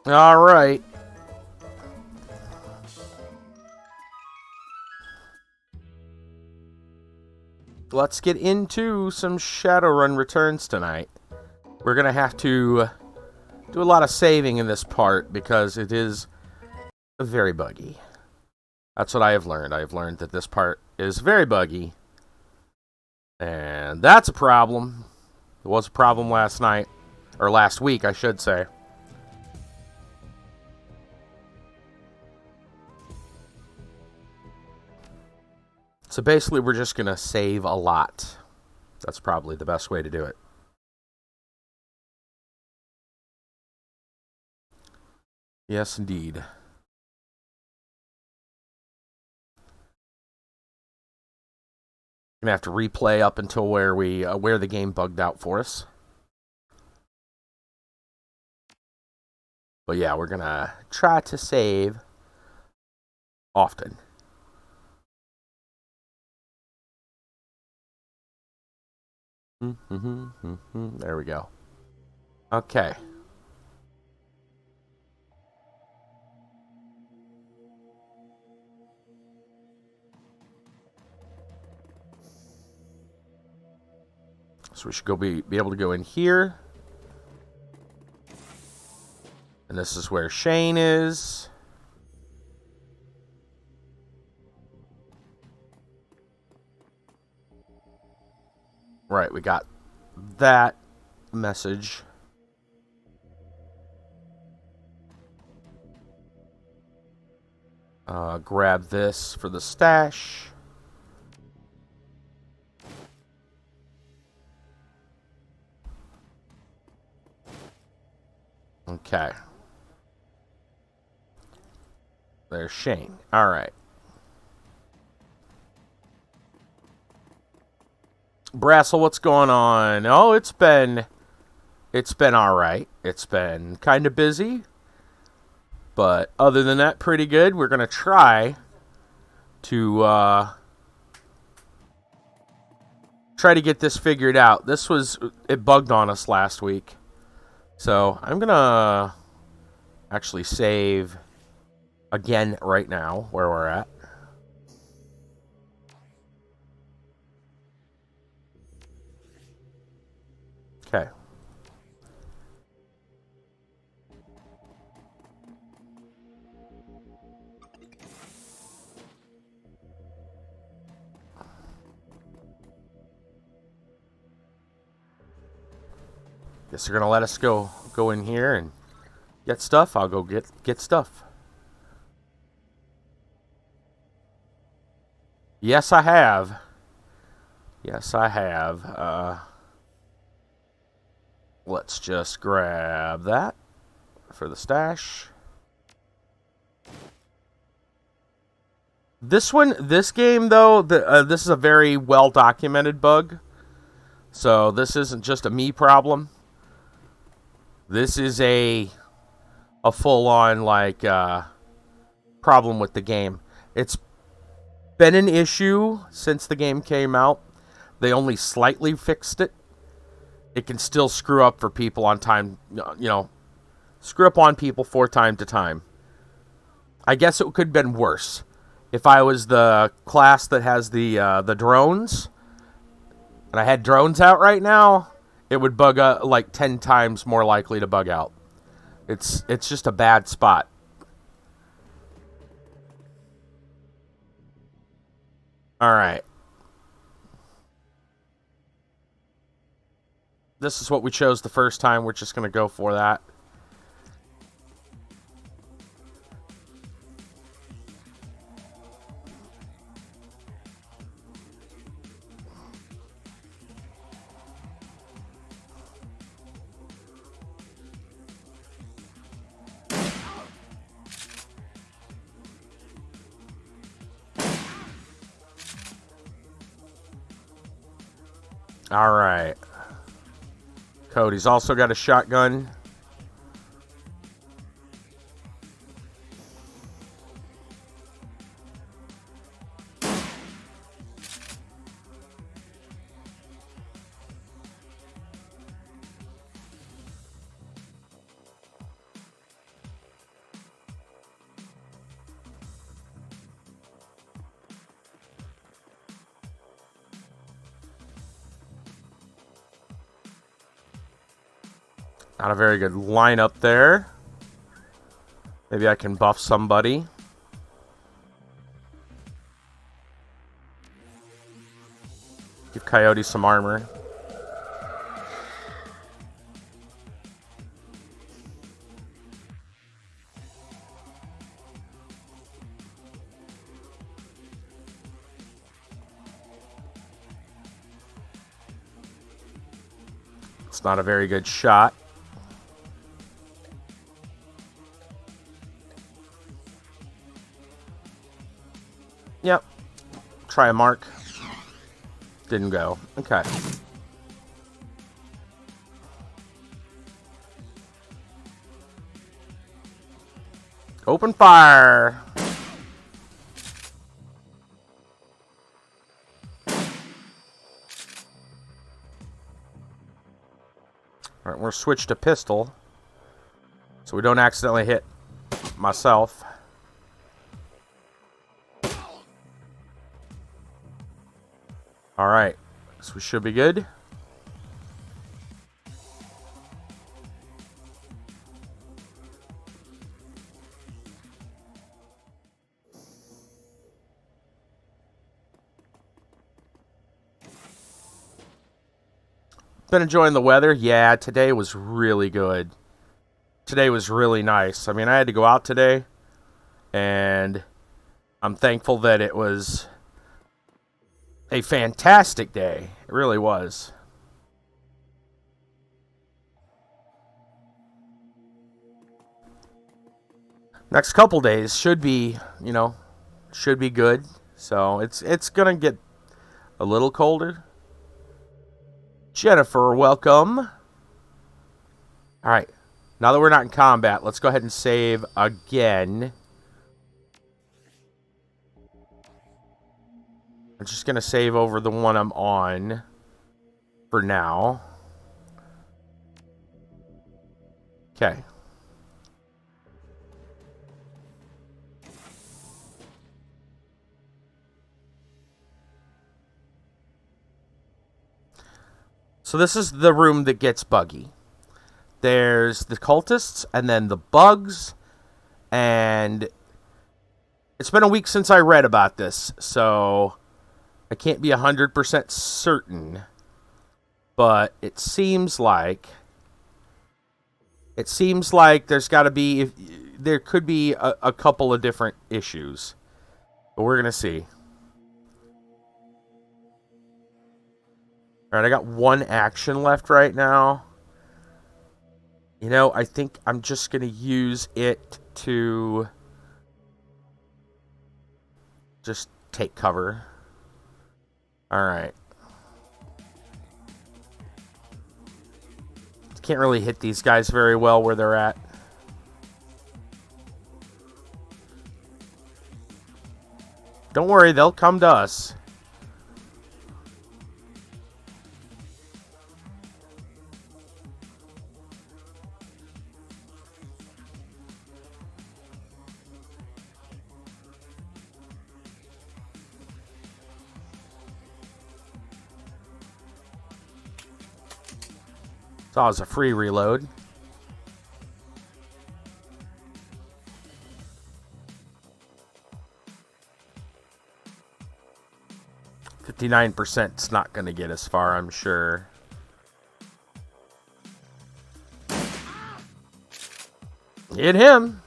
All right. Let's get into some Shadowrun returns tonight. We're going to have to do a lot of saving in this part because it is very buggy. That's what I have learned. I have learned that this part is very buggy. And that's a problem. It was a problem last night. Or last week, I should say. So basically, we're just going to save a lot. That's probably the best way to do it. Yes, indeed. Gonna have to replay up until where the game bugged out for us. But yeah, we're gonna try to save often. There we go. Okay. So we should be able to go in here. And this is where Shane is. Right, we got that message. Grab this for the stash. Okay. There's Shane. All right. Brassel, what's going on? Oh, it's been all right. It's been kind of busy, but other than that, pretty good. We're gonna try to get this figured out. It bugged on us last week, so I'm gonna actually save again right now where we're at. Okay. Guess they're gonna let us go in here and get stuff. I'll go get stuff. Yes, I have. Yes, I have. Let's just grab that for the stash. This game though, this is a very well documented bug. So this isn't just a me problem. This is a full-on problem with the game. It's been an issue since the game came out. They only slightly fixed it. It can still screw up for people on time, screw up on people for time to time. I guess it could have been worse. If I was the class that has the drones, and I had drones out right now, it would bug out like 10 times more likely to bug out. It's just a bad spot. All right. This is what we chose the first time. We're just going to go for that. All right. Cody's also got a shotgun. Not a very good lineup there. Maybe I can buff somebody. Give Coyote some armor. It's not a very good shot. Yep. Try a mark. Didn't go. Okay. Open fire. Alright, we're switch to pistol, so we don't accidentally hit myself. Alright, so we should be good. Been enjoying the weather. Yeah, today was really good. Today was really nice. I mean, I had to go out today, and I'm thankful that it was a fantastic day. It really was. Next couple days should be, should be good. So it's gonna get a little colder. Jennifer, welcome. All right. Now that we're not in combat, let's go ahead and save again. I'm just going to save over the one I'm on for now. Okay. So this is the room that gets buggy. There's the cultists and then the bugs, and it's been a week since I read about this, so I can't be 100% certain, but it seems like there's got to be, there could be a couple of different issues, but we're gonna see. All right, I got one action left right now. I think I'm just going to use it to just take cover. All right. Can't really hit these guys very well where they're at. Don't worry, they'll come to us. It's always a free reload. %'s not going to get as far, I'm sure. Hit him.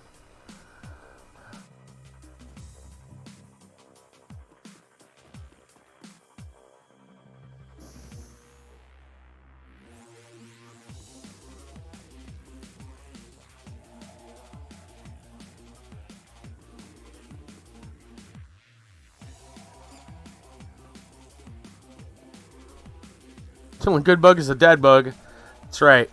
Killing good bug is a dead bug. That's right.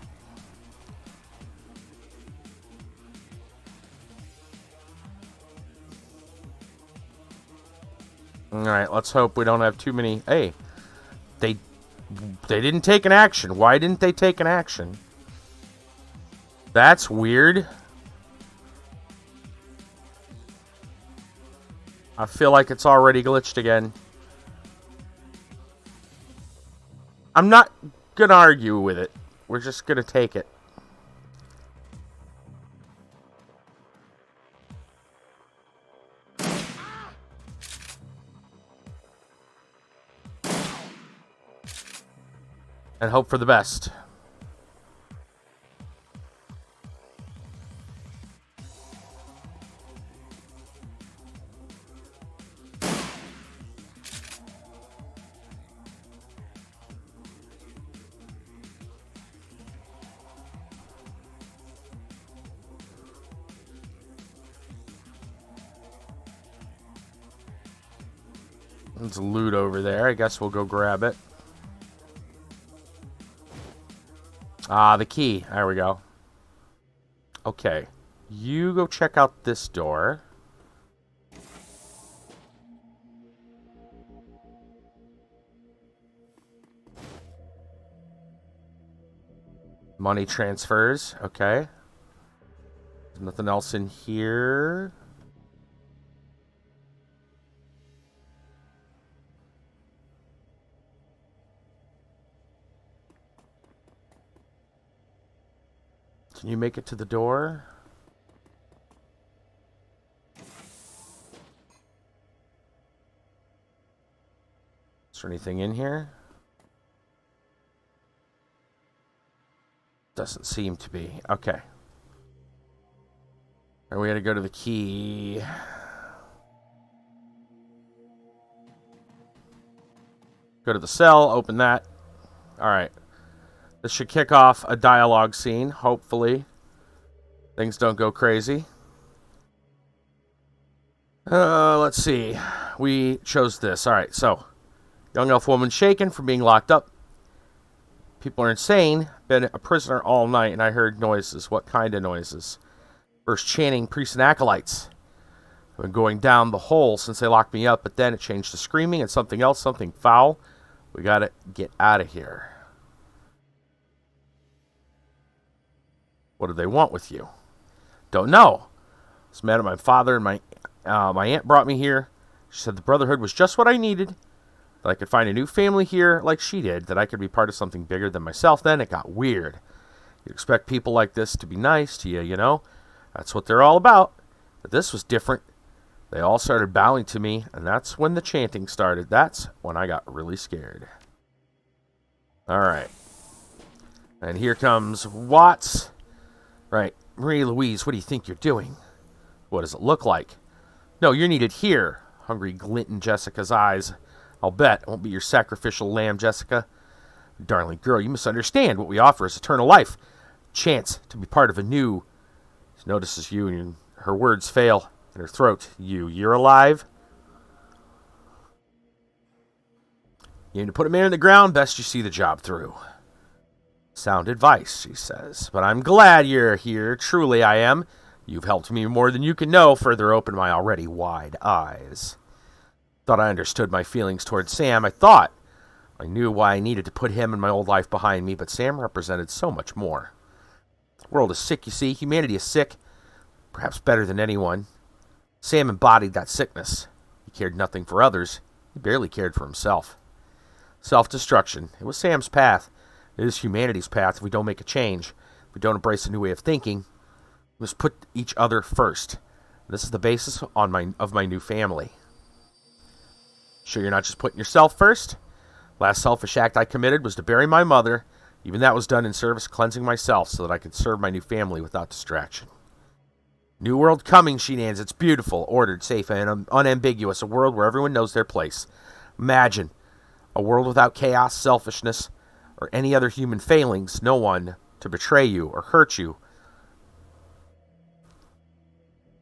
Alright, let's hope we don't have too many. Hey, they didn't take an action. Why didn't they take an action? That's weird. I feel like it's already glitched again. I'm not gonna argue with it. We're just gonna take it. and hope for the best. There's loot over there. I guess we'll go grab it. Ah, the key. There we go. Okay. You go check out this door. Money transfers. Okay. There's nothing else in here. Can you make it to the door? Is there anything in here? Doesn't seem to be. Okay. And we gotta go to the key. Go to the cell, open that. Alright. This should kick off a dialogue scene, hopefully. Things don't go crazy. Let's see. We chose this. Alright, so. Young elf woman shaken from being locked up. People are insane. Been a prisoner all night, and I heard noises. What kind of noises? First chanting priests and acolytes. I've been going down the hole since they locked me up, but then it changed to screaming and something else, something foul. We gotta get out of here. What do they want with you? Don't know. I was mad at my father, and my aunt brought me here. She said the Brotherhood was just what I needed. That I could find a new family here like she did. That I could be part of something bigger than myself. Then it got weird. You'd expect people like this to be nice to you, you know? That's what they're all about. But this was different. They all started bowing to me, and that's when the chanting started. That's when I got really scared. Alright. And here comes Watts. Right. Marie Louise, what do you think you're doing? What does it look like? No, you're needed here. Hungry glint in Jessica's eyes. I'll bet it won't be your sacrificial lamb, Jessica. Darling girl, you misunderstand. What we offer is eternal life. Chance to be part of a new... She notices you, and her words fail in her throat. You're alive? You aim to put a man in the ground, best you see the job through. Sound advice, she says. But I'm glad you're here. Truly I am. You've helped me more than you can know. Further open my already wide eyes. Thought I understood my feelings towards Sam. I knew why I needed to put him and my old life behind me, but Sam represented so much more. The world is sick, you see. Humanity is sick. Perhaps better than anyone. Sam embodied that sickness. He cared nothing for others. He barely cared for himself. Self-destruction. It was Sam's path. It is humanity's path if we don't make a change. If we don't embrace a new way of thinking. We must put each other first. This is the basis of my new family. Sure you're not just putting yourself first? Last selfish act I committed was to bury my mother. Even that was done in service cleansing myself so that I could serve my new family without distraction. New world coming, she names. It's beautiful, ordered, safe, and unambiguous. A world where everyone knows their place. Imagine a world without chaos, selfishness, or any other human failings. No one to betray you or hurt you.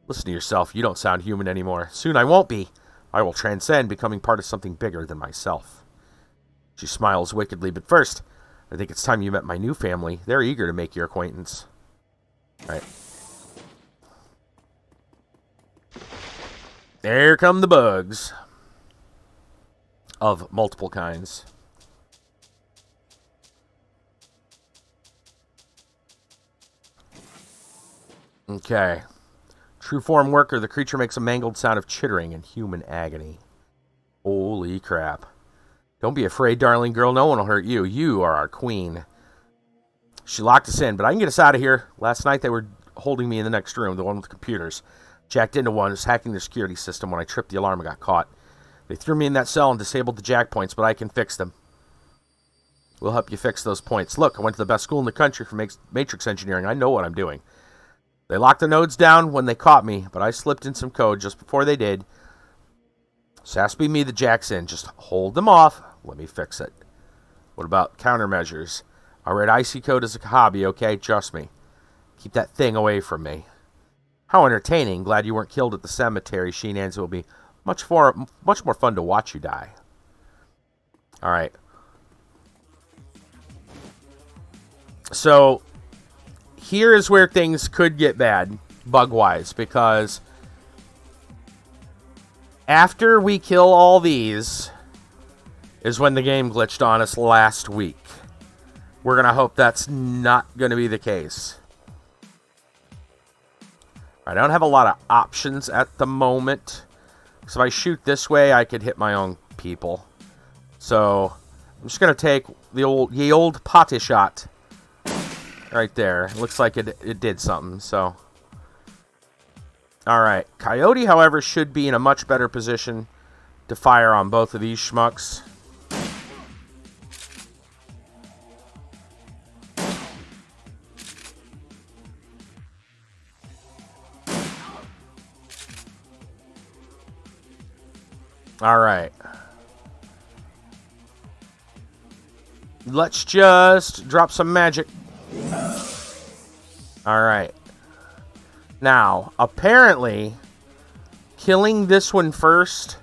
Listen to yourself. You don't sound human anymore. Soon I won't be. I will transcend, becoming part of something bigger than myself. She smiles wickedly, but first, I think it's time you met my new family. They're eager to make your acquaintance. All right. There come the bugs. Of multiple kinds. Okay. True form worker, the creature makes a mangled sound of chittering and human agony. Holy crap. Don't be afraid, darling girl. No one will hurt you. You are our queen. She locked us in, but I can get us out of here. Last night they were holding me in the next room, the one with the computers. Jacked into one, was hacking their security system. When I tripped the alarm and got caught. They threw me in that cell and disabled the jack points, but I can fix them. We'll help you fix those points. Look, I went to the best school in the country for matrix engineering. I know what I'm doing. They locked the nodes down when they caught me, but I slipped in some code just before they did. Sassy me the jacks in. Just hold them off. Let me fix it. What about countermeasures? I read IC code as a hobby, okay? Trust me. Keep that thing away from me. How entertaining. Glad you weren't killed at the cemetery. Sheenans. It will be much more fun to watch you die. Alright. So, here is where things could get bad, bug-wise, because after we kill all these is when the game glitched on us last week. We're going to hope that's not going to be the case. I don't have a lot of options at the moment. So if I shoot this way, I could hit my own people. So I'm just going to take the old potty shot right there. Looks like it did something. So, all right. Coyote, however, should be in a much better position to fire on both of these schmucks. All right. Let's just drop some magic. All right. Now, apparently, killing this one first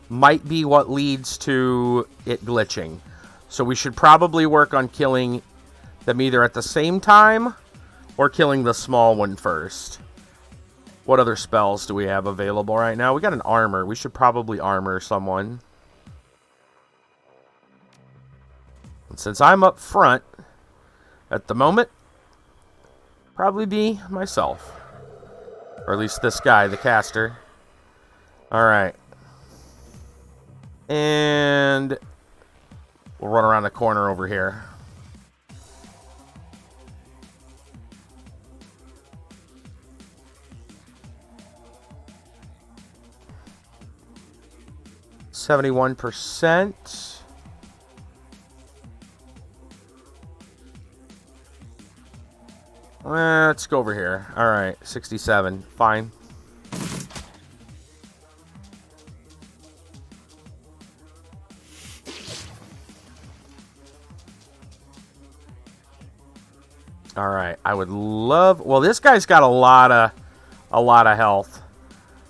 might be what leads to it glitching. So we should probably work on killing them either at the same time or killing the small one first. What other spells do we have available right now? We got an armor. We should probably armor someone. And since I'm up front at the moment, probably be myself. Or at least this guy, the caster. Alright. And we'll run around the corner over here. %. Let's go over here. Alright, 67. Fine. Alright, I would love... Well, this guy's got a lot of health.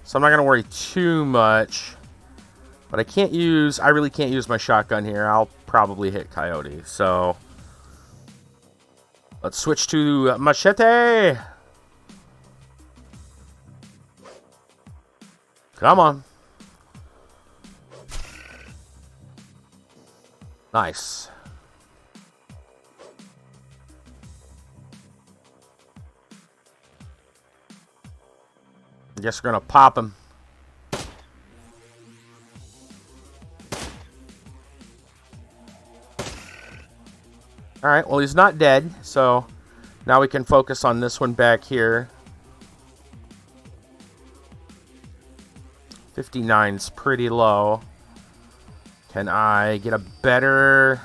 So I'm not going to worry too much. But I really can't use my shotgun here. I'll probably hit Coyote. So, let's switch to Machete. Come on. Nice. I guess we're going to pop him. Alright, well, he's not dead, so now we can focus on this one back here. 59's pretty low. Can I get a better...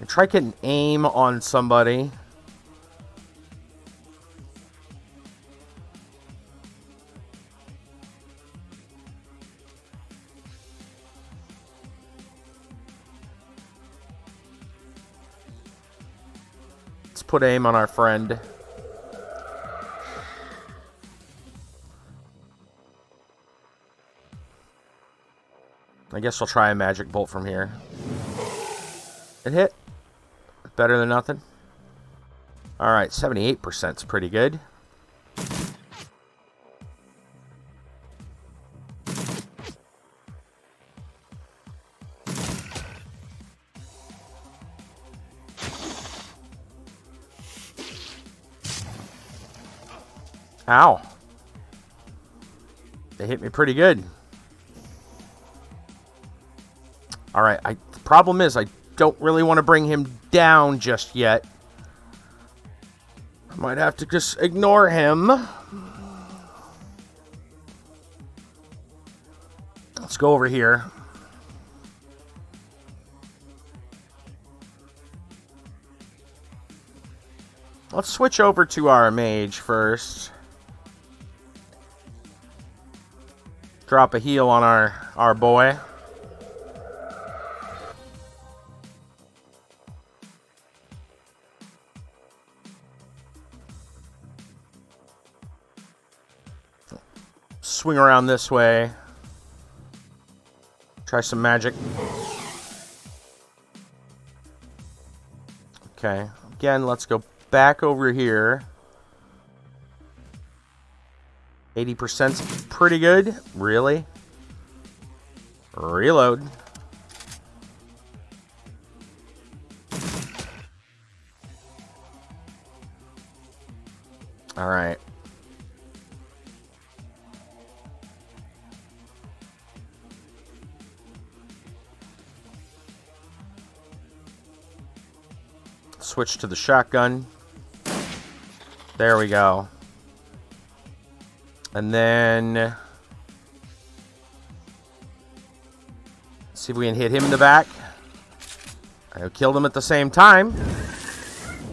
try getting aim on somebody. Put aim on our friend. I guess we'll try a magic bolt from here. It hit. Better than nothing. Alright, 78% is pretty good. Ow. They hit me pretty good. Alright, the problem is I don't really want to bring him down just yet. I might have to just ignore him. Let's go over here. Let's switch over to our mage first. Drop a heal on our boy. Swing around this way. Try some magic. Okay. Again, let's go back over here. 80%'s pretty good. Really? Reload. All right. Switch to the shotgun. There we go. And then see if we can hit him in the back. I killed him at the same time.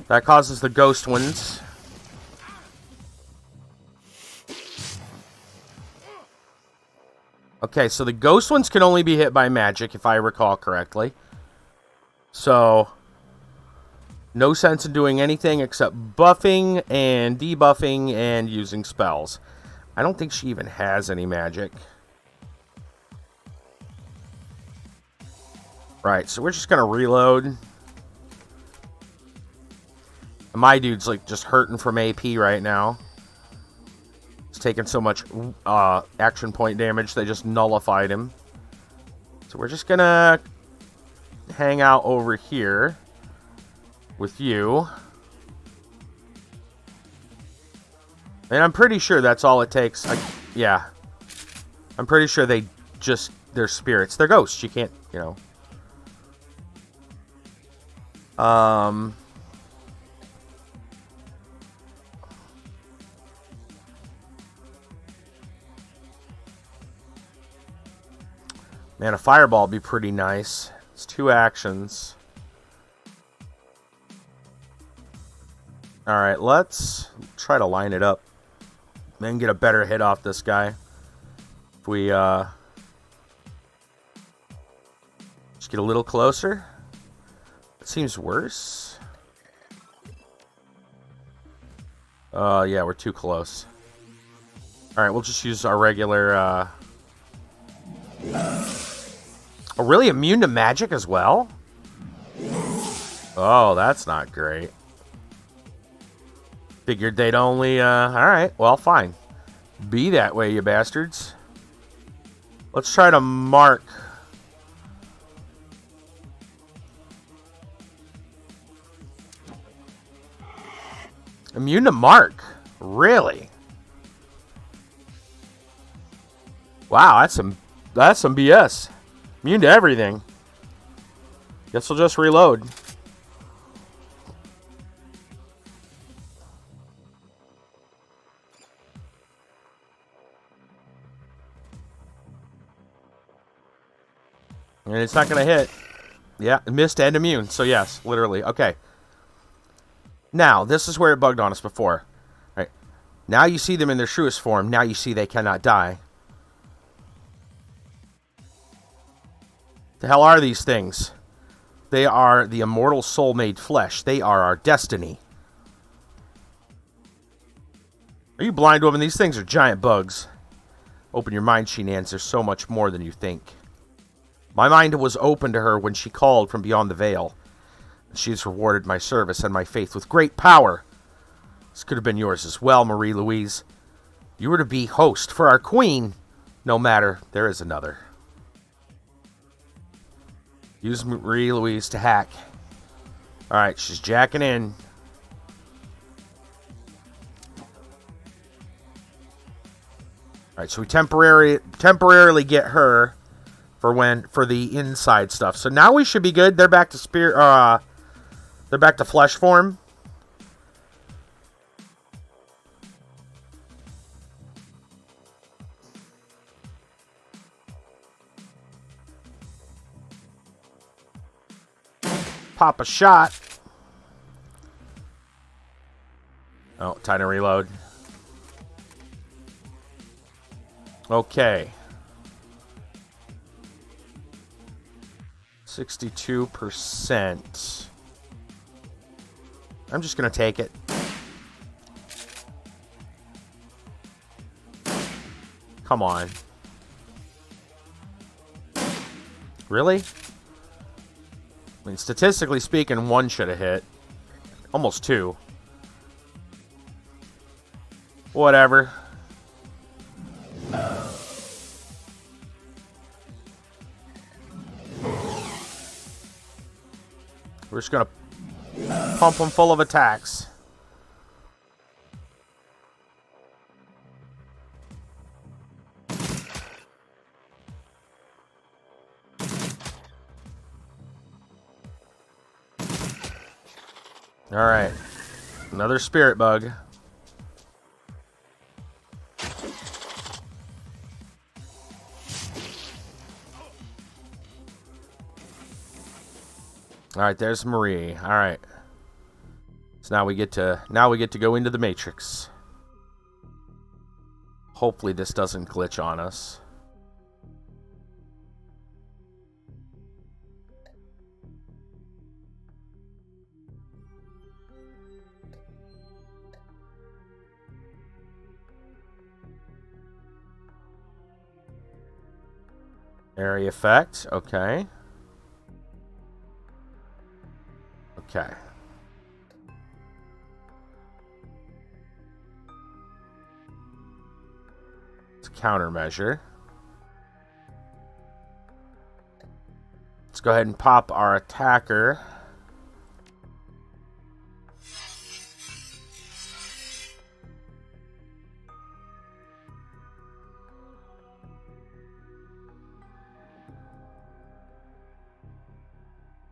That causes the ghost ones. Okay, so the ghost ones can only be hit by magic, if I recall correctly. So no sense in doing anything except buffing and debuffing and using spells. I don't think she even has any magic. Right, so we're just going to reload. My dude's like just hurting from AP right now. He's taking so much action point damage, they just nullified him. So we're just going to hang out over here with you. And I'm pretty sure that's all it takes. Yeah. I'm pretty sure they're spirits. They're ghosts. You can't, you know. Man, a fireball would be pretty nice. It's 2 actions. Alright, let's try to line it up. Then get a better hit off this guy. If we just get a little closer. It seems worse. Yeah, we're too close. Alright, we'll just use our regular Oh, really immune to magic as well? Oh, that's not great. Figured they'd only, alright, well, fine. Be that way, you bastards. Let's try to mark. Immune to mark? Really? Wow, that's some BS. Immune to everything. Guess we'll just reload. And it's not going to hit. Yeah, missed and immune. So yes, literally. Okay. Now, this is where it bugged on us before. All right. Now you see them in their truest form. Now you see they cannot die. The hell are these things? They are the immortal soul made flesh. They are our destiny. Are you blind, woman? These things are giant bugs. Open your mind, she Nance. There's so much more than you think. My mind was open to her when she called from beyond the veil. She's rewarded my service and my faith with great power. This could have been yours as well, Marie-Louise. You were to be host for our queen. No matter, there is another. Use Marie-Louise to hack. Alright, she's jacking in. Alright, so we temporarily get her for the inside stuff. So now we should be good. They're back to they're back to flesh form. Pop a shot. Oh, time to reload. Okay. 62%. I'm just going to take it. Come on. Really? I mean, statistically speaking, one should have hit. Almost two. Whatever. We're just gonna pump them full of attacks. Alright. Another spirit bug. Alright, there's Marie. Alright. So now we get to go into the Matrix. Hopefully this doesn't glitch on us. Area effect, okay. Okay. It's a countermeasure. Let's go ahead and pop our attacker.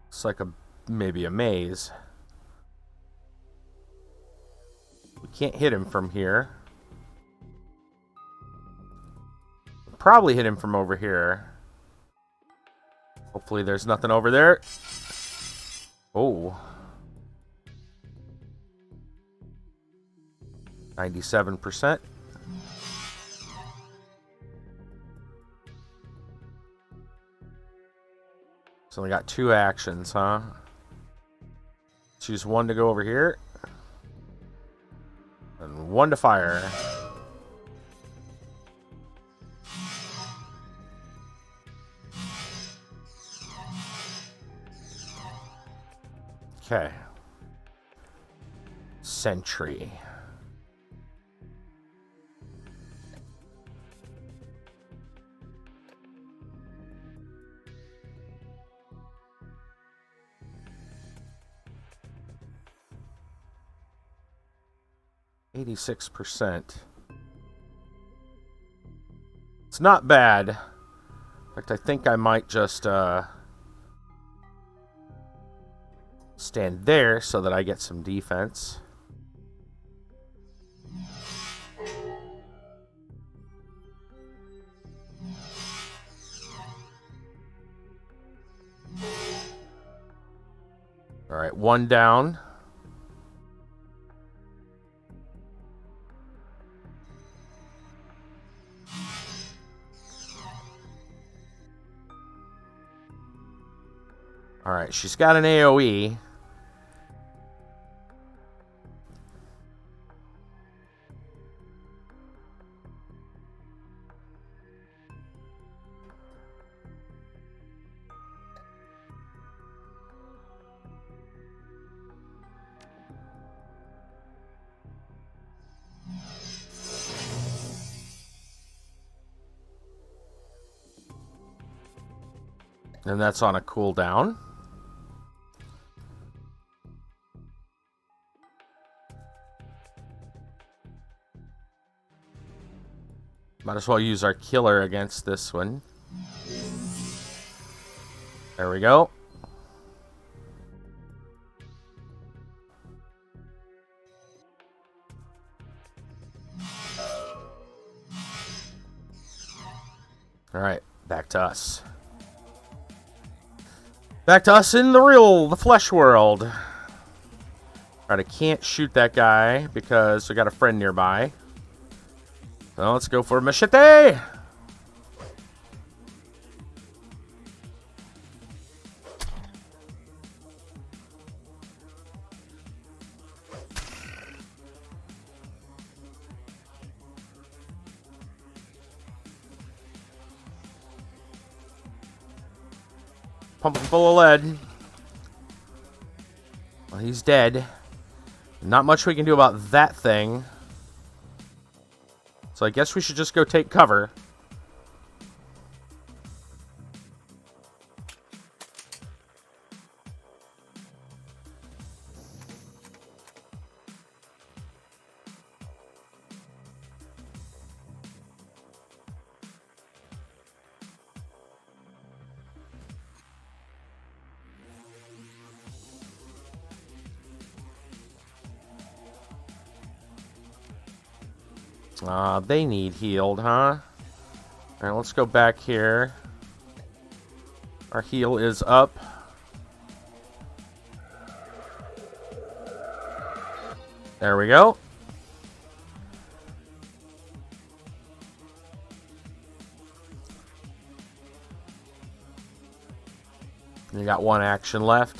It's like maybe a maze. We can't hit him from here. We'll probably hit him from over here. Hopefully there's nothing over there. Oh. 97%. So we got two actions, huh? Choose one to go over here. And one to fire. Okay. Sentry. %. It's not bad. In fact, I think I might just stand there so that I get some defense. All right, one down. Alright, she's got an AoE. And that's on a cooldown. Might as well use our killer against this one. There we go. Alright, back to us. Back to us in the flesh world. Alright, I can't shoot that guy because we got a friend nearby. So let's go for machete! Pump him full of lead. Well, he's dead. Not much we can do about that thing. So I guess we should just go take cover. They need healed, huh? Alright, let's go back here. Our heal is up. There we go. You got one action left.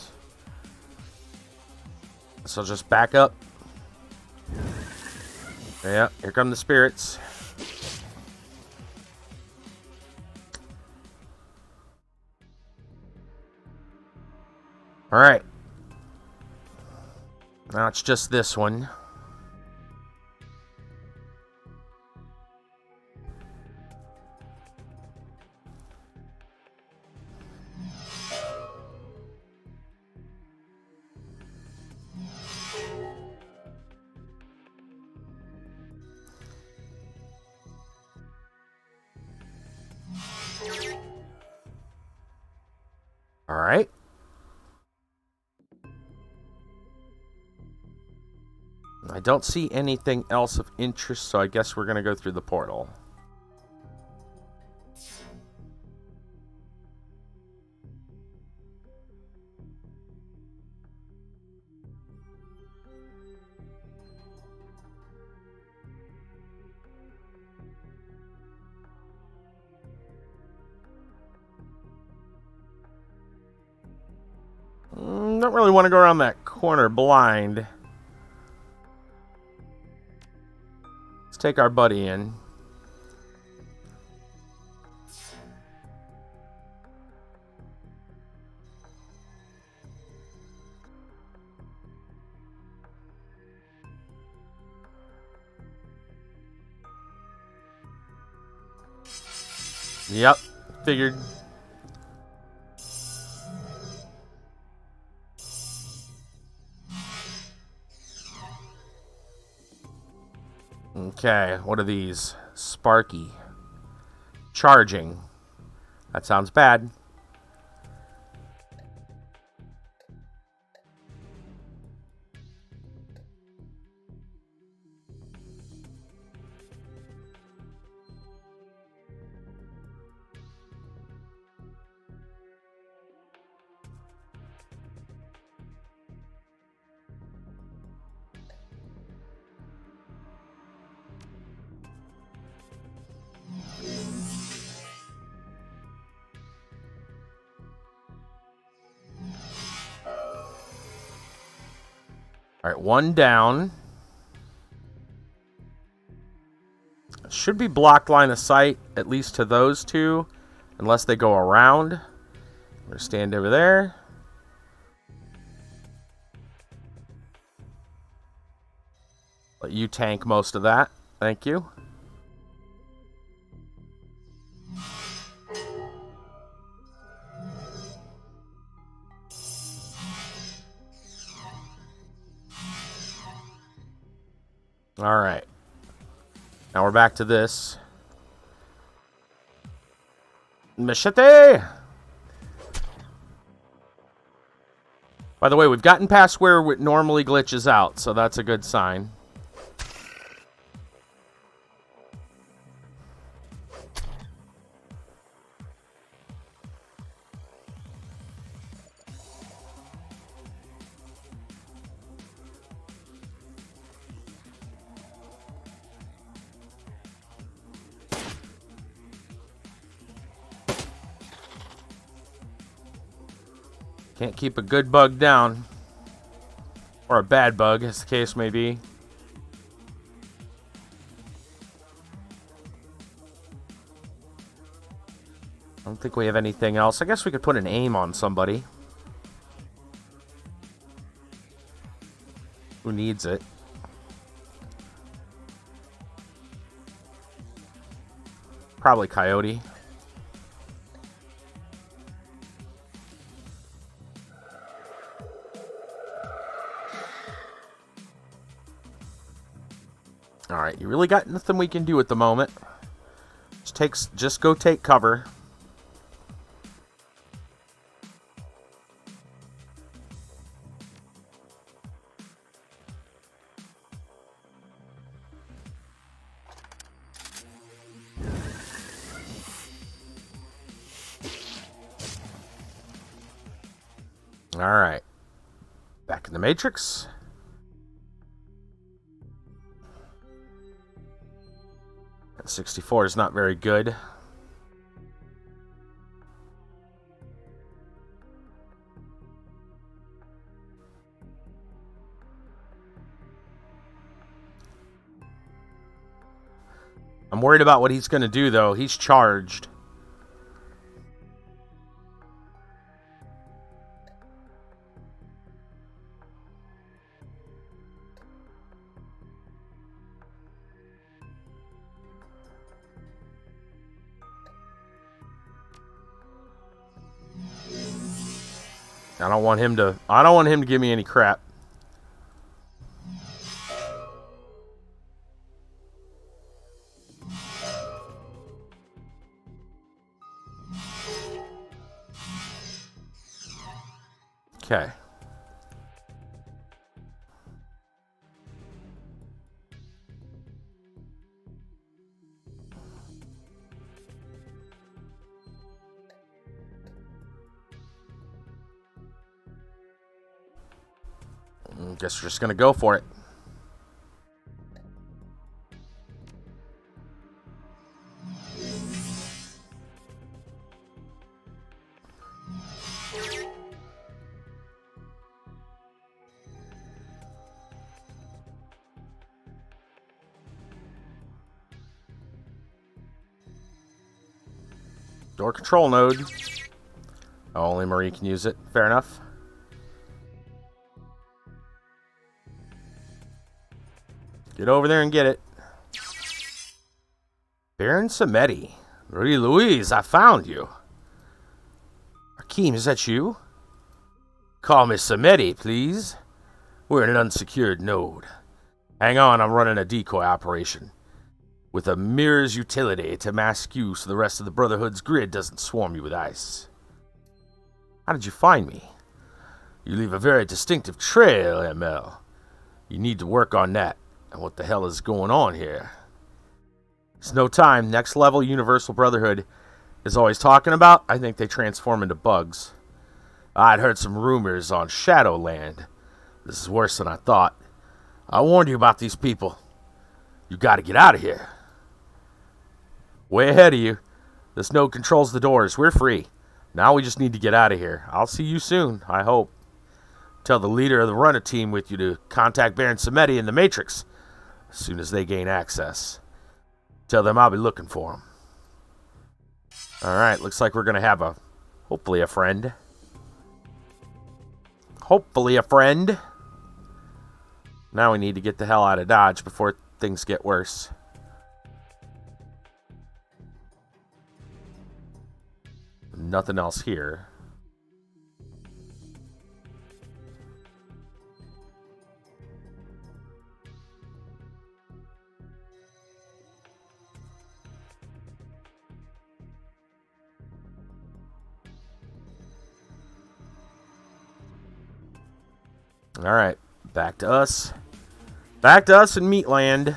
So just back up. Yeah, here come the spirits. Alright. Now it's just this one. Alright. I don't see anything else of interest, so I guess we're going to go through the portal. Don't really want to go around that corner blind. Let's take our buddy in. Yep, figured. Okay, what are these? Sparky. Charging. That sounds bad. Alright, one down. Should be blocked line of sight, at least to those two. Unless they go around. I'm going to stand over there. Let you tank most of that. Thank you. Alright. Now we're back to this. Machete! By the way, we've gotten past where it normally glitches out, so that's a good sign. Can't keep a good bug down. Or a bad bug, as the case may be. I don't think we have anything else. I guess we could put an aim on somebody. Who needs it? Probably Coyote. Alright, you really got nothing we can do at the moment. Just go take cover. Alright. Back in the Matrix. That 64 is not very good. I'm worried about what he's going to do, though. He's charged. I don't want him to give me any crap. Okay. Guess we're just gonna go for it. Door control node. Oh, only Marie can use it. Fair enough. Get over there and get it. Baron Samedi. Rudy Louise, I found you. Akeem, is that you? Call me Samedi, please. We're in an unsecured node. Hang on, I'm running a decoy operation. With a mirror's utility to mask you so the rest of the Brotherhood's grid doesn't swarm you with ice. How did you find me? You leave a very distinctive trail, ML. You need to work on that. And what the hell is going on here? It's no time. Next level Universal Brotherhood is always talking about. I think they transform into bugs. I'd heard some rumors on Shadowland. This is worse than I thought. I warned you about these people. You gotta get out of here. Way ahead of you. This node controls the doors. We're free. Now we just need to get out of here. I'll see you soon, I hope. Tell the leader of the runner team with you to contact Baron Samedi in the Matrix as soon as they gain access. Tell them I'll be looking for them. Alright, looks like we're going to have hopefully a friend. Hopefully a friend. Now we need to get the hell out of Dodge before things get worse. Nothing else here. All right, back to us. Back to us in Meatland.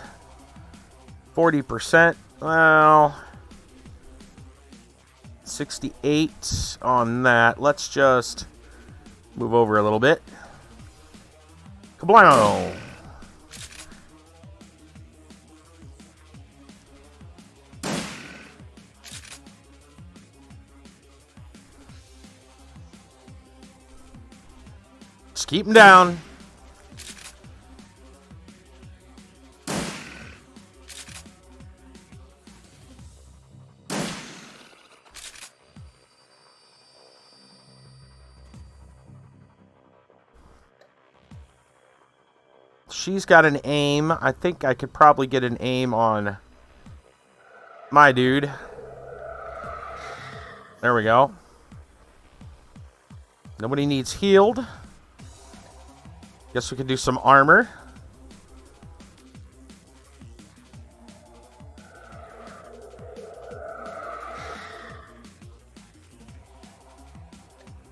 40%. Well, 68 on that. Let's just move over a little bit. Kablamo! Just keep him down. She's got an aim. I think I could probably get an aim on my dude. There we go. Nobody needs healed. Guess we could do some armor.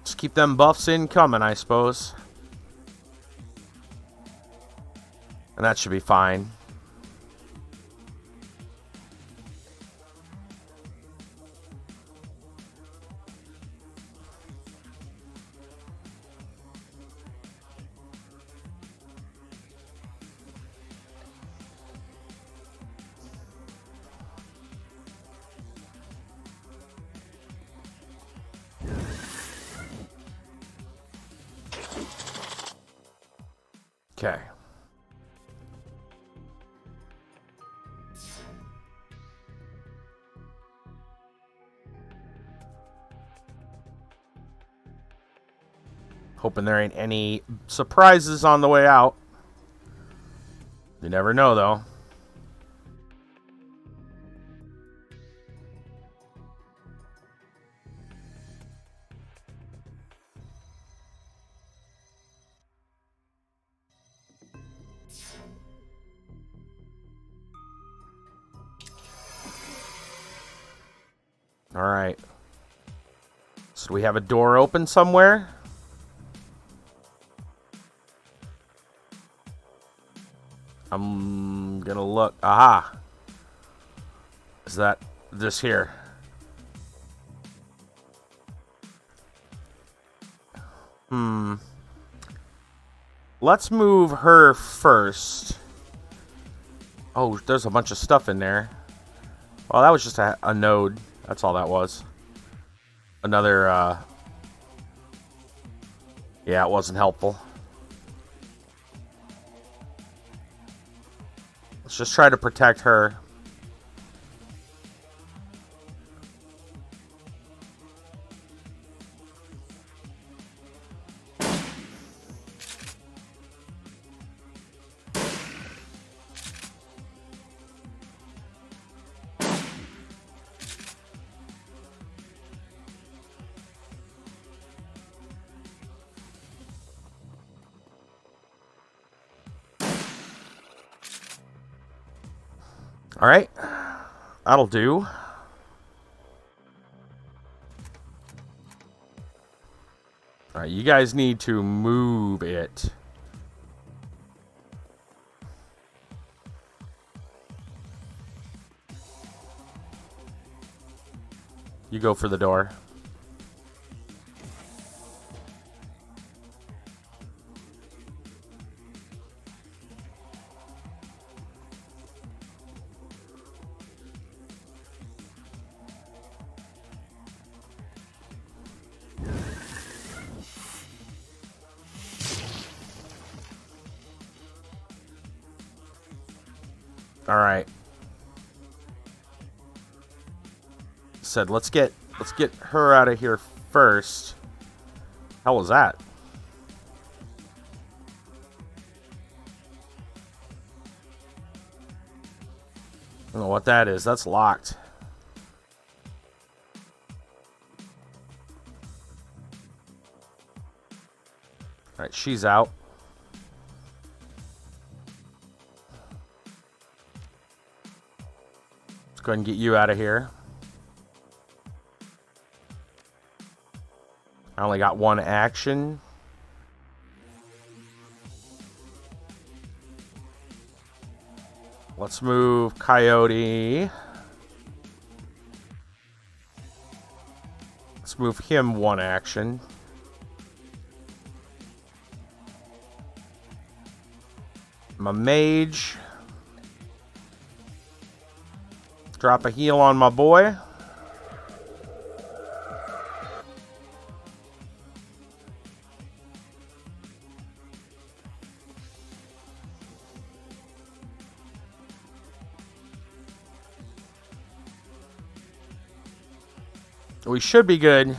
Just keep them buffs incoming, I suppose. And that should be fine. Okay. Hoping there ain't any surprises on the way out. You never know, though. All right. So do we have a door open somewhere? I'm gonna look. Aha. Is that this here? Let's move her first. Oh, there's a bunch of stuff in there. Well, that was just a node. That's all that was. Another, yeah, it wasn't helpful. Let's just try to protect her. All right, that'll do. All right, you guys need to move it. You go for the door. All right. Said let's get her out of here first. How was that? I don't know what that is. That's locked. All right, she's out. Go ahead and get you out of here. I only got one action. Let's move Coyote. Let's move him one action. My mage. Drop a heal on my boy. We should be good.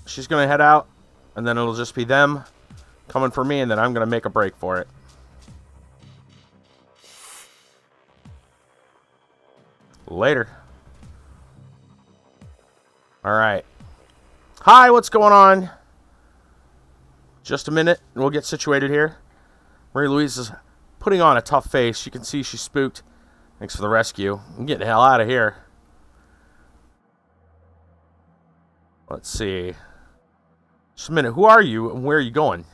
She's going to head out, and then it'll just be them coming for me, and then I'm going to make a break for it. Later. Alright. Hi, what's going on? Just a minute, and we'll get situated here. Marie Louise is putting on a tough face. You can see she's spooked. Thanks for the rescue. I'm getting the hell out of here. Let's see. Just a minute. Who are you, and where are you going?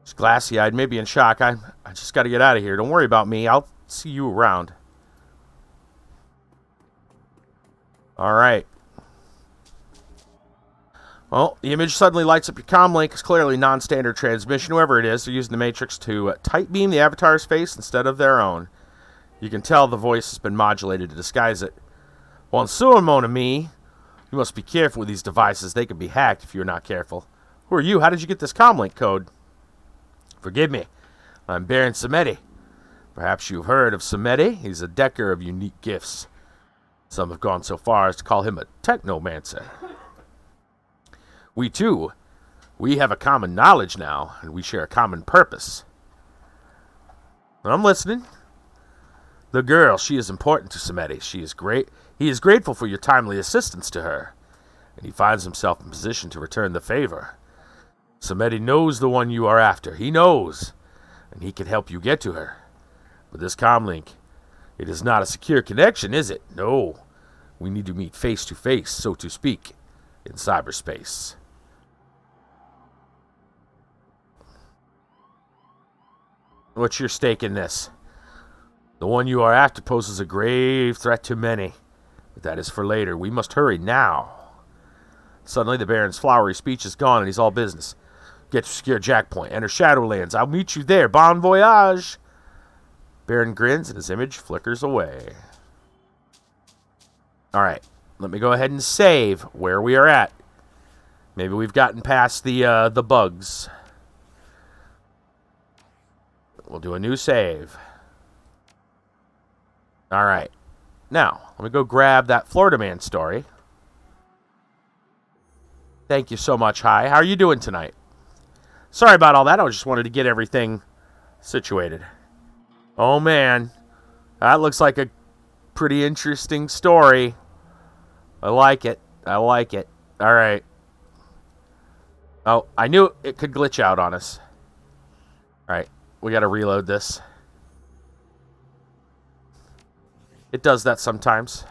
She's glassy-eyed, maybe in shock. I just got to get out of here. Don't worry about me. I'll see you around. Alright. Well, the image suddenly lights up your comm link. It's clearly non-standard transmission. Whoever it is, they're using the Matrix to tight beam the avatar's face instead of their own. You can tell the voice has been modulated to disguise it. Well, so, mon ami, you must be careful with these devices. They can be hacked if you're not careful. Who are you? How did you get this comm link code? Forgive me. I'm Baron Samedi. Perhaps you've heard of Samedi. He's a decker of unique gifts. Some have gone so far as to call him a technomancer. We too, we have a common knowledge now, and we share a common purpose. I'm listening. The girl, she is important to Samedi. She is great. He is grateful for your timely assistance to her, and he finds himself in position to return the favor. Samedi knows the one you are after. He knows, and he can help you get to her. But this comlink, it is not a secure connection, is it? No. We need to meet face to face, so to speak, in cyberspace. What's your stake in this? The one you are after poses a grave threat to many. But that is for later. We must hurry now. Suddenly the Baron's flowery speech is gone and he's all business. Get to secure Jackpoint. Enter Shadowlands. I'll meet you there. Bon voyage. Baron grins and his image flickers away. Alright. Let me go ahead and save where we are at. Maybe we've gotten past the bugs. We'll do a new save. Alright. Now, let me go grab that Florida Man story. Thank you so much. Hi. How are you doing tonight? Sorry about all that. I just wanted to get everything situated. Oh, man. That looks like a pretty interesting story. I like it. I like it. Alright. Oh, I knew it could glitch out on us. Alright. We gotta reload this. It does that sometimes.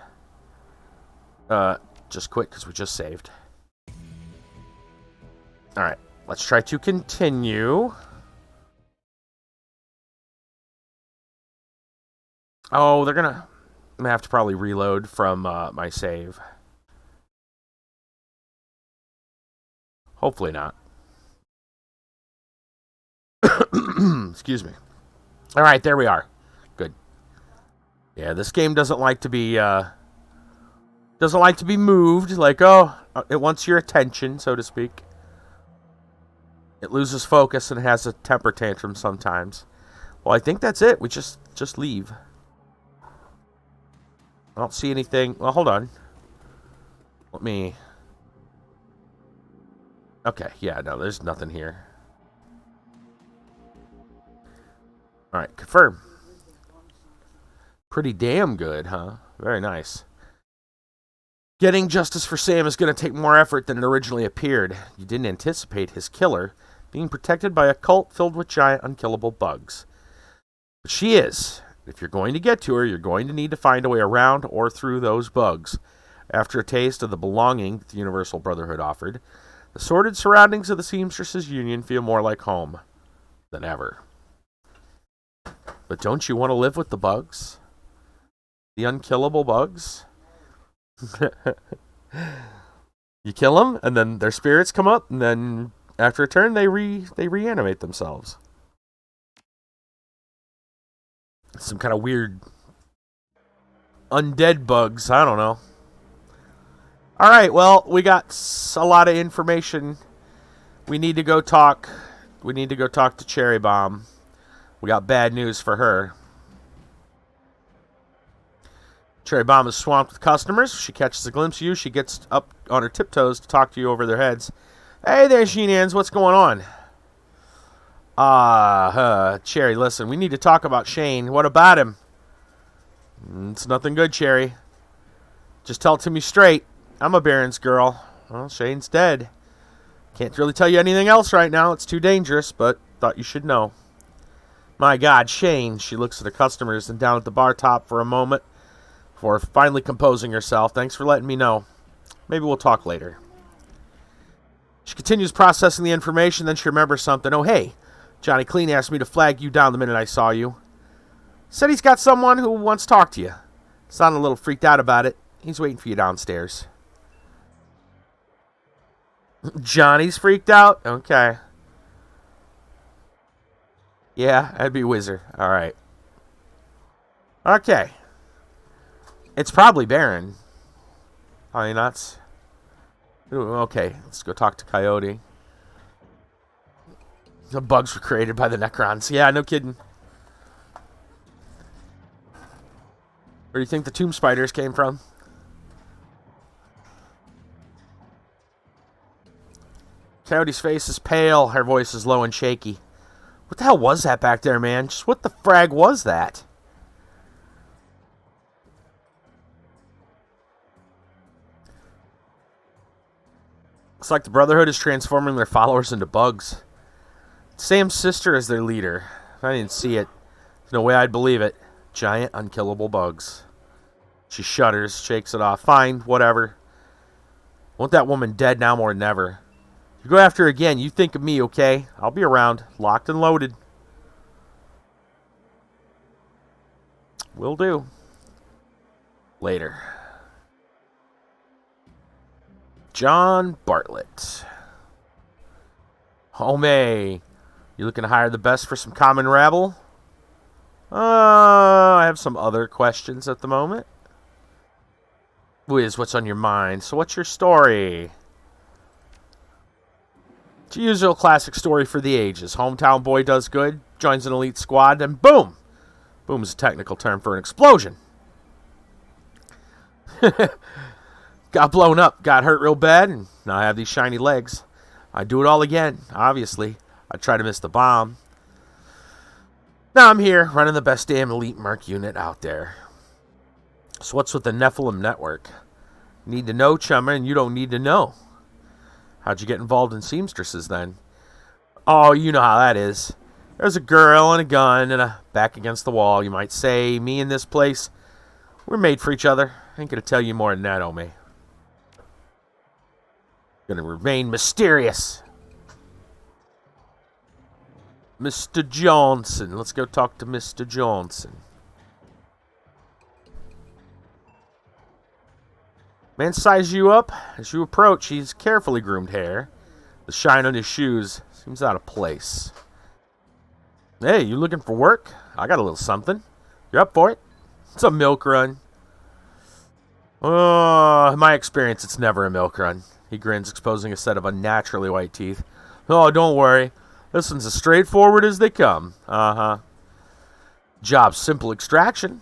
Just quit because we just saved. Alright. Let's try to continue. Oh, I'm gonna have to probably reload from my save. Hopefully not. Excuse me. Alright, there we are. Good. Yeah, this game doesn't like to be moved. Like, oh, it wants your attention, so to speak. It loses focus and has a temper tantrum sometimes. Well, I think that's it. We just leave. I don't see anything. Well, hold on. Let me... Okay, yeah, no, there's nothing here. Alright, confirm. Pretty damn good, huh? Very nice. Getting justice for Sam is going to take more effort than it originally appeared. You didn't anticipate his killer being protected by a cult filled with giant unkillable bugs. But she is. If you're going to get to her, you're going to need to find a way around or through those bugs. After a taste of the belonging the Universal Brotherhood offered, the sordid surroundings of the Seamstresses Union feel more like home than ever. But don't you want to live with the bugs? The unkillable bugs? You kill them, and then their spirits come up, and then after a turn, they reanimate themselves. Some kind of weird undead bugs. I don't know. All right, well, we got a lot of information. We need to go talk. We need to go talk to Cherry Bomb. We got bad news for her. Cherry Bomb is swamped with customers. She catches a glimpse of you. She gets up on her tiptoes to talk to you over their heads. Hey there, Sheenans. What's going on? Cherry, listen. We need to talk about Shane. What about him? It's nothing good, Cherry. Just tell it to me straight. I'm a Baron's girl. Well, Shane's dead. Can't really tell you anything else right now. It's too dangerous, but thought you should know. My God, Shane. She looks at the customers and down at the bar top for a moment before finally composing herself. Thanks for letting me know. Maybe we'll talk later. She continues processing the information, then she remembers something. Oh, hey, Johnny Clean asked me to flag you down the minute I saw you. Said he's got someone who wants to talk to you. Sounded a little freaked out about it. He's waiting for you downstairs. Johnny's freaked out? Okay. Yeah, that'd be Wizard. All right. Okay. It's probably Baron. Are you nuts? Ooh, okay, let's go talk to Coyote. The bugs were created by the Necrons. Yeah, no kidding. Where do you think the tomb spiders came from? Coyote's face is pale. Her voice is low and shaky. What the hell was that back there, man? Just what the frag was that? Looks like the Brotherhood is transforming their followers into bugs. Sam's sister is their leader. If I didn't see it, there's no way I'd believe it. Giant, unkillable bugs. She shudders, shakes it off. Fine, whatever. Want that woman dead now more than ever. If you go after her again, you think of me, okay? I'll be around, locked and loaded. Will do. Later. John Bartlett. Homie, you looking to hire the best for some common rabble? I have some other questions at the moment. Wiz, what's on your mind? So what's your story? It's a usual classic story for the ages. Hometown boy does good, joins an elite squad, and boom! Boom is a technical term for an explosion. Got blown up, got hurt real bad, and now I have these shiny legs. I'd do it all again, obviously. I'd try to miss the bomb. Now I'm here, running the best damn elite merc unit out there. So what's with the Nephilim network? Need to know, chummer, and you don't need to know. How'd you get involved in seamstresses, then? Oh, you know how that is. There's a girl and a gun and a back against the wall, you might say. Me and this place, we're made for each other. Ain't gonna tell you more than that, homie. Gonna remain mysterious. Mr. Johnson. Let's go talk to Mr. Johnson. Man sizes you up. As you approach, he's carefully groomed hair. The shine on his shoes seems out of place. Hey, you looking for work? I got a little something. You're up for it? It's a milk run. Oh, in my experience, it's never a milk run. He grins, exposing a set of unnaturally white teeth. Oh, don't worry. This one's as straightforward as they come. Job's simple extraction.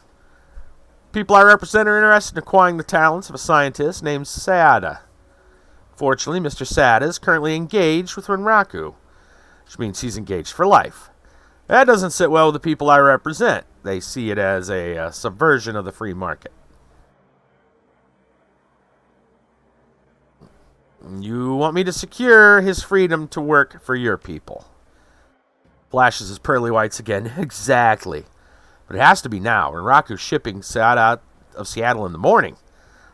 People I represent are interested in acquiring the talents of a scientist named Sada. Fortunately, Mr. Sada is currently engaged with Renraku, which means he's engaged for life. That doesn't sit well with the people I represent. They see it as a subversion of the free market. You want me to secure his freedom to work for your people. Flashes his pearly whites again. Exactly. But it has to be now. Renraku's shipping out of Seattle in the morning.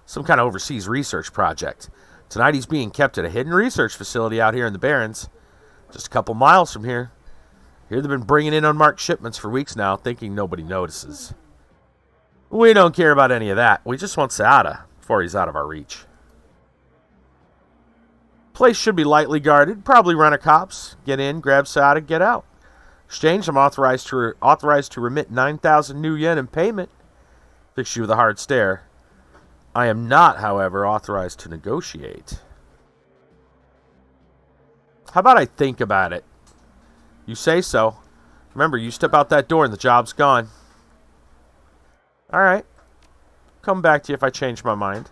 Some kind of overseas research project. Tonight he's being kept at a hidden research facility out here in the Barrens. Just a couple miles from here. Here they've been bringing in unmarked shipments for weeks now, thinking nobody notices. We don't care about any of that. We just want Seada before he's out of our reach. Place should be lightly guarded. Probably run a cops. Get in, grab Seada, get out. Exchange, I'm authorized to remit 9,000 new yen in payment. Fix you with a hard stare. I am not, however, authorized to negotiate. How about I think about it? You say so. Remember, you step out that door and the job's gone. Alright. come back to you if I change my mind.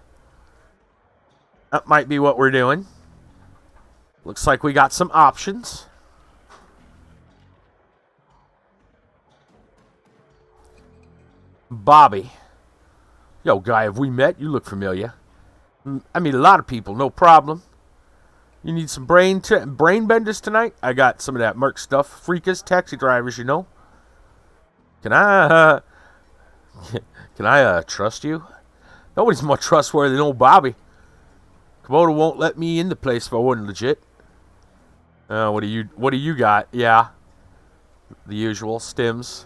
That might be what we're doing. Looks like we got some options. Bobby. Yo, guy, have we met? You look familiar. I meet a lot of people, no problem. You need some brain benders tonight? I got some of that Merc stuff. Freakers, taxi drivers, you know. Can I trust you? Nobody's more trustworthy than old Bobby. Kubota won't let me in the place if I wasn't legit. What do you got? Yeah. The usual stims.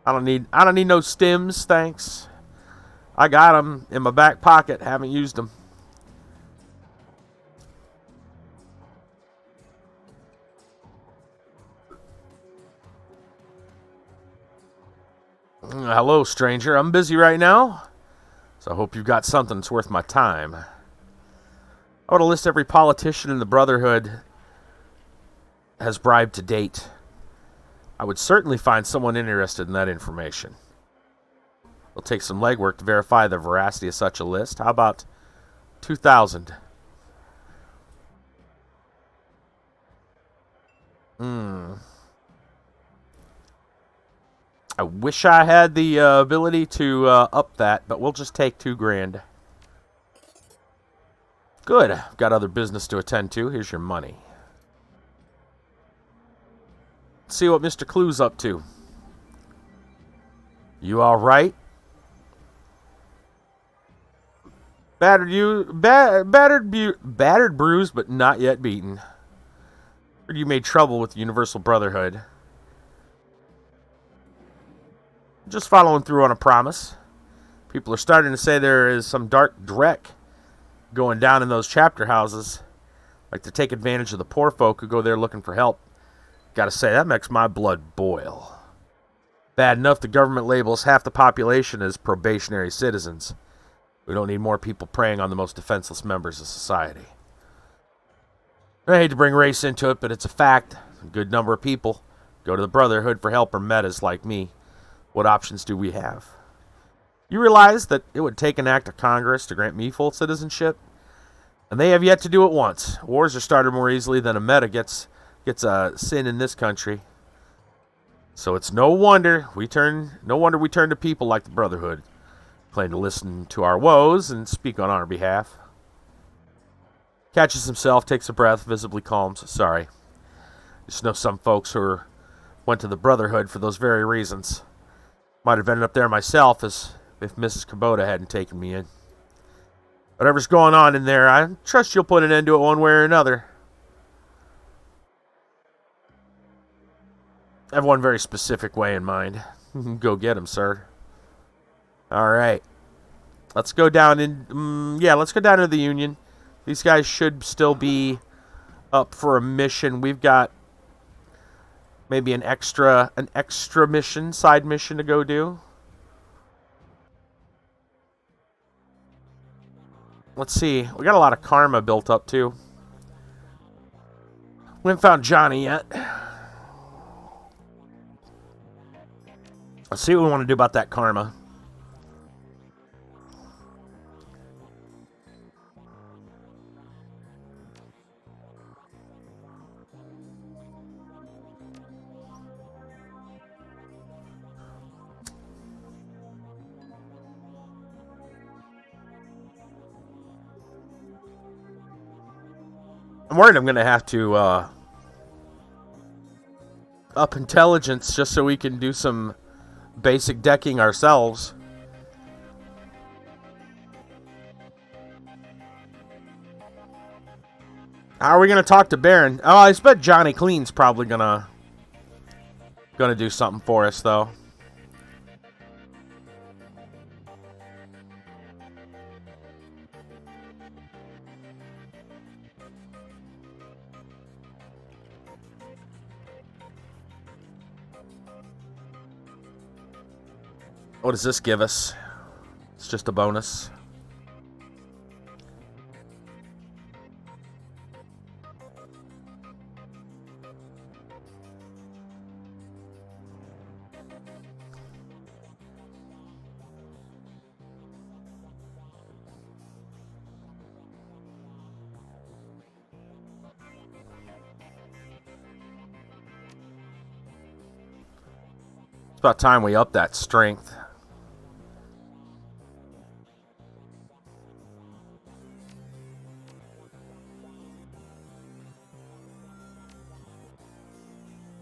I don't need no stims, thanks. I got them in my back pocket, haven't used them. Hello, stranger. I'm busy right now, so I hope you've got something that's worth my time. I want to list every politician in the Brotherhood has bribed to date. I would certainly find someone interested in that information. It'll take some legwork to verify the veracity of such a list. How about 2,000? I wish I had the ability to up that, but we'll just take $2,000. Good. I've got other business to attend to. Here's your money. Let's see what Mr. Clue's up to. You all right? Battered, bruised, but not yet beaten. Heard you made trouble with the Universal Brotherhood. Just following through on a promise. People are starting to say there is some dark dreck going down in those chapter houses. Like to take advantage of the poor folk who go there looking for help. Gotta say, that makes my blood boil. Bad enough the government labels half the population as probationary citizens. We don't need more people preying on the most defenseless members of society. I hate to bring race into it, but it's a fact. A good number of people go to the Brotherhood for help or metas like me. What options do we have? You realize that it would take an act of Congress to grant me full citizenship? And they have yet to do it once. Wars are started more easily than a meta gets a sin in this country. So it's no wonder we turn to people like the Brotherhood, claim to listen to our woes and speak on our behalf. Catches himself, takes a breath, visibly calms. Sorry. Just know some folks who went to the Brotherhood for those very reasons. Might have ended up there myself if Mrs. Kubota hadn't taken me in. Whatever's going on in there, I trust you'll put an end to it one way or another. I have one very specific way in mind. Go get him, sir. All right. Let's go down let's go down to the Union. These guys should still be up for a mission. We've got maybe an extra mission, side mission to go do. Let's see. We got a lot of karma built up too. We haven't found Johnny yet. Let's see what we want to do about that karma. I'm worried I'm going to have to up intelligence just so we can do some basic decking ourselves. How are we going to talk to Baron? Oh, I bet Johnny Clean's probably gonna do something for us, though. What does this give us? It's just a bonus. about time we up that strength.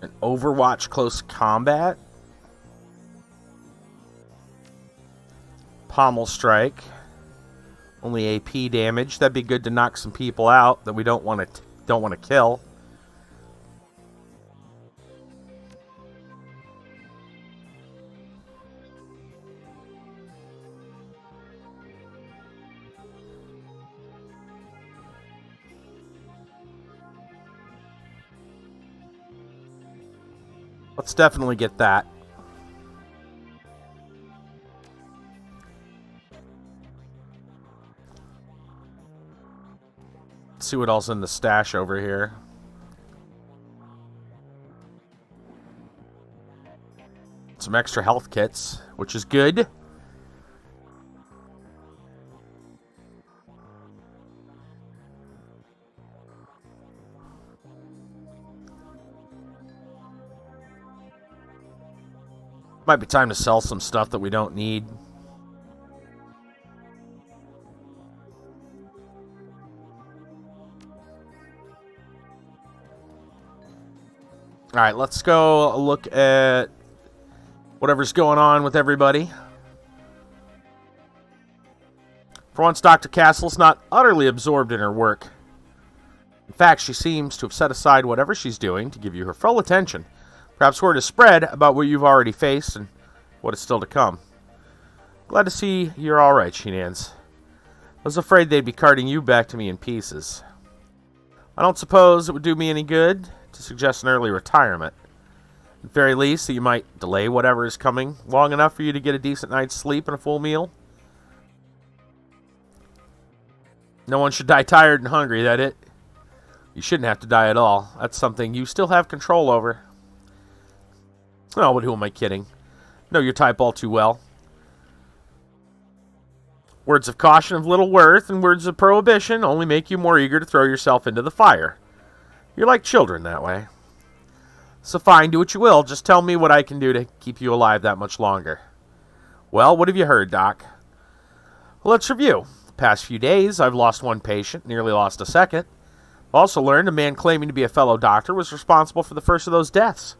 An Overwatch close combat. Pommel strike. Only AP damage. That'd be good to knock some people out that we don't want to kill. Let's definitely get that. Let's see what else in the stash over here. Some extra health kits, which is good. Might be time to sell some stuff that we don't need. Alright, let's go look at whatever's going on with everybody. For once, Dr. Castle's not utterly absorbed in her work. In fact, she seems to have set aside whatever she's doing to give you her full attention. Perhaps word is spread about what you've already faced and what is still to come. Glad to see you're all right, Sheenans. I was afraid they'd be carting you back to me in pieces. I don't suppose it would do me any good to suggest an early retirement. At the very least, that you might delay whatever is coming long enough for you to get a decent night's sleep and a full meal. No one should die tired and hungry, that it? You shouldn't have to die at all. That's something you still have control over. Oh, but who am I kidding? Know your type all too well. Words of caution of little worth and words of prohibition only make you more eager to throw yourself into the fire. You're like children that way. So fine, do what you will. Just tell me what I can do to keep you alive that much longer. Well, what have you heard, Doc? Well, let's review. The past few days, I've lost one patient, nearly lost a second. I've also learned a man claiming to be a fellow doctor was responsible for the first of those deaths.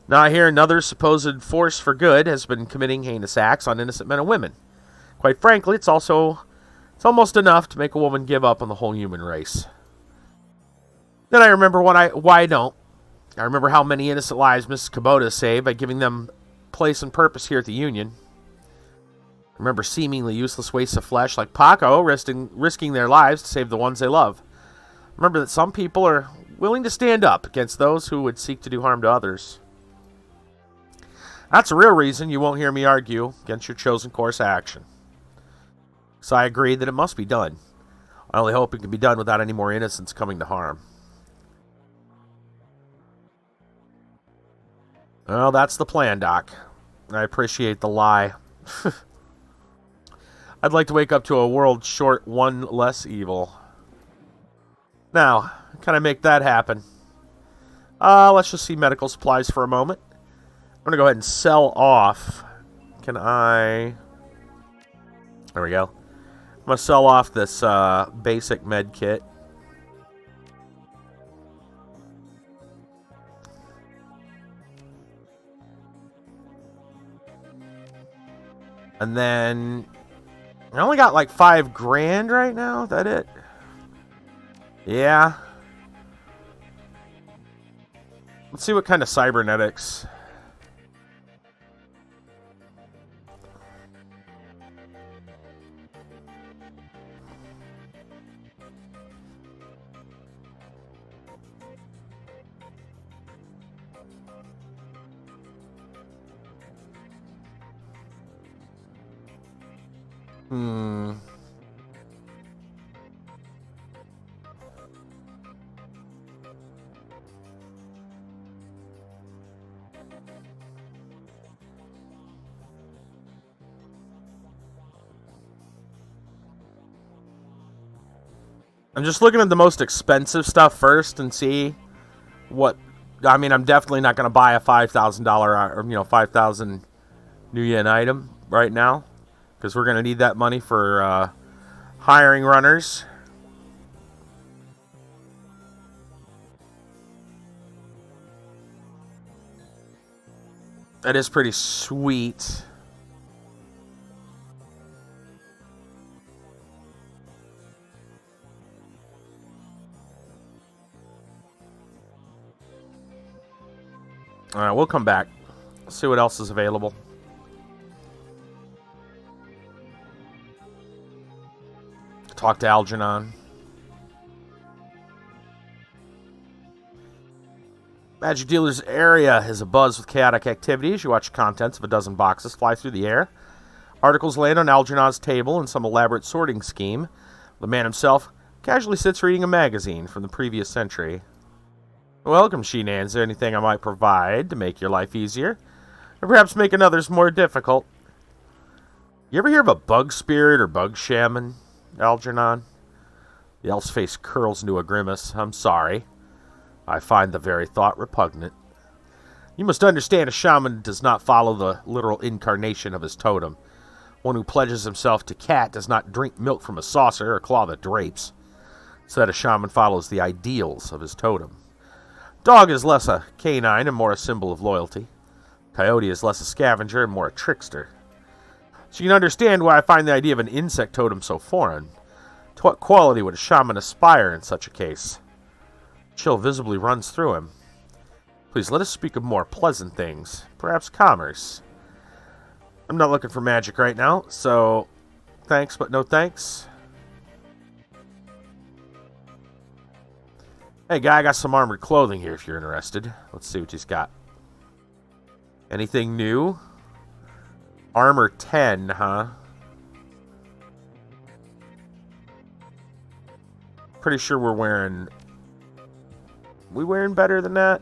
Now I hear another supposed force for good has been committing heinous acts on innocent men and women. Quite frankly, it's almost enough to make a woman give up on the whole human race. Then I remember why I don't. I remember how many innocent lives Mrs. Kubota saved by giving them place and purpose here at the Union. I remember seemingly useless wastes of flesh like Paco risking their lives to save the ones they love. I remember that some people are willing to stand up against those who would seek to do harm to others. That's the real reason you won't hear me argue against your chosen course of action. So I agree that it must be done. I only hope it can be done without any more innocents coming to harm. Well, that's the plan, Doc. I appreciate the lie. I'd like to wake up to a world short one less evil. Now, how can I make that happen? Let's just see medical supplies for a moment. I'm going to go ahead and sell off. Can I... There we go. I'm going to sell off this basic med kit. And then... I only got like $5 grand right now. Is that it? Yeah. Let's see what kind of cybernetics... I'm just looking at the most expensive stuff first and see what I mean, I'm definitely not going to buy a $5,000 or 5,000 New Yen item right now, because we're going to need that money for hiring runners. That is pretty sweet. All right, we'll come back. See what else is available. Talk to Algernon. Magic Dealer's area is abuzz with chaotic activity as you watch the contents of a dozen boxes fly through the air. Articles land on Algernon's table in some elaborate sorting scheme. The man himself casually sits reading a magazine from the previous century. Welcome, Sheenan. Is there anything I might provide to make your life easier? Or perhaps make another's more difficult? You ever hear of a bug spirit or bug shaman, Algernon? The elf's face curls into a grimace. I'm sorry. I find the very thought repugnant. You must understand a shaman does not follow the literal incarnation of his totem. One who pledges himself to cat does not drink milk from a saucer or claw the drapes. Instead, a shaman follows the ideals of his totem. Dog is less a canine and more a symbol of loyalty. Coyote is less a scavenger and more a trickster. So you can understand why I find the idea of an insect totem so foreign. To what quality would a shaman aspire in such a case? Chill visibly runs through him. Please let us speak of more pleasant things. Perhaps commerce. I'm not looking for magic right now, so thanks but no thanks. Hey guy, I got some armored clothing here if you're interested. Let's see what he's got. Anything new? Armor 10, huh? Pretty sure we're wearing... We wearing better than that?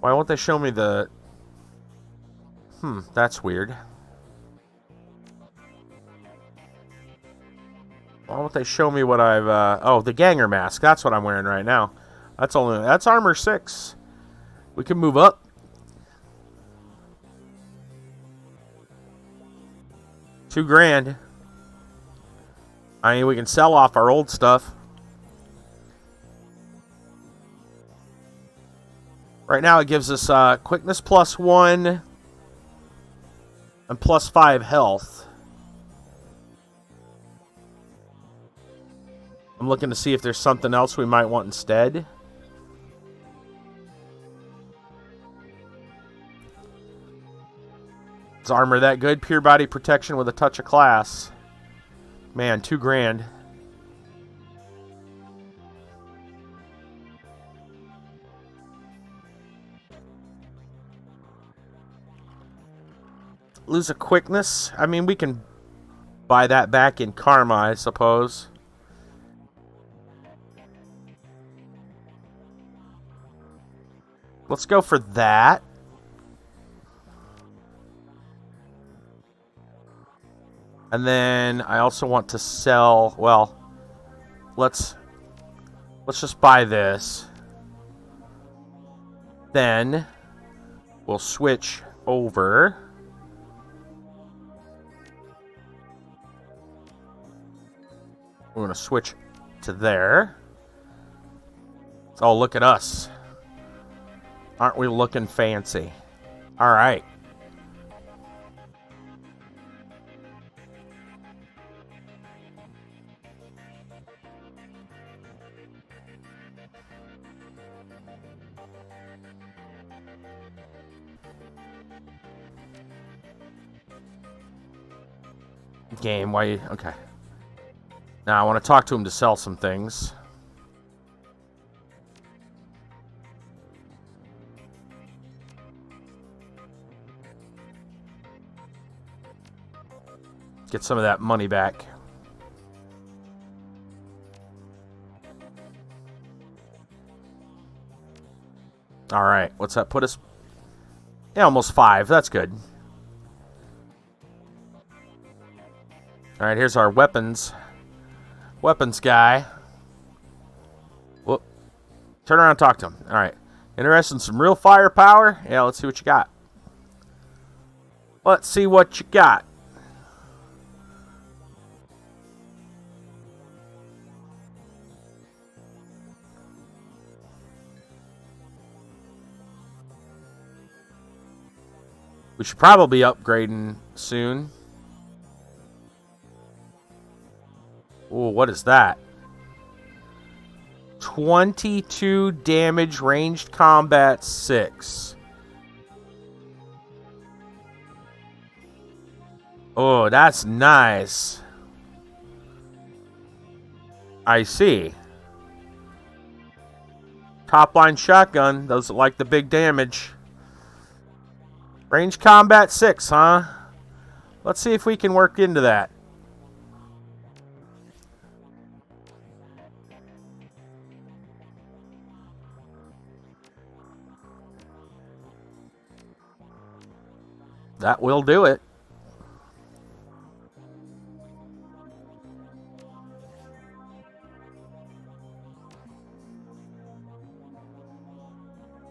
Why won't they show me the... that's weird. Why won't they show me what I've... Oh, the Ganger mask. That's what I'm wearing right now. That's armor 6. We can move up. $2,000. I mean, we can sell off our old stuff. Right now, it gives us quickness +1 and +5 health. I'm looking to see if there's something else we might want instead. Is armor that good? Pure body protection with a touch of class. Man, $2,000. Lose a quickness? I mean, we can buy that back in karma, I suppose. Let's go for that. And then I also want to sell, well, let's just buy this. Then we'll switch over. We're going to switch to there. Oh, look at us. Aren't we looking fancy? All right. Game, why you... Okay. Now, I want to talk to him to sell some things. Get some of that money back. Alright, what's that put us? Yeah, almost 5. That's good. Alright, here's our weapons. Weapons guy. Turn around and talk to him. All right. Interested in some real firepower? Yeah, let's see what you got. Let's see what you got. We should probably be upgrading soon. Ooh, what is that? 22 damage, ranged combat 6. Oh, that's nice. I see. Top line shotgun doesn't like the big damage. Range combat 6, huh? Let's see if we can work into that. That will do it.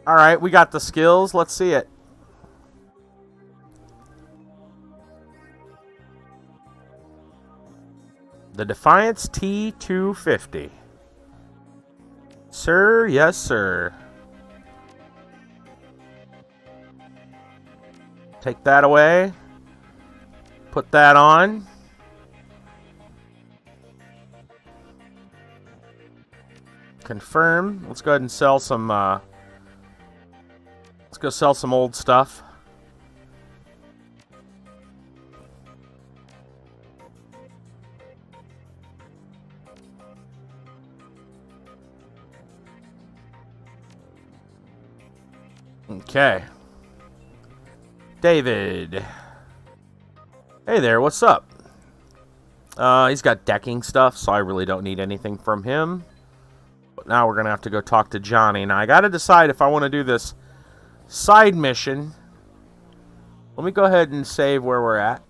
All right, we got the skills. Let's see it. The Defiance T250. Sir, yes, sir. Take that away. Put that on. Confirm. Let's go ahead and sell some, let's go sell some old stuff. Okay. David. Hey there, what's up? He's got decking stuff, so I really don't need anything from him. But now we're going to have to go talk to Johnny. Now, I got to decide if I want to do this side mission. Let me go ahead and save where we're at.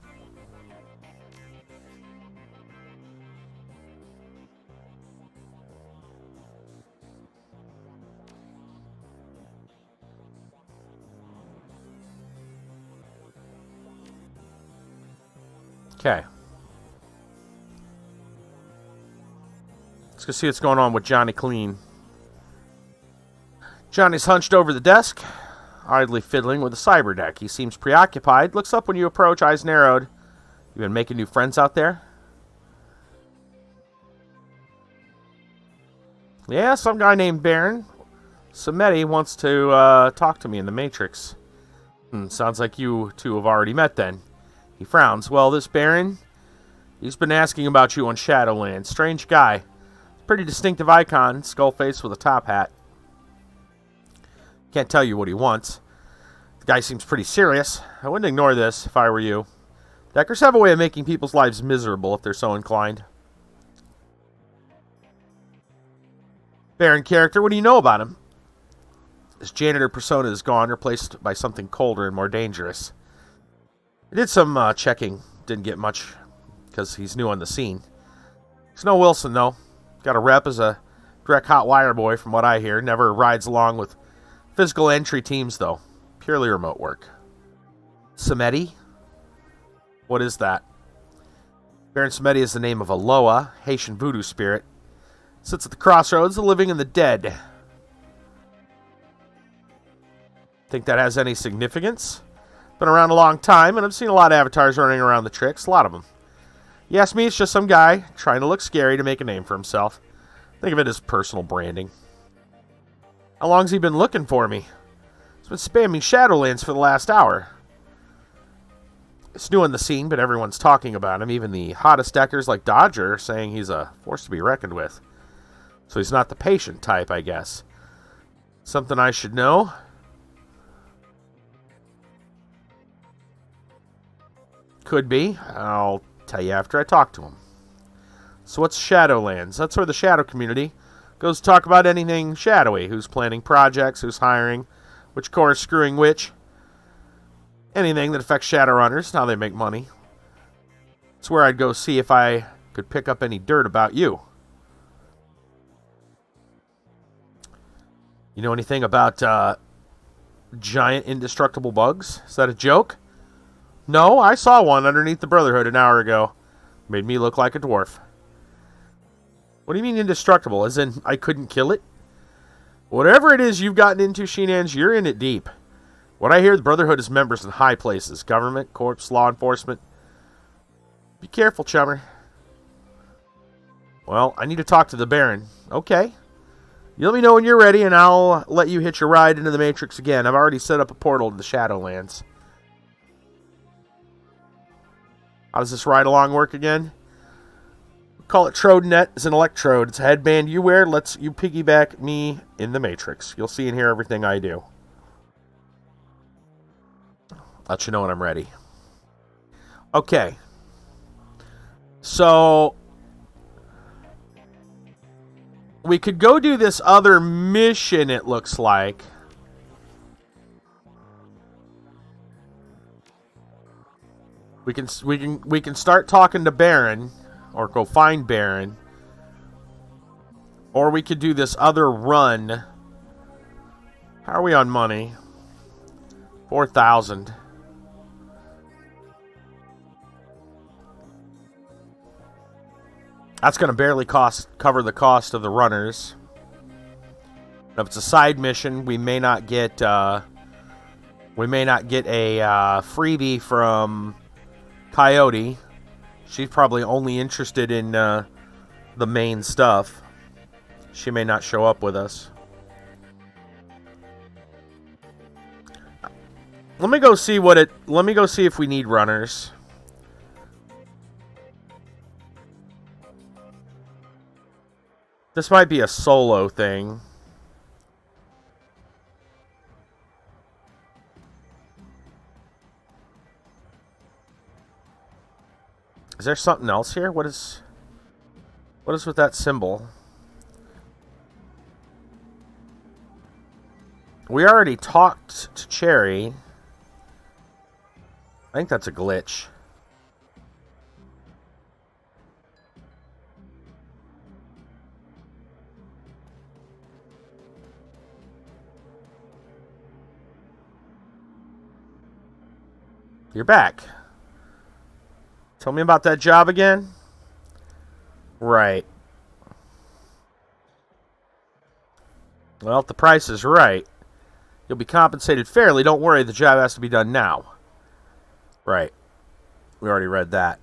Okay. Let's go see what's going on with Johnny Clean. Johnny's hunched over the desk, idly fiddling with a cyber deck. He seems preoccupied. Looks up when you approach, eyes narrowed. You been making new friends out there? Yeah, some guy named Baron Samedi wants to talk to me in the Matrix. Sounds like you two have already met then. He frowns. Well, this Baron, he's been asking about you on Shadowlands. Strange guy. Pretty distinctive icon, skull face with a top hat. Can't tell you what he wants. The guy seems pretty serious. I wouldn't ignore this if I were you. Deckers have a way of making people's lives miserable if they're so inclined. Baron character, what do you know about him? His janitor persona is gone, replaced by something colder and more dangerous. I did some checking. Didn't get much because he's new on the scene. Snow Wilson, though. Got a rep as a direct hot wire boy, from what I hear. Never rides along with physical entry teams, though. Purely remote work. Samedi? What is that? Baron Samedi is the name of a Loa, Haitian voodoo spirit. Sits at the crossroads of the living and the dead. Think that has any significance? Been around a long time, and I've seen a lot of avatars running around the tricks. A lot of them. You ask me, it's just some guy trying to look scary to make a name for himself. Think of it as personal branding. How long's he been looking for me? He's been spamming Shadowlands for the last hour. It's new on the scene, but everyone's talking about him. Even the hottest deckers like Dodger are saying he's a force to be reckoned with. So he's not the patient type, I guess. Something I should know? Could be. I'll tell you after I talk to him. So what's Shadowlands? That's where the Shadow community goes to talk about anything shadowy. Who's planning projects, who's hiring, which core is screwing which. Anything that affects Shadowrunners, how they make money. It's where I'd go see if I could pick up any dirt about you. You know anything about giant indestructible bugs? Is that a joke? No, I saw one underneath the Brotherhood an hour ago. Made me look like a dwarf. What do you mean indestructible? As in, I couldn't kill it? Whatever it is you've gotten into, Sheenans, you're in it deep. What I hear, the Brotherhood is members in high places. Government, corps, law enforcement. Be careful, chummer. Well, I need to talk to the Baron. Okay. You let me know when you're ready, and I'll let you hitch a ride into the Matrix again. I've already set up a portal to the Shadowlands. How does this ride-along work again? We call it Trodenet. It's an electrode. It's a headband you wear. Lets you piggyback me in the Matrix. You'll see and hear everything I do. Let you know when I'm ready. Okay. So we could go do this other mission, it looks like. We can start talking to Baron, or go find Baron. Or we could do this other run. How are we on money? 4,000. That's going to barely cover the cost of the runners. If it's a side mission, we may not get a freebie from Coyote. She's probably only interested in the main stuff. She may not show up with us. Let me go see if we need runners. This might be a solo thing. Is there something else here? What is with that symbol? We already talked to Cherry. I think that's a glitch. You're back. Tell me about that job again. Right. Well, if the price is right, you'll be compensated fairly. Don't worry, the job has to be done now. Right. We already read that.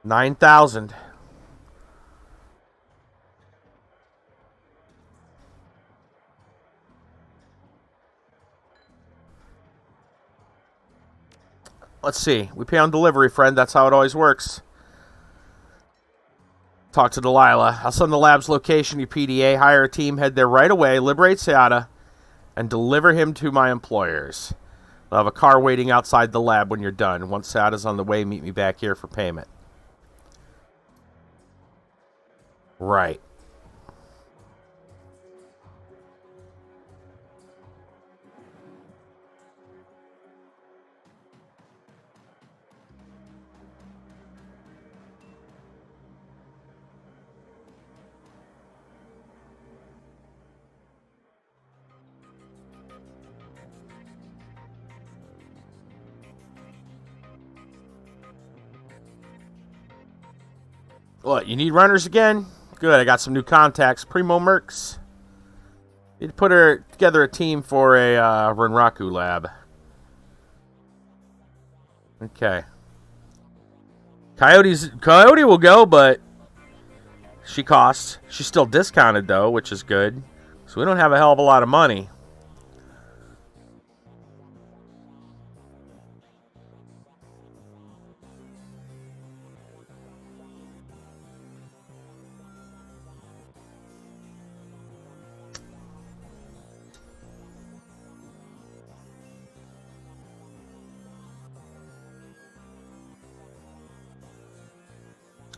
$9,000. Let's see. We pay on delivery, friend. That's how it always works. Talk to Delilah. I'll send the lab's location to PDA. Hire a team. Head there right away. Liberate Seata. And deliver him to my employers. They'll have a car waiting outside the lab when you're done. Once Seata's on the way, meet me back here for payment. Right. What, you need runners again? Good, I got some new contacts. Primo Mercs. Need to put together a team for a Renraku lab. Okay. Coyote will go, but she costs. She's still discounted, though, which is good. So we don't have a hell of a lot of money.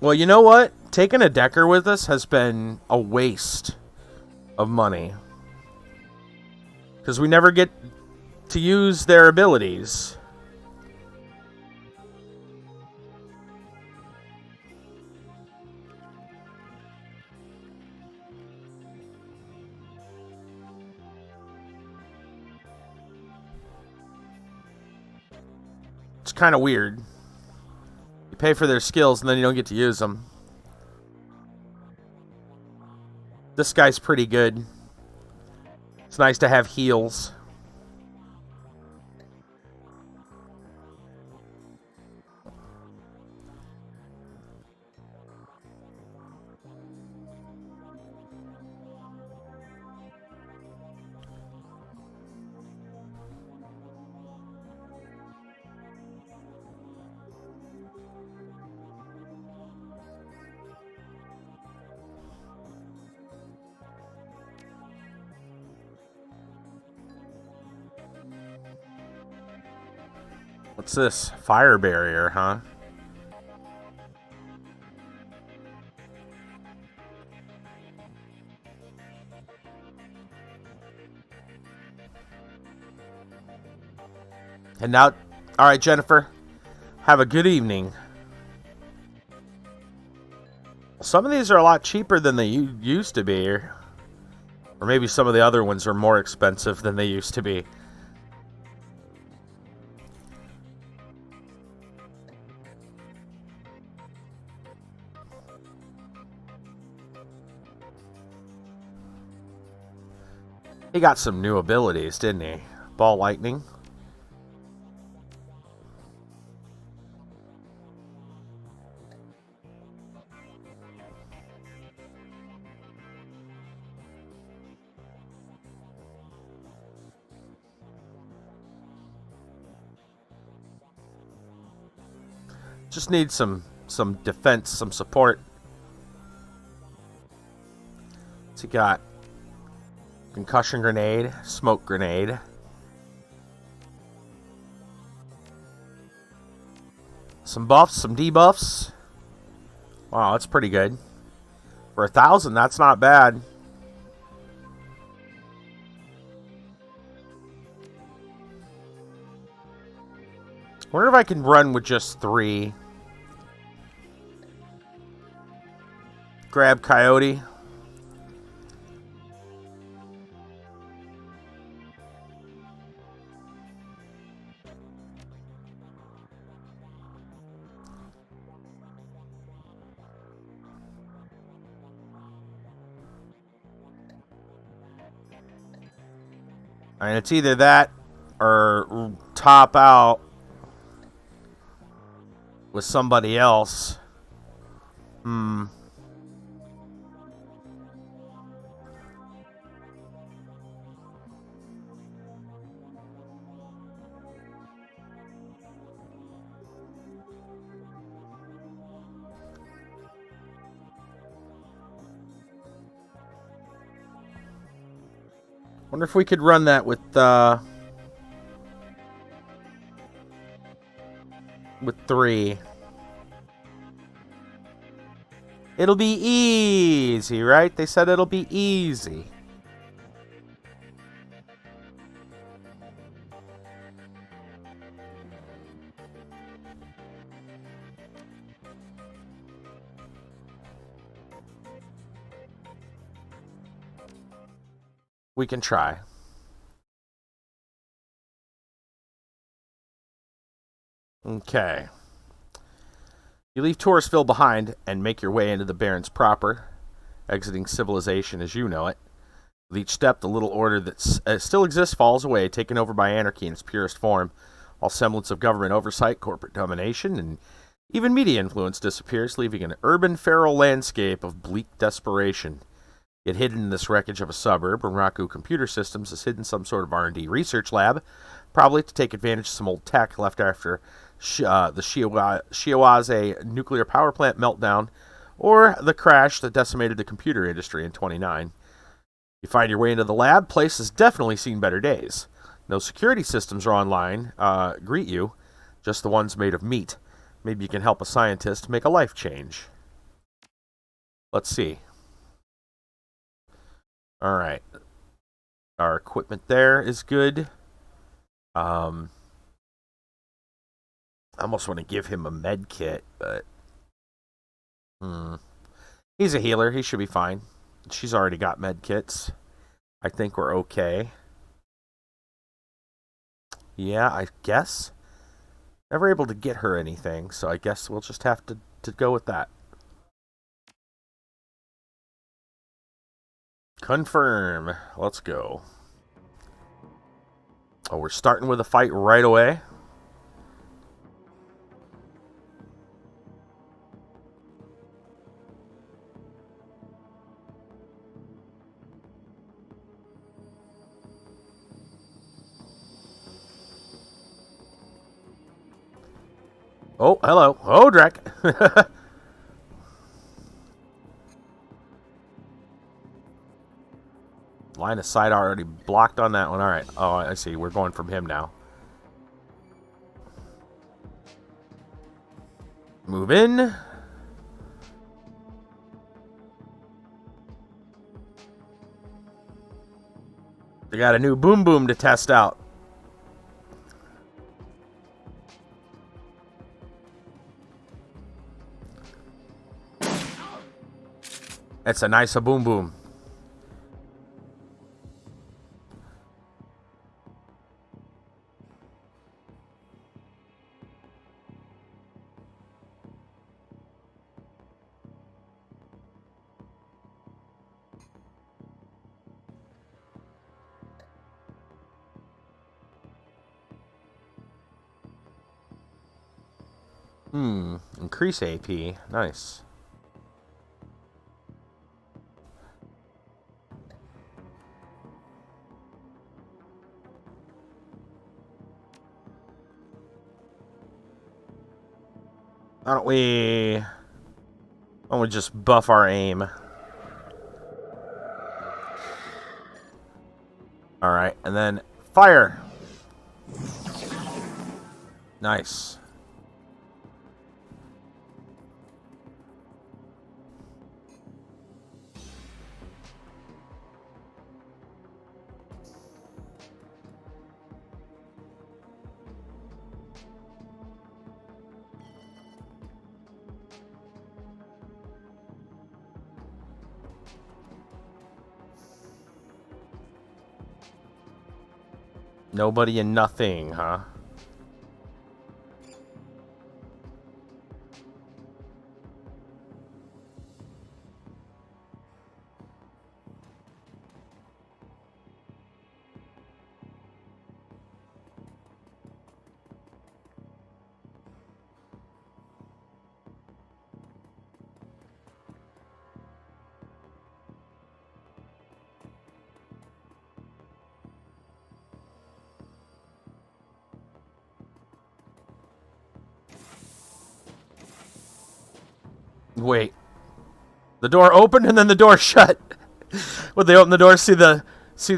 Well, you know what? Taking a Decker with us has been a waste of money. Because we never get to use their abilities. kind of weird. You pay for their skills and then you don't get to use them. This guy's pretty good. It's nice to have heals. What's this? Fire barrier, huh? And now, all right, Jennifer, have a good evening. Some of these are a lot cheaper than they used to be. Or maybe some of the other ones are more expensive than they used to be. He got some new abilities, didn't he? Ball lightning. Just need some defense, some support. What's he got? Concussion grenade, smoke grenade. Some buffs, some debuffs. Wow, that's pretty good. For 1,000, that's not bad. Wonder if I can run with just 3. Grab Coyote. And it's either that or top out with somebody else. Wonder if we could run that with 3. It'll be easy, right? They said it'll be easy. We can try. Okay. You leave Tourisville behind and make your way into the Barrens proper, exiting civilization as you know it. With each step, the little order that still exists falls away, taken over by anarchy in its purest form. All semblance of government oversight, corporate domination, and even media influence disappears, leaving an urban feral landscape of bleak desperation. Yet hidden in this wreckage of a suburb, Raku Computer Systems has hidden some sort of R&D research lab, probably to take advantage of some old tech left after the Shiawaze nuclear power plant meltdown, or the crash that decimated the computer industry in 29. You find your way into the lab. Place has definitely seen better days. No security systems are online. Greet you. Just the ones made of meat. Maybe you can help a scientist make a life change. Let's see. All right. Our equipment there is good. I almost want to give him a med kit, but he's a healer. He should be fine. She's already got med kits. I think we're okay. Yeah, I guess. Never able to get her anything, so I guess we'll just have to go with that. Confirm. Let's go. Oh, we're starting with a fight right away. Oh, hello. Oh, Drek. Line of sight already blocked on that one. All right. Oh, I see. We're going from him now. Move in. They got a new boom boom to test out. It's a nice boom boom. Increase AP. Nice. Why don't we just buff our aim? Alright, and then fire! Nice. Nobody and nothing, huh? Wait. The door opened and then the door shut. Would they open the door, see the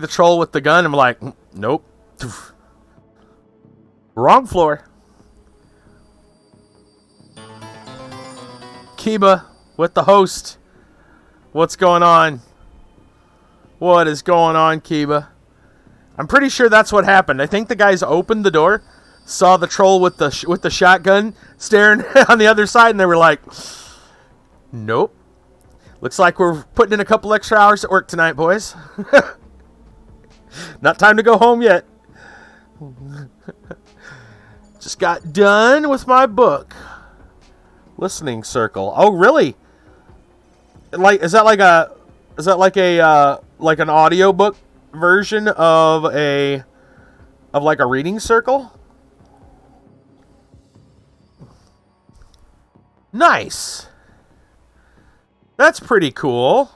troll with the gun? I'm like, nope. Wrong floor. Kiba with the host. What's going on? What is going on, Kiba? I'm pretty sure that's what happened. I think the guys opened the door, saw the troll with the shotgun staring on the other side, and they were like, nope. Looks like we're putting in a couple extra hours at work tonight, boys. Not time to go home yet. Just got done with my book. Listening circle. Oh, really? Is that like an audiobook version of like a reading circle? Nice. That's pretty cool.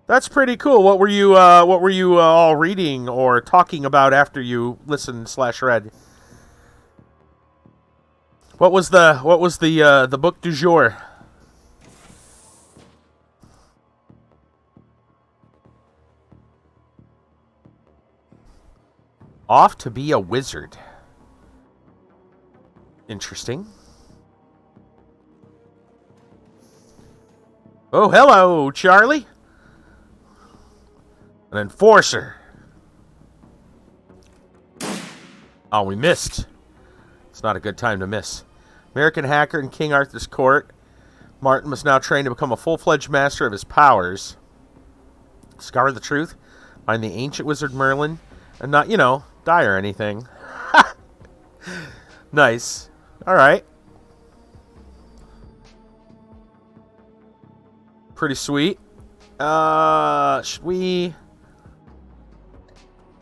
That's pretty cool. What were you all reading or talking about after you listened/read? What was the book du jour? Off to be a wizard. Interesting. Oh, hello, Charlie. An enforcer. Oh, we missed. It's not a good time to miss. American hacker in King Arthur's court. Martin must now train to become a full-fledged master of his powers. Discover the truth. Find the ancient wizard Merlin. And not, die or anything. Nice. All right. Pretty sweet. Should we...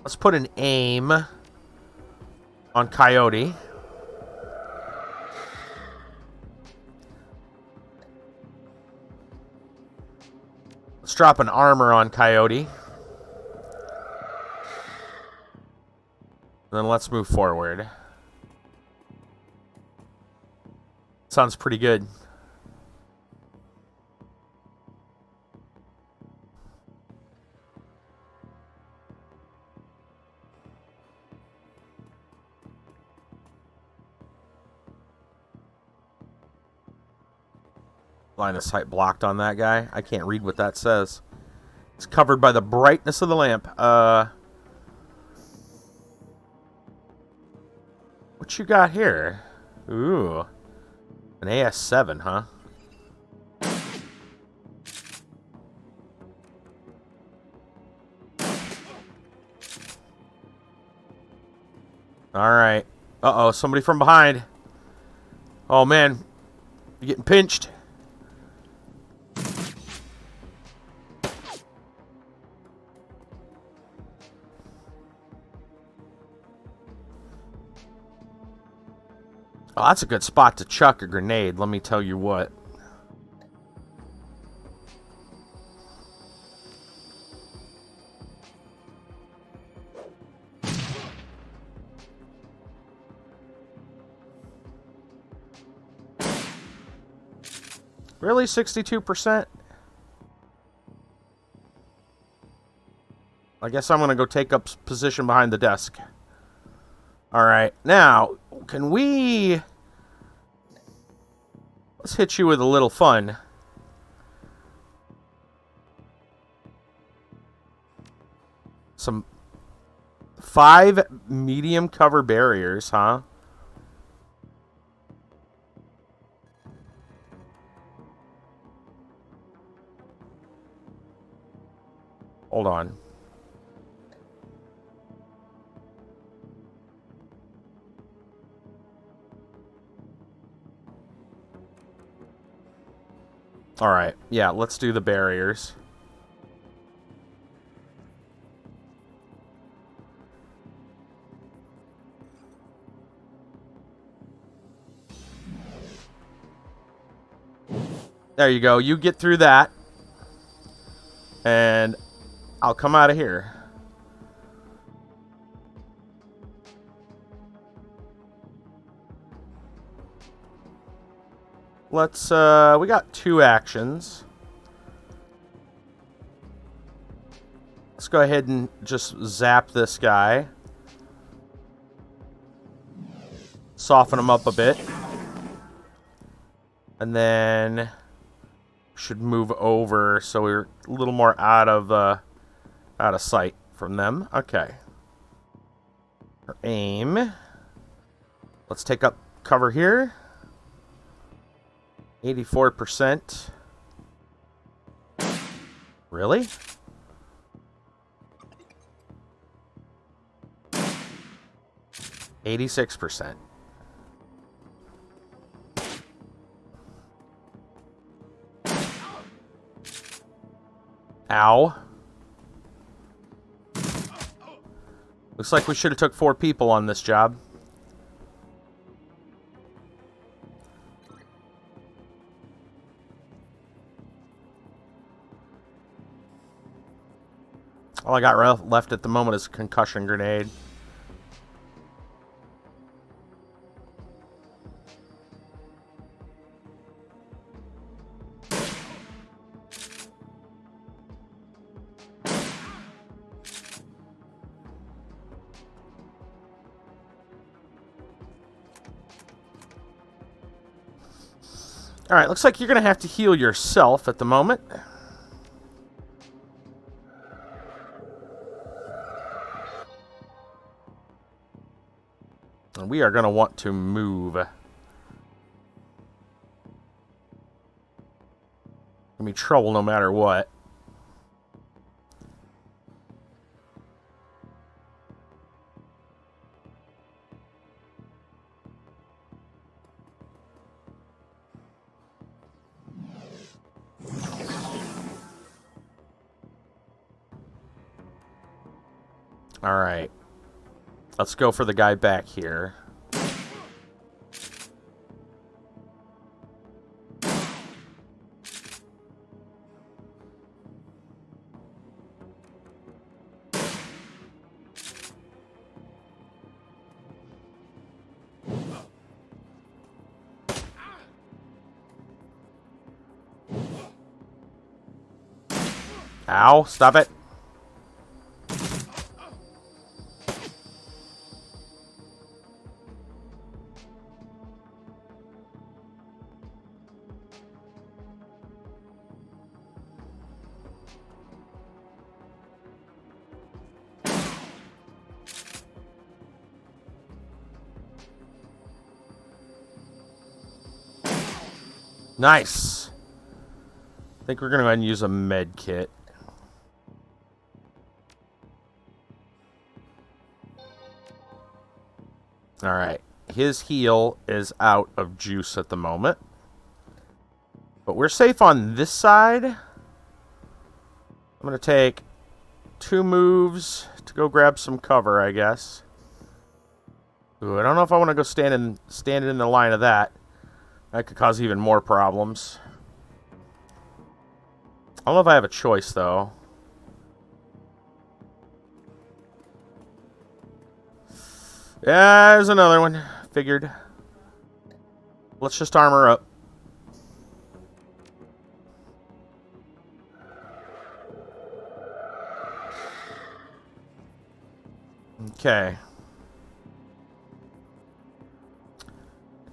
Let's put an aim on Coyote. Let's drop an armor on Coyote. Then let's move forward. Sounds pretty good. Line of sight blocked on that guy. I can't read what that says. It's covered by the brightness of the lamp. What you got here? Ooh. An AS7, huh? Alright. Uh-oh, somebody from behind. Oh, man. You're getting pinched. Oh, that's a good spot to chuck a grenade, let me tell you what. Really? 62%? I guess I'm going to go take up position behind the desk. Alright, now, can we... Let's hit you with a little fun. Some 5 medium cover barriers, huh? Hold on. Alright, yeah, let's do the barriers. There you go, you get through that. And I'll come out of here. Let's, we got 2 actions. Let's go ahead and just zap this guy. Soften him up a bit. And then should move over so we're a little more out of sight from them. Okay. Our aim. Let's take up cover here. 84%. Really? %. Ow. Looks like we should have took 4 people on this job. All I got left at the moment is a concussion grenade. Alright, looks like you're going to have to heal yourself at the moment. And we are going to want to move. Gonna be trouble no matter what. Alright. Let's go for the guy back here. Ow, stop it. Nice. I think we're going to go ahead and use a med kit. Alright. His heal is out of juice at the moment. But we're safe on this side. I'm going to take 2 moves to go grab some cover, I guess. Ooh, I don't know if I want to go stand in the line of that. That could cause even more problems. I don't know if I have a choice, though. Yeah, there's another one. Figured. Let's just armor up. Okay.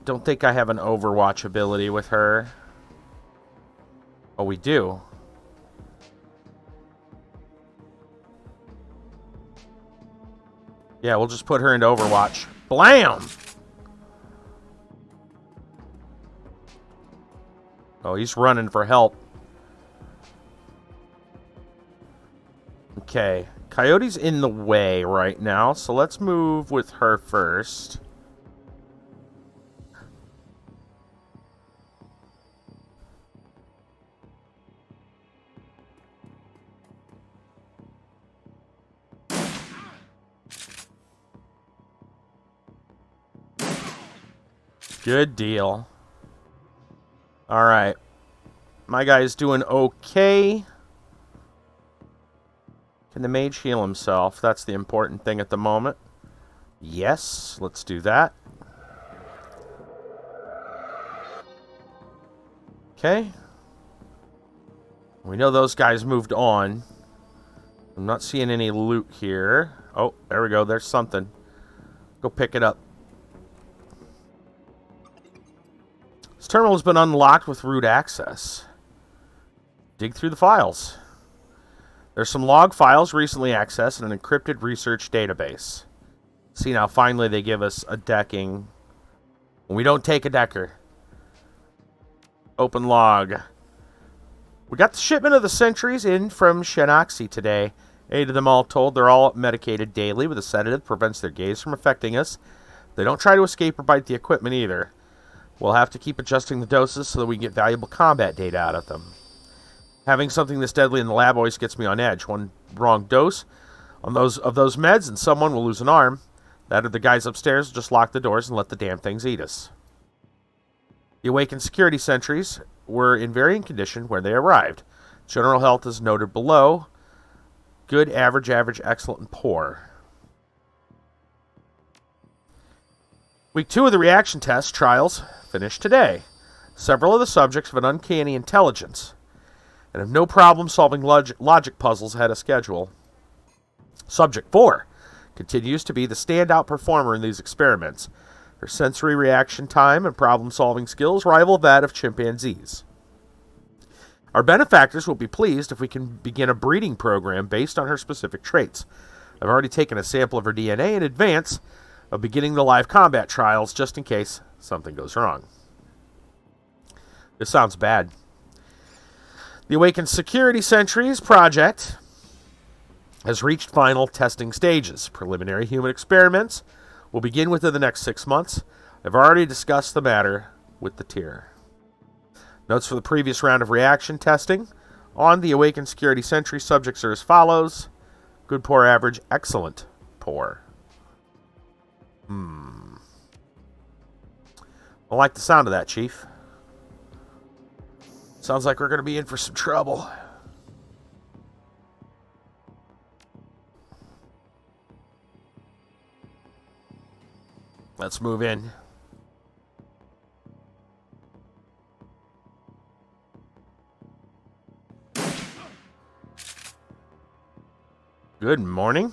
Don't think I have an Overwatch ability with her. Oh, we do. Yeah, we'll just put her into Overwatch. Blam! Oh, he's running for help. Okay. Coyote's in the way right now, so let's move with her first. Good deal. Alright. My guy's doing okay. Can the mage heal himself? That's the important thing at the moment. Yes, let's do that. Okay. We know those guys moved on. I'm not seeing any loot here. Oh, there we go. There's something. Go pick it up. This terminal has been unlocked with root access. Dig through the files. There's some log files recently accessed in an encrypted research database. See, now finally they give us a decking. We don't take a decker. Open log. We got the shipment of the sentries in from Shenoxy today. 8 of them all told. They're all medicated daily with a sedative that prevents their gaze from affecting us. They don't try to escape or bite the equipment either. We'll have to keep adjusting the doses so that we can get valuable combat data out of them. Having something this deadly in the lab always gets me on edge. One wrong dose on those meds and someone will lose an arm. That or the guys upstairs will just lock the doors and let the damn things eat us. The awakened security sentries were in varying condition where they arrived. General health is noted below. Good, average, excellent, and poor. Week 2 of the reaction test trials finished today. Several of the subjects have an uncanny intelligence and have no problem solving logic puzzles ahead of schedule. Subject 4 continues to be the standout performer in these experiments. Her sensory reaction time and problem-solving skills rival that of chimpanzees. Our benefactors will be pleased if we can begin a breeding program based on her specific traits. I've already taken a sample of her DNA in advance of beginning the live combat trials just in case something goes wrong. This sounds bad. The Awakened Security Sentries project has reached final testing stages. Preliminary human experiments will begin within the next 6 months. I've already discussed the matter with the tier. Notes for the previous round of reaction testing on the Awakened Security Sentry subjects are as follows. Good, poor, average, excellent, poor. I like the sound of that, Chief. Sounds like we're going to be in for some trouble. Let's move in. Good morning.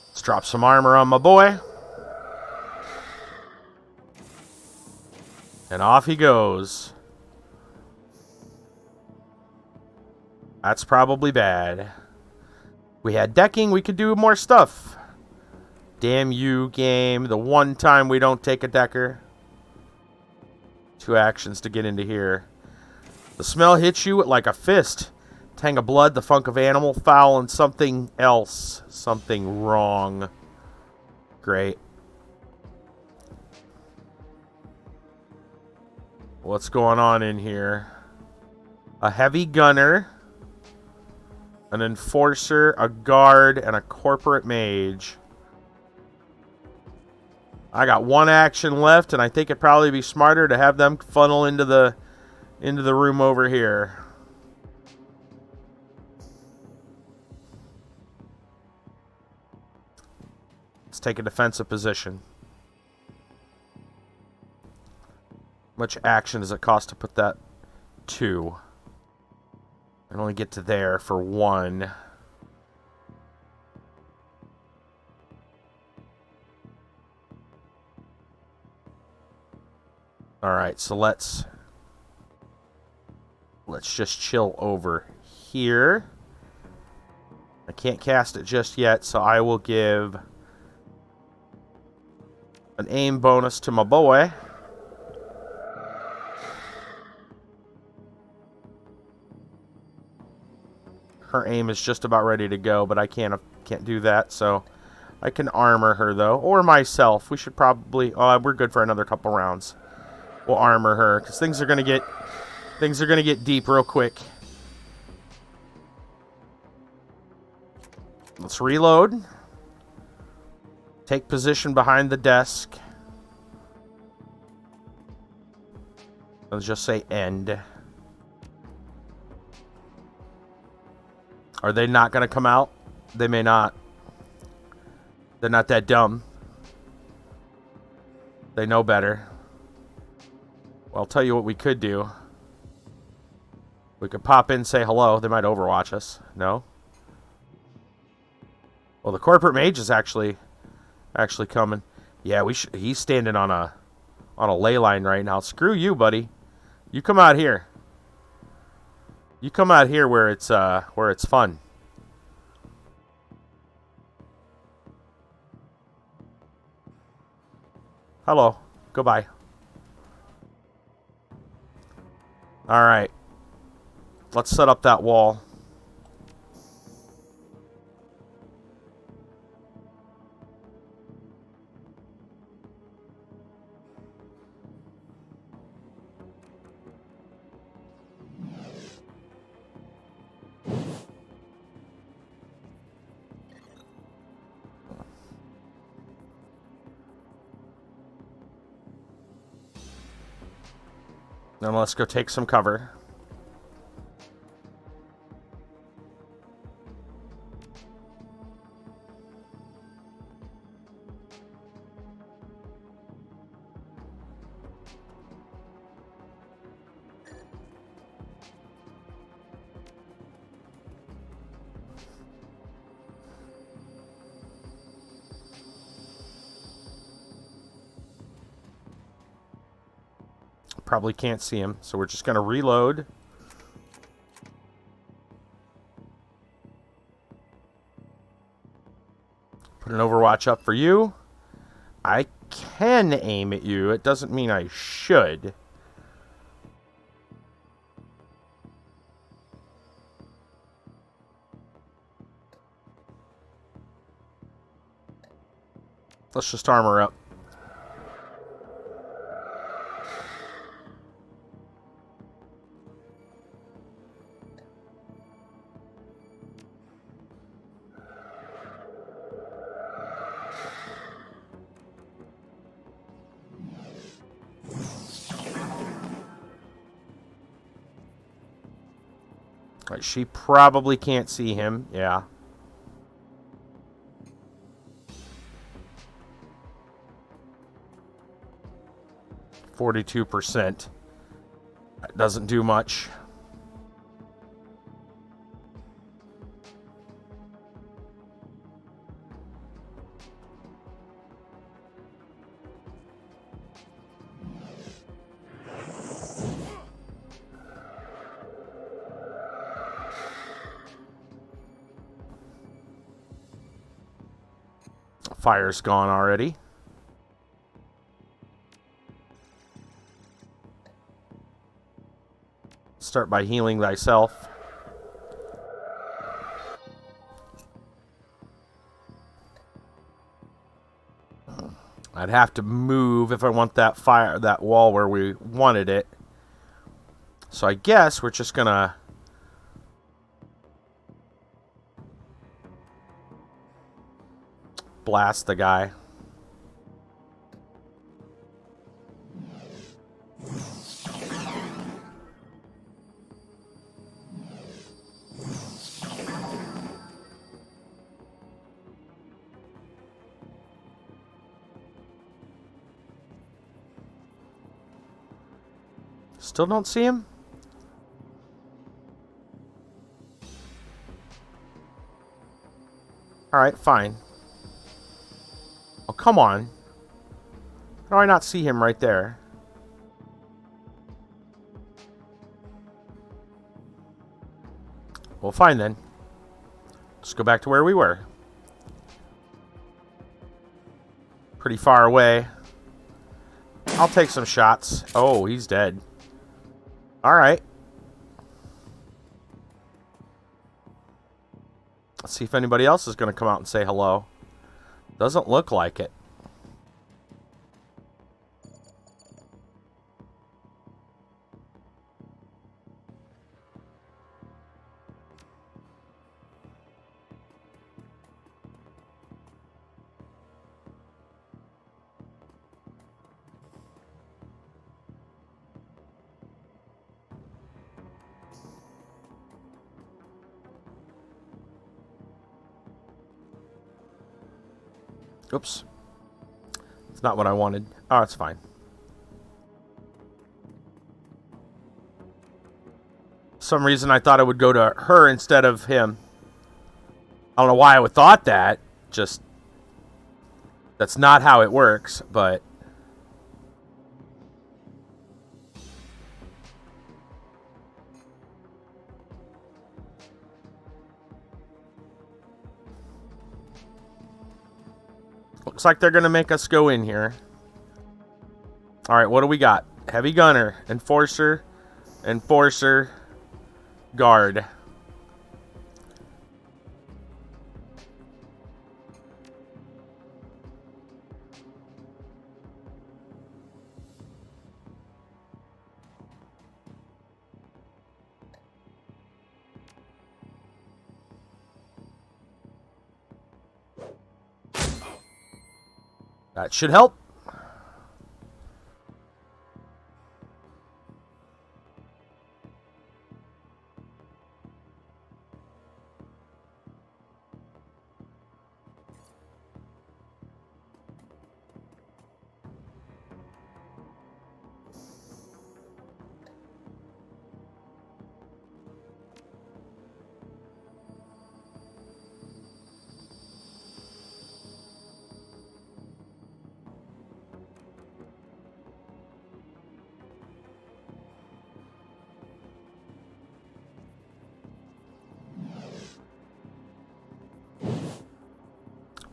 Let's drop some armor on my boy. And off he goes. That's probably bad. We had decking, we could do more stuff. Damn you, game. The one time we don't take a decker. 2 actions to get into here. The smell hits you like a fist. Tang of blood, the funk of animal, foul, and something else. Something wrong. Great. What's going on in here? A heavy gunner. An enforcer, a guard, and a corporate mage. I got 1 action left, and I think it'd probably be smarter to have them funnel into the room over here. Let's take a defensive position. How much action does it cost to put that? 2. I only get to there for 1. Alright, so let's just chill over here. I can't cast it just yet, so I will give an aim bonus to my boy. Her aim is just about ready to go, but I can't do that, so I can armor her though, or myself. We should probably. Oh, we're good for another couple rounds. We'll armor her because things are gonna get deep real quick. Let's reload. Take position behind the desk. Let's just say end. Are they not going to come out? They may not. They're not that dumb. They know better. Well, I'll tell you what we could do. We could pop in and say hello. They might overwatch us. No? Well, the corporate mage is actually coming. Yeah, he's standing on a ley line right now. Screw you, buddy. You come out here. You come out here where it's fun. Hello. Goodbye. All right. Let's set up that wall. Then let's go take some cover. Probably can't see him, so we're just going to reload. Put an overwatch up for you. I can aim at you. It doesn't mean I should. Let's just armor up. She probably can't see him. Yeah. %. That doesn't do much. Fire's gone already. Start by healing thyself. I'd have to move if I want that fire, that wall where we wanted it. So I guess we're just gonna blast the guy. Still don't see him? Alright, fine. Oh, come on. How do I not see him right there? Well, fine then. Let's go back to where we were. Pretty far away. I'll take some shots. Oh, he's dead. Alright. Let's see if anybody else is going to come out and say hello. Doesn't look like it. Oops. It's not what I wanted. Oh, it's fine. For some reason I thought I would go to her instead of him. I don't know why I would thought that. Just, that's not how it works, but... Looks like they're going to make us go in here. Alright, what do we got? Heavy Gunner, Enforcer, Enforcer, Guard. That should help.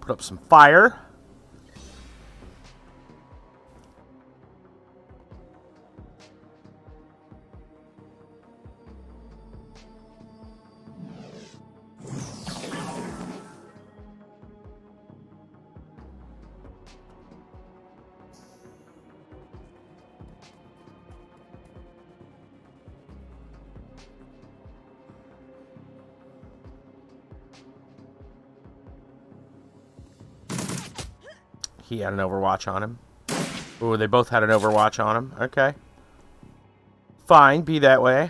Put up some fire. He had an Overwatch on him. Ooh, they both had an Overwatch on him. Okay. Fine, be that way.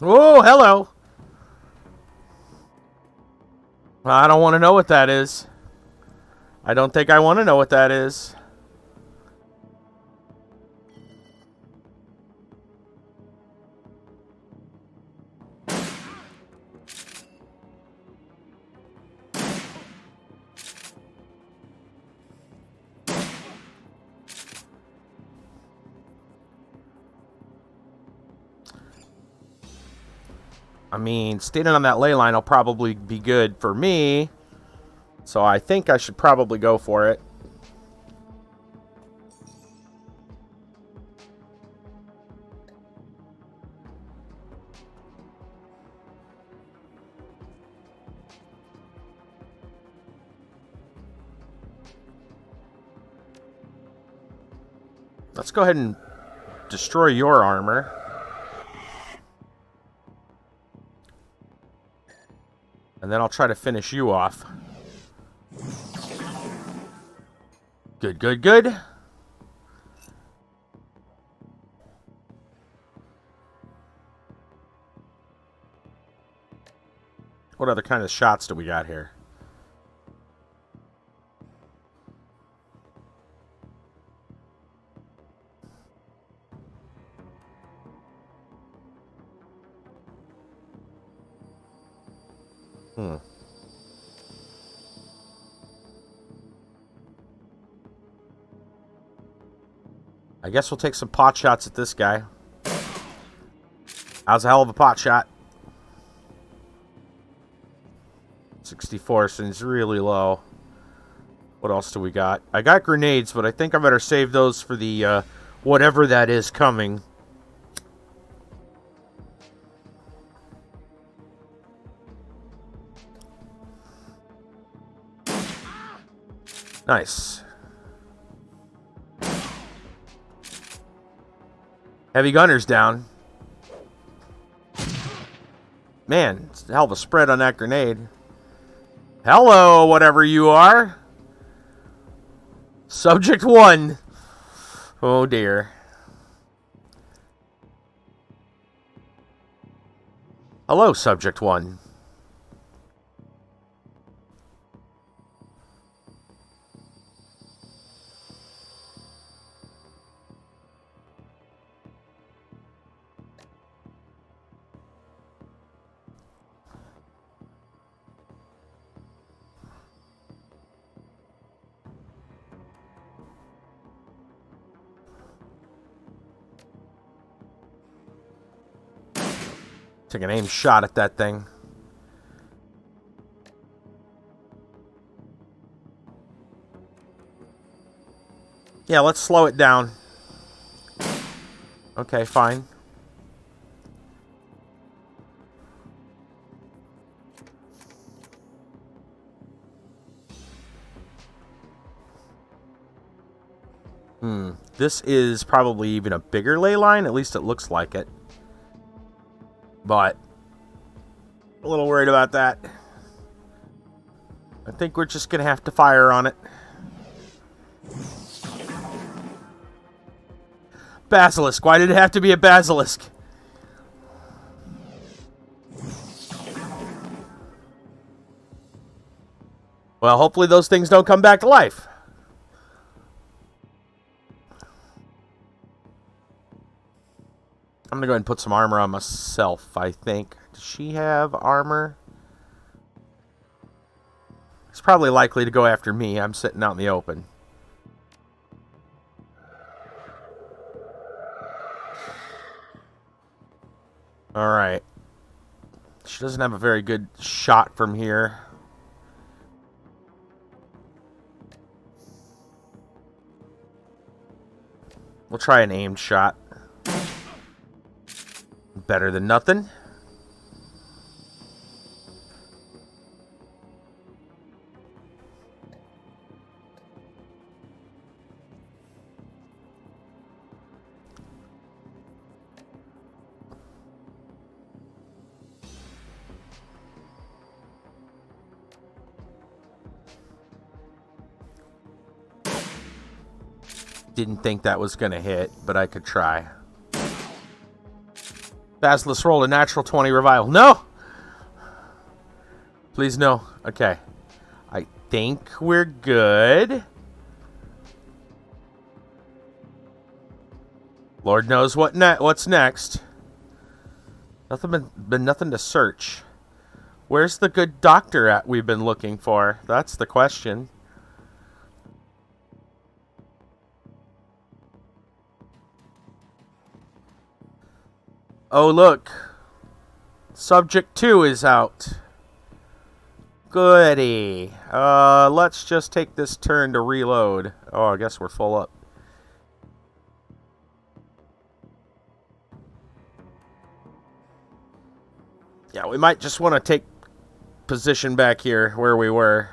Oh, hello. I don't want to know what that is. I don't think I want to know what that is. I mean, standing on that ley line will probably be good for me. So I think I should probably go for it. Let's go ahead and destroy your armor. And then I'll try to finish you off. Good, good, good. What other kind of shots do we got here? I guess we'll take some pot shots at this guy. That was a hell of a pot shot. 64 seems really low. What else do we got? I got grenades, but I think I better save those for the whatever that is coming. Nice. Heavy gunner's down. Man, it's a hell of a spread on that grenade. Hello, whatever you are. Subject 1. Oh dear. Hello, Subject 1. Take an aim shot at that thing. Yeah, let's slow it down. Okay, fine. This is probably even a bigger ley line. At least it looks like it. But a little worried about that. I think we're just going to have to fire on it. Basilisk. Why did it have to be a basilisk? Well, hopefully those things don't come back to life. I'm going to go ahead and put some armor on myself, I think. Does she have armor? He's probably likely to go after me. I'm sitting out in the open. Alright. She doesn't have a very good shot from here. We'll try an aimed shot. Better than nothing. Didn't think that was going to hit, but I could try. Basilisk rolled a natural 20 revival. No! Please no. Okay. I think we're good. Lord knows what's next. Nothing to search. Where's the good doctor at we've been looking for? That's the question. Oh, look. Subject 2 is out. Goody. Let's just take this turn to reload. Oh, I guess we're full up. Yeah, we might just want to take position back here where we were.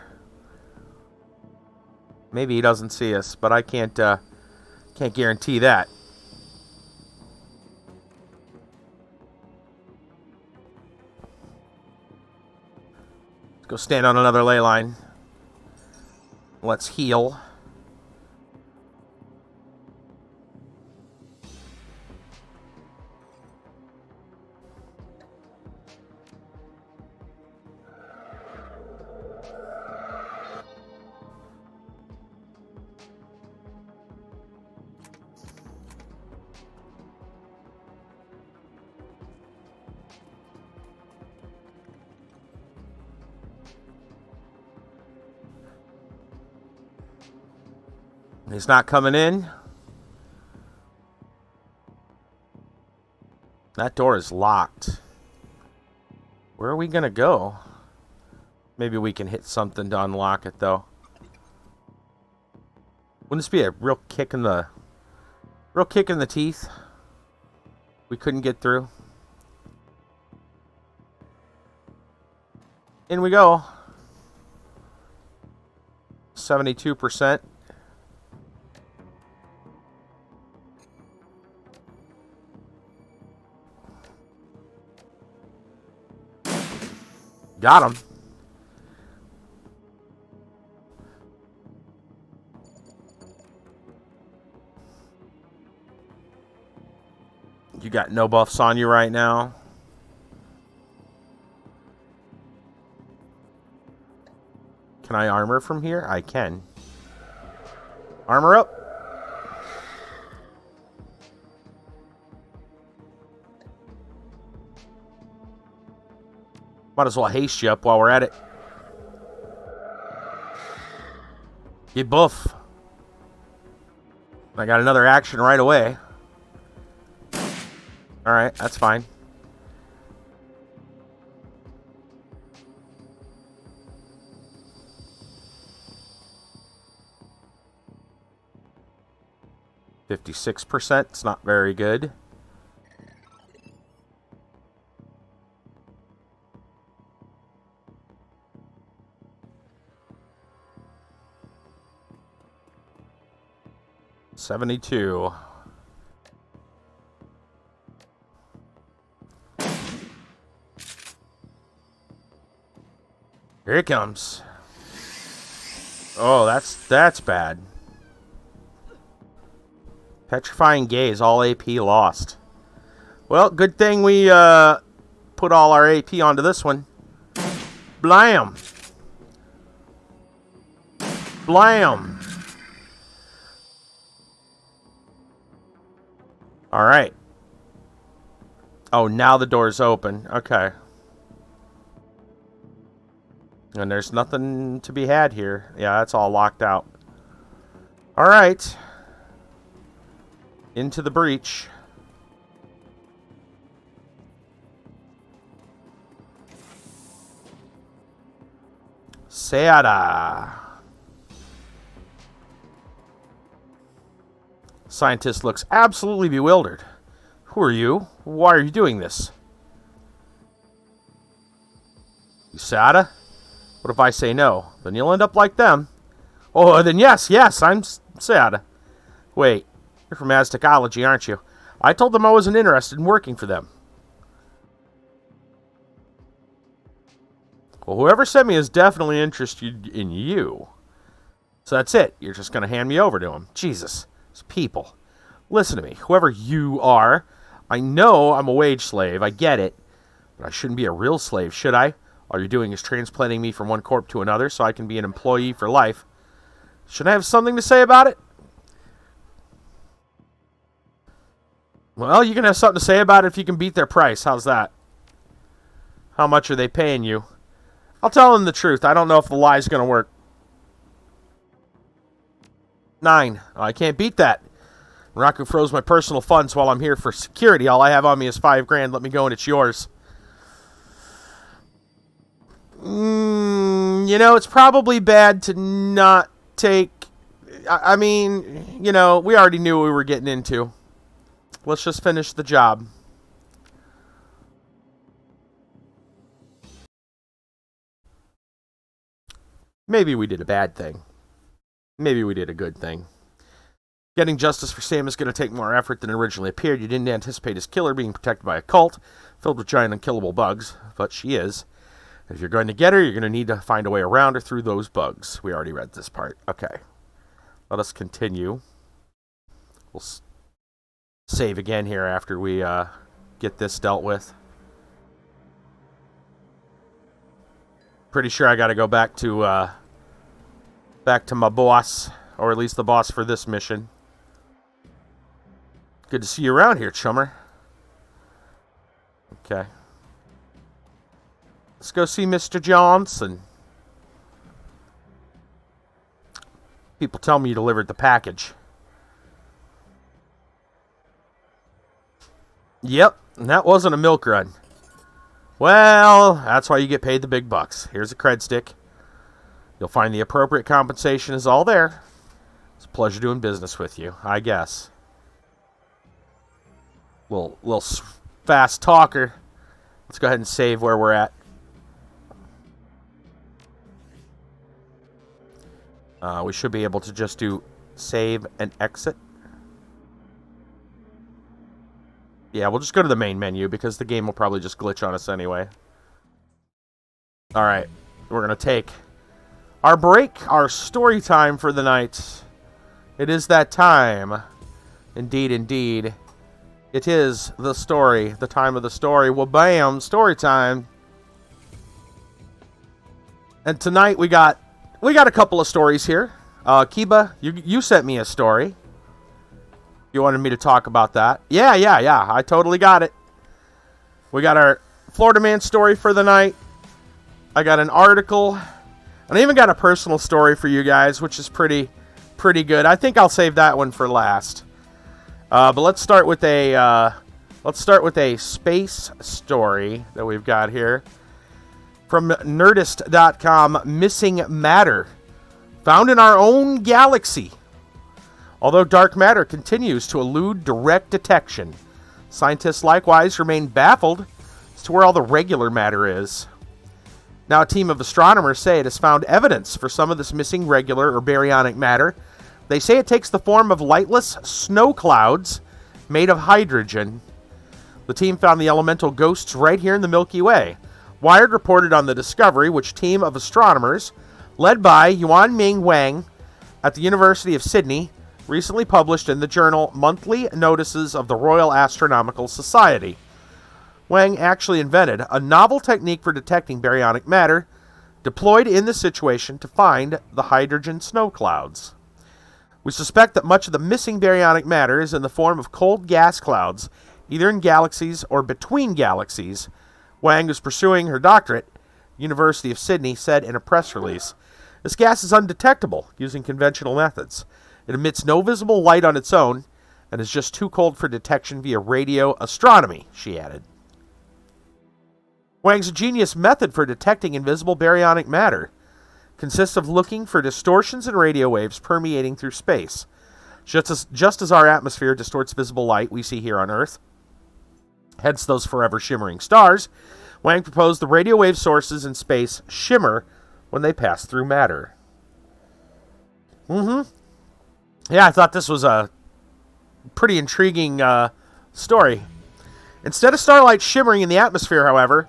Maybe he doesn't see us, but I can't guarantee that. Let's go stand on another ley line. Let's heal. He's not coming in. That door is locked. Where are we going to go? Maybe we can hit something to unlock it, though. Wouldn't this be a real kick in the teeth? We couldn't get through. In we go. 72%. Got him. You got no buffs on you right now. Can I armor from here? I can. Armor up. Might as well haste you up while we're at it. Get buff. I got another action right away. Alright, that's fine. %. It's not very good. $72. Here it comes. Oh, that's bad. Petrifying Gaze, all AP lost. Well, good thing we put all our AP onto this one. Blam! Blam! Alright. Oh, now the door's open. Okay. And there's nothing to be had here. Yeah, that's all locked out. Alright. Into the breach. Seada. Scientist looks absolutely bewildered. Who are you? Why are you doing this? Seada? What if I say no? Then you'll end up like them. Oh, then yes, I'm Seada. Wait, you're from Aztecology, aren't you? I told them I wasn't interested in working for them. Well, whoever sent me is definitely interested in you. So that's it. You're just going to hand me over to him. Jesus. These people. Listen to me. Whoever you are, I know I'm a wage slave. I get it. But I shouldn't be a real slave, should I? All you're doing is transplanting me from one corp to another so I can be an employee for life. Should I have something to say about it? Well, you can have something to say about it if you can beat their price. How's that? How much are they paying you? I'll tell them the truth. I don't know if the lie's going to work. 9. Oh, I can't beat that. Raku froze my personal funds while I'm here for security. All I have on me is $5,000. Let me go and it's yours. You know, it's probably bad to not take... I mean, you know, we already knew what we were getting into. Let's just finish the job. Maybe we did a bad thing. Maybe we did a good thing. Getting justice for Sam is going to take more effort than originally appeared. You didn't anticipate his killer being protected by a cult filled with giant unkillable bugs, but she is. If you're going to get her, you're going to need to find a way around her through those bugs. We already read this part. Okay. Let us continue. We'll save again here after we get this dealt with. Pretty sure I got to go back to my boss, or at least the boss for this mission. Good to see you around here, chummer. Okay. Let's go see Mr. Johnson. People tell me you delivered the package. Yep, and that wasn't a milk run. Well, that's why you get paid the big bucks. Here's a cred stick. You'll find the appropriate compensation is all there. It's a pleasure doing business with you, I guess. Little fast talker. Let's go ahead and save where we're at. We should be able to just do save and exit. Yeah, we'll just go to the main menu because the game will probably just glitch on us anyway. Alright, we're going to take our break, our story time for the night. It is that time. Indeed, indeed. It is the story, the time of the story. Well, bam, story time. And tonight we got a couple of stories here. Kiba, you sent me a story. You wanted me to talk about that. Yeah, I totally got it. We got our Florida Man story for the night. I got an article. And I even got a personal story for you guys, which is pretty good. I think I'll save that one for last. But let's start with a space story that we've got here. From Nerdist.com, Missing Matter. Found in our own galaxy. Although dark matter continues to elude direct detection, scientists likewise remain baffled as to where all the regular matter is. Now, a team of astronomers say it has found evidence for some of this missing regular or baryonic matter. They say it takes the form of lightless snow clouds made of hydrogen. The team found the elemental ghosts right here in the Milky Way. Wired reported on the discovery, which team of astronomers, led by Yuan Ming Wang at the University of Sydney, recently published in the journal Monthly Notices of the Royal Astronomical Society. Wang actually invented a novel technique for detecting baryonic matter, deployed in this situation to find the hydrogen snow clouds. We suspect that much of the missing baryonic matter is in the form of cold gas clouds, either in galaxies or between galaxies. Wang, who's pursuing her doctorate, University of Sydney, said in a press release, "This gas is undetectable using conventional methods. It emits no visible light on its own and is just too cold for detection via radio astronomy," she added. Wang's ingenious method for detecting invisible baryonic matter consists of looking for distortions in radio waves permeating through space. Just as our atmosphere distorts visible light we see here on Earth, hence those forever shimmering stars, Wang proposed the radio wave sources in space shimmer when they pass through matter. Yeah, I thought this was a pretty intriguing story. Instead of starlight shimmering in the atmosphere, however,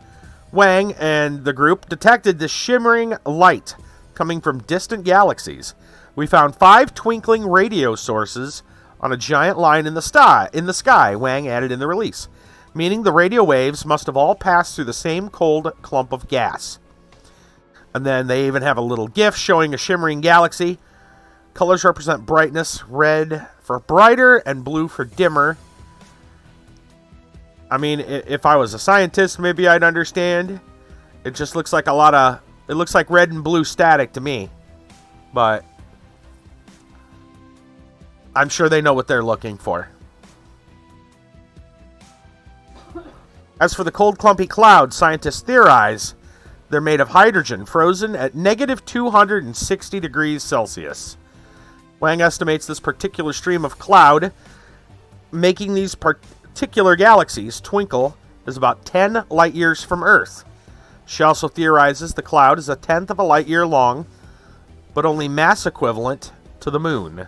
Wang and the group detected the shimmering light coming from distant galaxies. We found 5 twinkling radio sources on a giant line in the sky, Wang added in the release, meaning the radio waves must have all passed through the same cold clump of gas. And then they even have a little GIF showing a shimmering galaxy. Colors represent brightness, red for brighter and blue for dimmer. I mean, if I was a scientist, maybe I'd understand. It just looks like it looks like red and blue static to me. But I'm sure they know what they're looking for. As for the cold, clumpy clouds, scientists theorize they're made of hydrogen, frozen at negative 260 degrees Celsius. Wang estimates this particular stream of cloud making these particular galaxies twinkle is about 10 light years from Earth. She also theorizes the cloud is a tenth of a light year long, but only mass equivalent to the moon.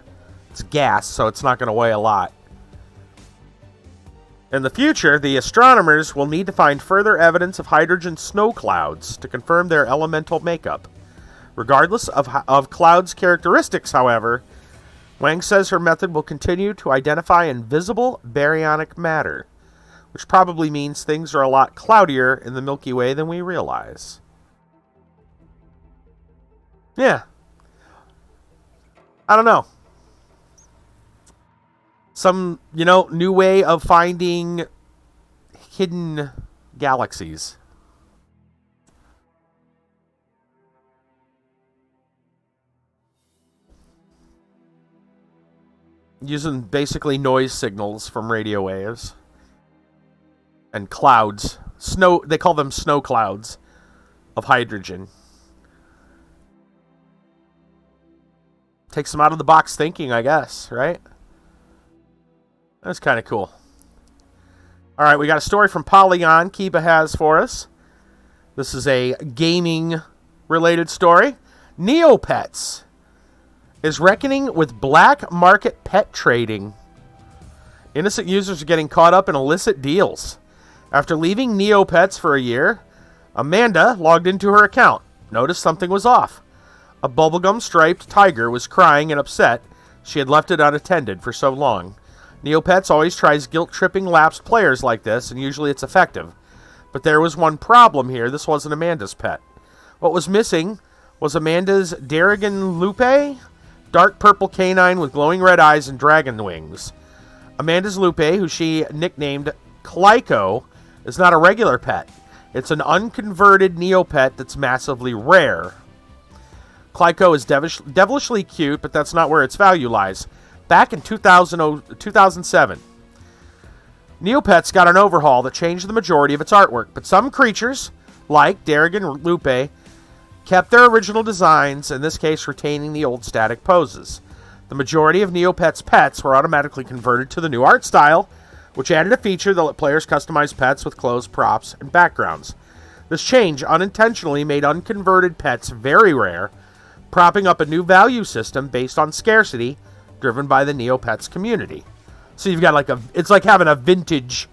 It's gas, so it's not going to weigh a lot. In the future, the astronomers will need to find further evidence of hydrogen snow clouds to confirm their elemental makeup. Regardless of clouds' characteristics, however, Wang says her method will continue to identify invisible baryonic matter, which probably means things are a lot cloudier in the Milky Way than we realize. Yeah. I don't know. Some, new way of finding hidden galaxies. Using basically noise signals from radio waves. And clouds. They call them snow clouds of hydrogen. Takes them out of the box thinking, I guess, right? That's kind of cool. All right, we got a story from Polygon Kiba has for us. This is a gaming-related story. Neopets is reckoning with black market pet trading. Innocent users are getting caught up in illicit deals. After leaving Neopets for a year, Amanda logged into her account. Noticed something was off. A bubblegum-striped tiger was crying and upset she had left it unattended for so long. Neopets always tries guilt-tripping lapsed players like this, and usually it's effective. But there was one problem here. This wasn't Amanda's pet. What was missing was Amanda's Darrigan Lupe, dark purple canine with glowing red eyes and dragon wings. Amanda's Lupe, who she nicknamed Clyco, is not a regular pet. It's an unconverted Neopet that's massively rare. Clyco is devilishly cute, but that's not where its value lies. Back in 2007, Neopets got an overhaul that changed the majority of its artwork, but some creatures, like Darrigan Lupe, kept their original designs, in this case retaining the old static poses. The majority of Neopets' pets were automatically converted to the new art style, which added a feature that let players customize pets with clothes, props, and backgrounds. This change unintentionally made unconverted pets very rare, propping up a new value system based on scarcity driven by the Neopets community. So you've got it's like having a vintage,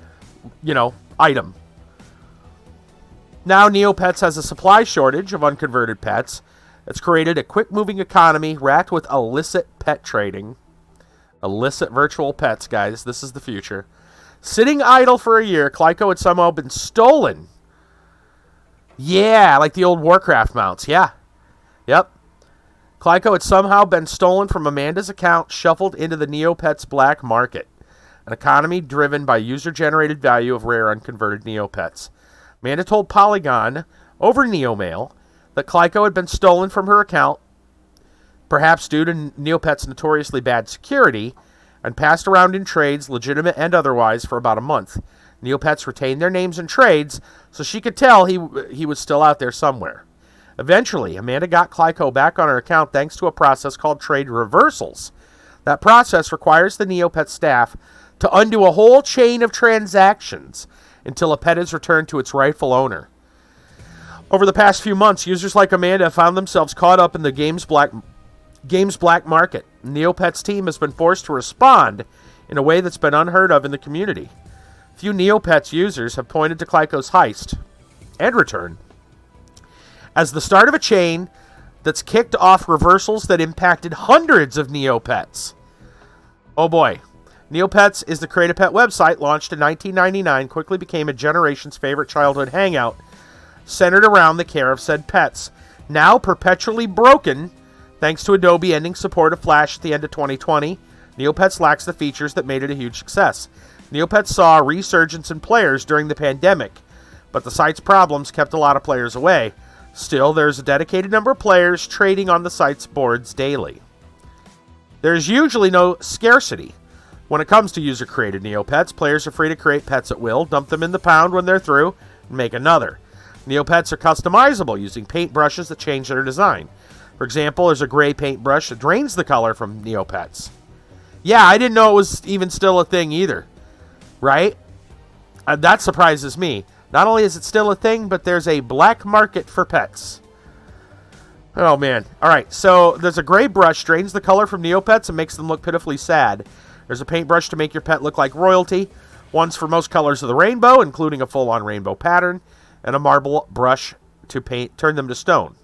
item. Now Neopets has a supply shortage of unconverted pets. It's created a quick-moving economy racked with illicit pet trading. Illicit virtual pets, guys. This is the future. Sitting idle for a year, Clyco had somehow been stolen. Yeah, like the old Warcraft mounts. Yeah. Yep. Clyco had somehow been stolen from Amanda's account, shuffled into the Neopets black market, an economy driven by user-generated value of rare unconverted Neopets. Amanda told Polygon over Neomail that Clyco had been stolen from her account, perhaps due to Neopets' notoriously bad security, and passed around in trades, legitimate and otherwise, for about a month. Neopets retained their names in trades, so she could tell he was still out there somewhere. Eventually, Amanda got Clyco back on her account thanks to a process called trade reversals. That process requires the Neopet staff to undo a whole chain of transactions until a pet is returned to its rightful owner. Over the past few months, users like Amanda found themselves caught up in the game's black market. Neopets' team has been forced to respond in a way that's been unheard of in the community. Few Neopets users have pointed to Clyco's heist and return as the start of a chain that's kicked off reversals that impacted hundreds of Neopets. Oh boy, Neopets is the Create-A-Pet website, launched in 1999, quickly became a generation's favorite childhood hangout, centered around the care of said pets. Now perpetually broken, thanks to Adobe ending support of Flash at the end of 2020, Neopets lacks the features that made it a huge success. Neopets saw a resurgence in players during the pandemic, but the site's problems kept a lot of players away. Still, there's a dedicated number of players trading on the site's boards daily. There's usually no scarcity. When it comes to user-created Neopets, players are free to create pets at will, dump them in the pound when they're through, and make another. Neopets are customizable using paintbrushes that change their design. For example, there's a gray paintbrush that drains the color from Neopets. Yeah, I didn't know it was even still a thing either. Right? That surprises me. Not only is it still a thing, but there's a black market for pets. Oh, man. Alright, so there's a gray brush, drains the color from Neopets and makes them look pitifully sad. There's a paintbrush to make your pet look like royalty. One's for most colors of the rainbow, including a full-on rainbow pattern. And a marble brush to turn them to stone.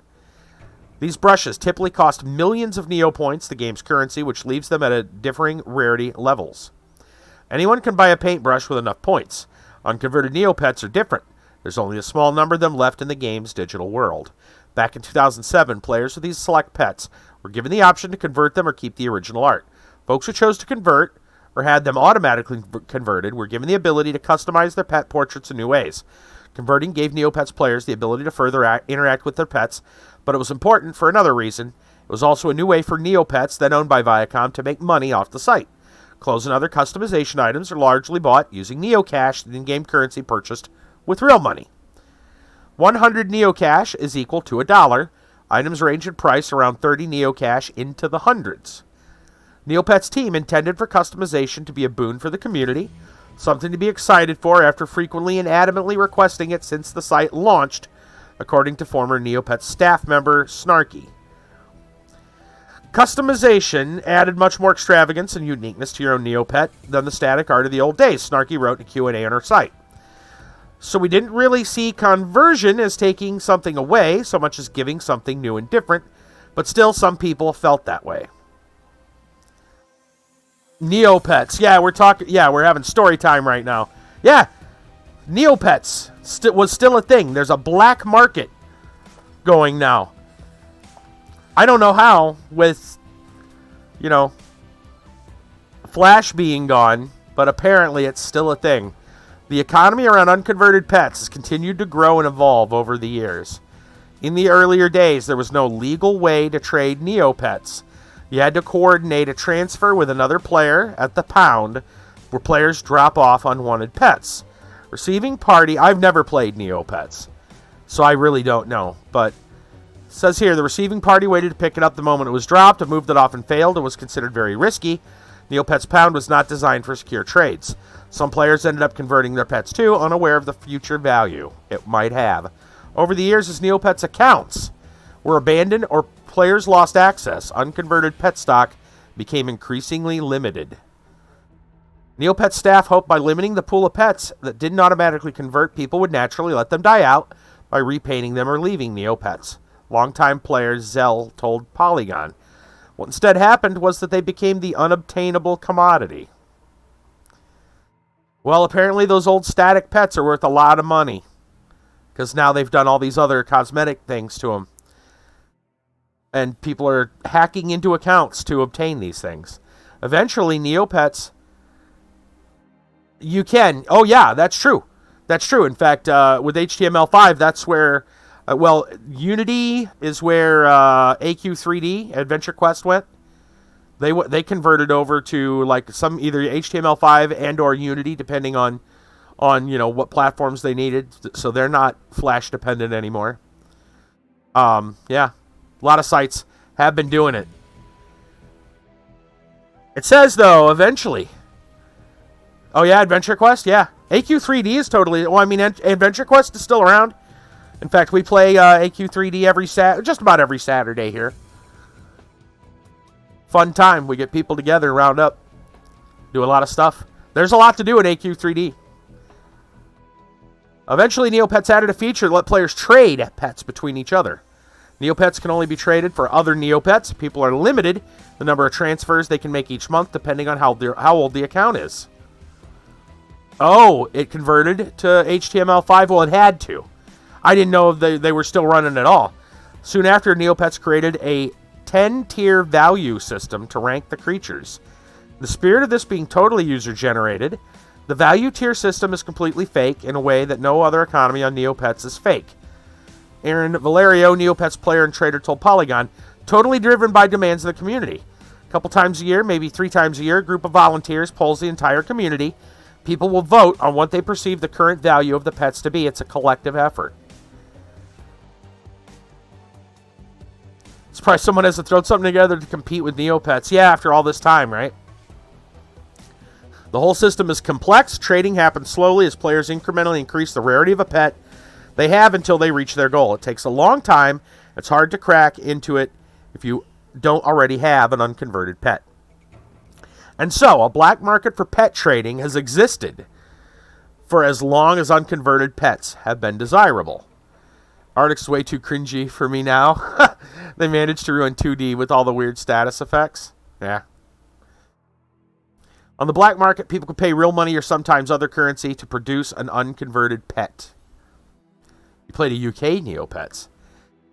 These brushes typically cost millions of Neopoints, the game's currency, which leaves them at differing rarity levels. Anyone can buy a paintbrush with enough points. Unconverted Neopets are different. There's only a small number of them left in the game's digital world. Back in 2007, players with these select pets were given the option to convert them or keep the original art. Folks who chose to convert, or had them automatically converted, were given the ability to customize their pet portraits in new ways. Converting gave Neopets players the ability to further interact with their pets, but it was important for another reason. It was also a new way for Neopets, then owned by Viacom, to make money off the site. Clothes and other customization items are largely bought using Neocash, the in-game currency purchased with real money. 100 Neocash is equal to $1. Items range in price around 30 Neocash into the hundreds. Neopets' team intended for customization to be a boon for the community, something to be excited for after frequently and adamantly requesting it since the site launched, according to former Neopets staff member Snarky. Customization added much more extravagance and uniqueness to your own Neopet than the static art of the old days, Snarky wrote in a Q&A on her site. So we didn't really see conversion as taking something away, so much as giving something new and different, but still some people felt that way. Neopets. Yeah, we're having story time right now. Yeah, Neopets was still a thing. There's a black market going now. I don't know how, with, Flash being gone, but apparently it's still a thing. The economy around unconverted pets has continued to grow and evolve over the years. In the earlier days, there was no legal way to trade Neopets. You had to coordinate a transfer with another player at the pound, where players drop off unwanted pets. Receiving party... I've never played Neopets, so I really don't know. But it says here, the receiving party waited to pick it up the moment it was dropped. A move that often failed and was considered very risky. Neopets Pound was not designed for secure trades. Some players ended up converting their pets too, unaware of the future value it might have. Over the years, as Neopets accounts were abandoned or players lost access, unconverted pet stock became increasingly limited. Neopets staff hoped by limiting the pool of pets that didn't automatically convert, people would naturally let them die out by repainting them or leaving Neopets. Longtime player Zell told Polygon. What instead happened was that they became the unobtainable commodity. Well, apparently those old static pets are worth a lot of money, because now they've done all these other cosmetic things to them. And people are hacking into accounts to obtain these things. Eventually, Neopets... You can... Oh, yeah, that's true. That's true. In fact, with HTML5, that's where... Unity is where AQ3D, Adventure Quest, went. They converted over to like some either HTML5 and or Unity, depending on what platforms they needed. So they're not Flash dependent anymore. Yeah. A lot of sites have been doing it. It says, though, eventually. Oh, yeah, Adventure Quest? Yeah. AQ3D is totally... Well, I mean, Adventure Quest is still around. In fact, we play AQ3D just about every Saturday here. Fun time. We get people together, round up, do a lot of stuff. There's a lot to do in AQ3D. Eventually, Neopets added a feature to let players trade pets between each other. Neopets can only be traded for other Neopets. People are limited the number of transfers they can make each month depending on how old the account is. Oh, it converted to HTML5? Well, it had to. I didn't know if they were still running at all. Soon after, Neopets created a 10-tier value system to rank the creatures. The spirit of this being totally user-generated, the value tier system is completely fake in a way that no other economy on Neopets is fake. Aaron Valerio, Neopets player and trader, told Polygon, totally driven by demands of the community. A couple times a year, maybe 3 times a year, a group of volunteers polls the entire community. People will vote on what they perceive the current value of the pets to be. It's a collective effort. Surprised someone has to throw something together to compete with Neopets. Yeah, after all this time, right? The whole system is complex. Trading happens slowly as players incrementally increase the rarity of a pet they have until they reach their goal. It takes a long time. It's hard to crack into it if you don't already have an unconverted pet. And so, a black market for pet trading has existed for as long as unconverted pets have been desirable. Arctic's way too cringy for me now. They managed to ruin 2D with all the weird status effects. Yeah. On the black market, people could pay real money or sometimes other currency to produce an unconverted pet. You played a UK Neopets.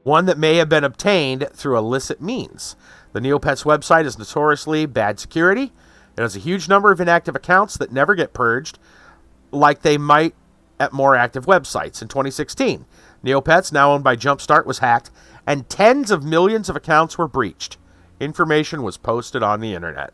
One that may have been obtained through illicit means. The Neopets website is notoriously bad security. It has a huge number of inactive accounts that never get purged, like they might at more active websites. In 2016, Neopets, now owned by Jumpstart, was hacked, and tens of millions of accounts were breached. Information was posted on the internet.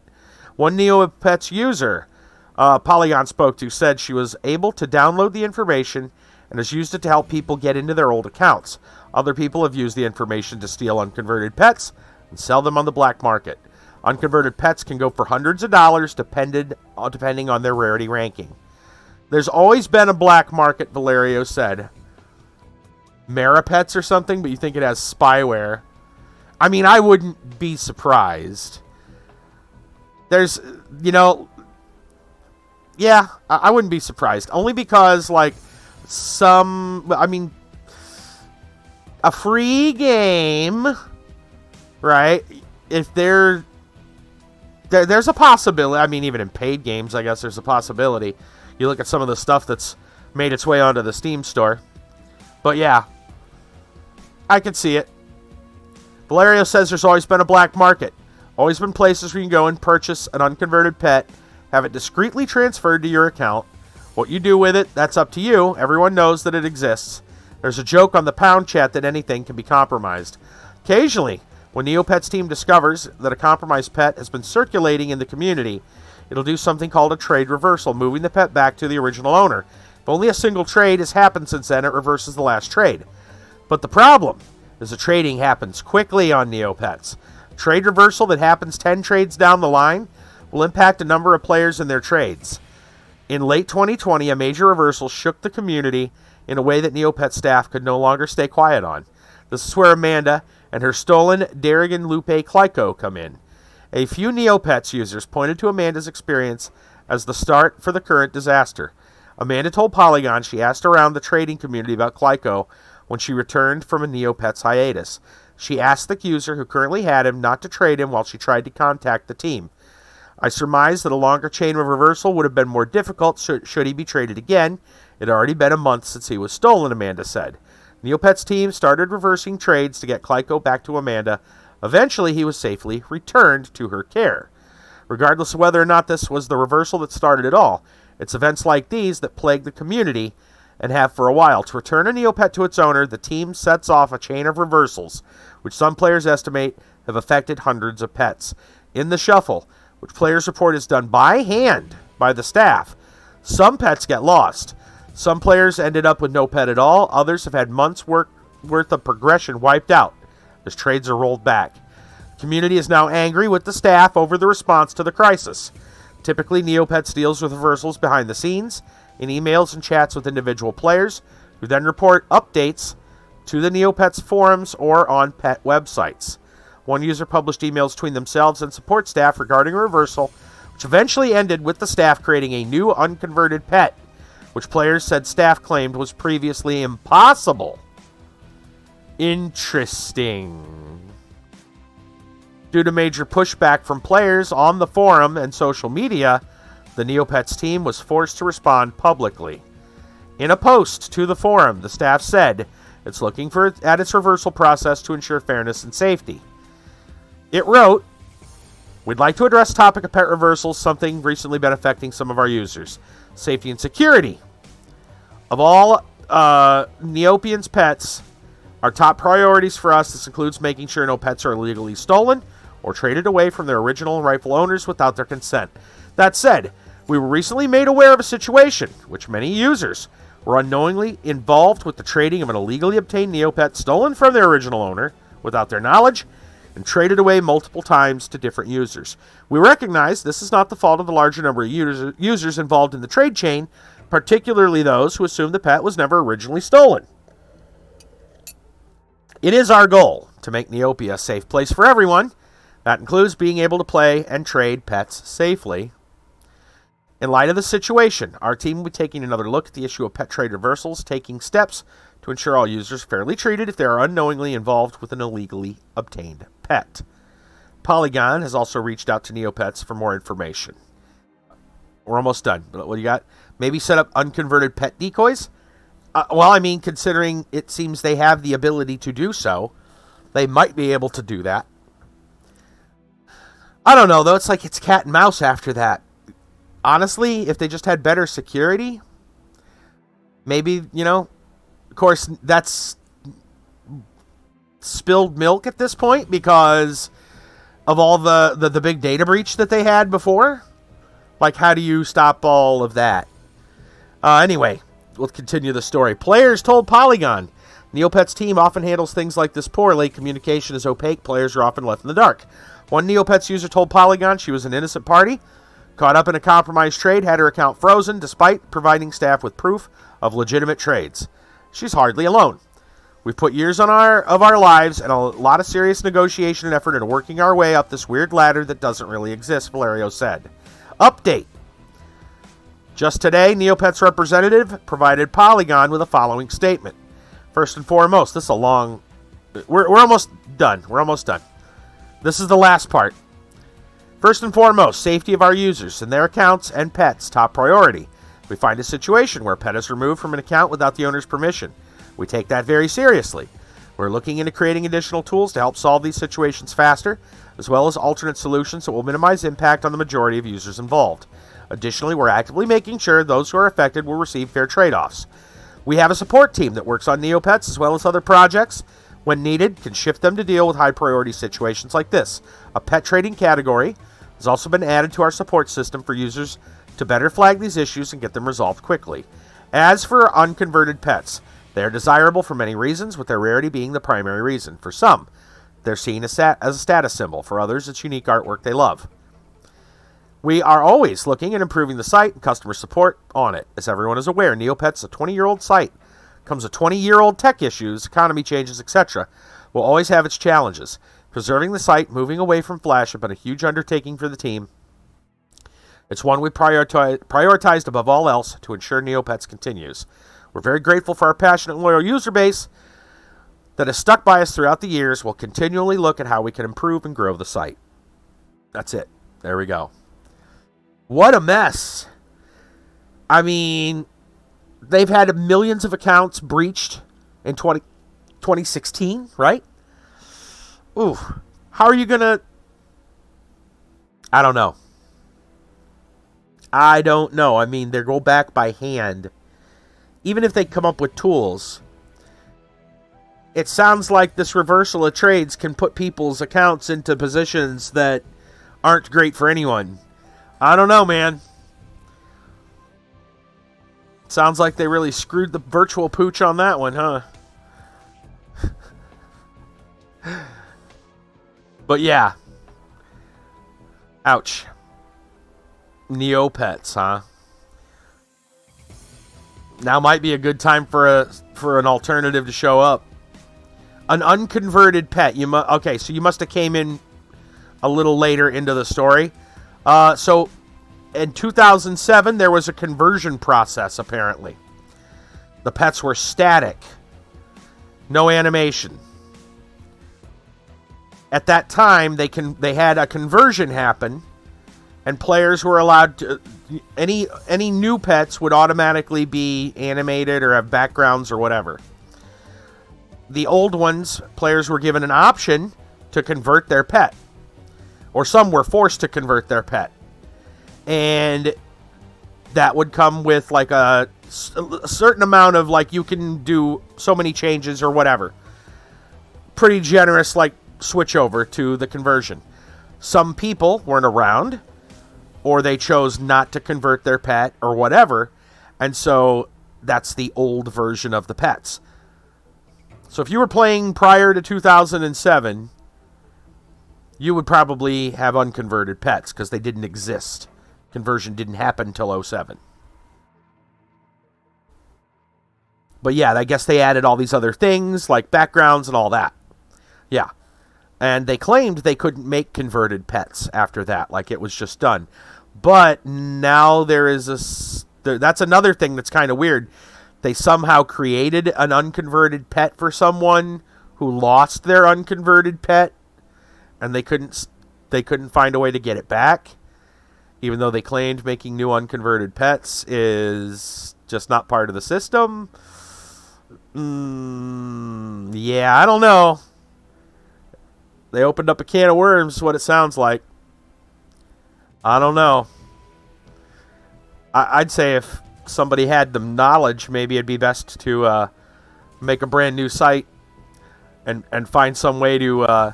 One Neopets user Polygon spoke to said she was able to download the information and has used it to help people get into their old accounts. Other people have used the information to steal unconverted pets and sell them on the black market. Unconverted pets can go for hundreds of dollars depending on their rarity ranking. There's always been a black market, Valerio said. Maripets or something, but you think it has spyware. I mean, I wouldn't be surprised. There's, yeah, I wouldn't be surprised. Only because, like, a free game, right? If there's a possibility. I mean, even in paid games, I guess there's a possibility. You look at some of the stuff that's made its way onto the Steam store. But yeah, I can see it. Valerio says there's always been a black market. Always been places where you can go and purchase an unconverted pet, have it discreetly transferred to your account. What you do with it, that's up to you. Everyone knows that it exists. There's a joke on the Pound chat that anything can be compromised. Occasionally, when Neopets team discovers that a compromised pet has been circulating in the community, it'll do something called a trade reversal, moving the pet back to the original owner. If only a single trade has happened since then, it reverses the last trade. But the problem is the trading happens quickly on Neopets. Trade reversal that happens 10 trades down the line will impact a number of players and their trades. In late 2020, a major reversal shook the community in a way that Neopets staff could no longer stay quiet on. This is where Amanda and her stolen Darrigan Lupe Clyco come in. A few Neopets users pointed to Amanda's experience as the start for the current disaster. Amanda told Polygon she asked around the trading community about Clyco when she returned from a Neopets hiatus. She asked the user who currently had him not to trade him while she tried to contact the team. I surmised that a longer chain of reversal would have been more difficult should he be traded again. It had already been a month since he was stolen, Amanda said. Neopets team started reversing trades to get Clyco back to Amanda. Eventually, he was safely returned to her care. Regardless of whether or not this was the reversal that started it all, it's events like these that plague the community and have for a while. To return a Neopet to its owner, the team sets off a chain of reversals, which some players estimate have affected hundreds of pets. In the shuffle, which players report is done by hand by the staff, some pets get lost. Some players ended up with no pet at all. Others have had months' worth of progression wiped out as trades are rolled back. The community is now angry with the staff over the response to the crisis. Typically, Neopets deals with reversals behind the scenes, in emails and chats with individual players, who then report updates to the Neopets forums or on pet websites. One user published emails between themselves and support staff regarding a reversal, which eventually ended with the staff creating a new unconverted pet, which players said staff claimed was previously impossible. Interesting. Due to major pushback from players on the forum and social media, the Neopets team was forced to respond publicly. In a post to the forum, the staff said it's looking at its reversal process to ensure fairness and safety. It wrote, "We'd like to address the topic of pet reversals, something recently been affecting some of our users. Safety and security. Of all Neopians' pets, our top priorities for us, this includes making sure no pets are illegally stolen or traded away from their original rightful owners without their consent. That said, we were recently made aware of a situation which many users were unknowingly involved with the trading of an illegally obtained Neopet stolen from their original owner without their knowledge and traded away multiple times to different users. We recognize this is not the fault of the larger number of users involved in the trade chain, particularly those who assume the pet was never originally stolen. It is our goal to make Neopia a safe place for everyone. That includes being able to play and trade pets safely. In light of the situation, our team will be taking another look at the issue of pet trade reversals, taking steps to ensure all users are fairly treated if they are unknowingly involved with an illegally obtained pet." Polygon has also reached out to Neopets for more information. We're almost done. What do you got? Maybe set up unconverted pet decoys? Well, I mean, considering it seems they have the ability to do so, they might be able to do that. I don't know, though. It's like it's cat and mouse after that. Honestly, if they just had better security, maybe, of course, that's spilled milk at this point because of all the big data breach that they had before. Like, how do you stop all of that? Anyway, we'll continue the story. Players told Polygon, Neopets team often handles things like this poorly. Communication is opaque. Players are often left in the dark. One Neopets user told Polygon she was an innocent party, caught up in a compromised trade, had her account frozen despite providing staff with proof of legitimate trades. She's hardly alone. We've put years of our lives and a lot of serious negotiation and effort into working our way up this weird ladder that doesn't really exist, Valerio said. Update. Just today, Neopets representative provided Polygon with the following statement. First and foremost, this is a long... We're almost done. This is the last part. First and foremost, safety of our users and their accounts and pets, top priority. We find a situation where a pet is removed from an account without the owner's permission. We take that very seriously. We're looking into creating additional tools to help solve these situations faster, as well as alternate solutions that will minimize impact on the majority of users involved. Additionally, we're actively making sure those who are affected will receive fair trade-offs. We have a support team that works on Neopets as well as other projects. When needed, can shift them to deal with high-priority situations like this. A pet trading category has also been added to our support system for users to better flag these issues and get them resolved quickly. As for unconverted pets, they are desirable for many reasons, with their rarity being the primary reason. For some, they're seen as a status symbol. For others, it's unique artwork they love. We are always looking at improving the site and customer support on it. As everyone is aware, Neopets is a 20-year-old site. Comes with 20-year-old tech issues, economy changes, etc. Will always have its challenges. Preserving the site, moving away from Flash, have been a huge undertaking for the team. It's one we prioritized above all else to ensure Neopets continues. We're very grateful for our passionate and loyal user base that has stuck by us throughout the years. We'll continually look at how we can improve and grow the site. That's it. There we go. What a mess. I mean, they've had millions of accounts breached in 2016, right? Ooh. How are you going to... I don't know. I mean, they go back by hand. Even if they come up with tools, it sounds like this reversal of trades can put people's accounts into positions that aren't great for anyone. I don't know, man. Sounds like they really screwed the virtual pooch on that one, huh? But yeah. Ouch. Neopets, huh? Now might be a good time for an alternative to show up. An unconverted pet. Okay, so you must have came in a little later into the story. So in 2007, there was a conversion process, apparently. The pets were static. No animation. at that time, they had a conversion happen, and players were allowed to... Any new pets would automatically be animated or have backgrounds or whatever. The old ones, players were given an option to convert their pet. Or some were forced to convert their pet. And that would come with like a certain amount of, like, you can do so many changes or whatever. Pretty generous, like, switch over to the conversion. Some people weren't around, or they chose not to convert their pet or whatever, and so that's the old version of the pets. So if you were playing prior to 2007, you would probably have unconverted pets because they didn't exist. Conversion didn't happen until 07. But yeah, I guess they added all these other things like backgrounds and all that. Yeah. And they claimed they couldn't make converted pets after that, like it was just done. But now there is that's another thing that's kind of weird. They somehow created an unconverted pet for someone who lost their unconverted pet, and they couldn't find a way to get it back, even though they claimed making new unconverted pets is just not part of the system. Yeah, I don't know. They opened up a can of worms, is what it sounds like. I don't know. I'd say if somebody had the knowledge, maybe it'd be best to make a brand new site and find some way to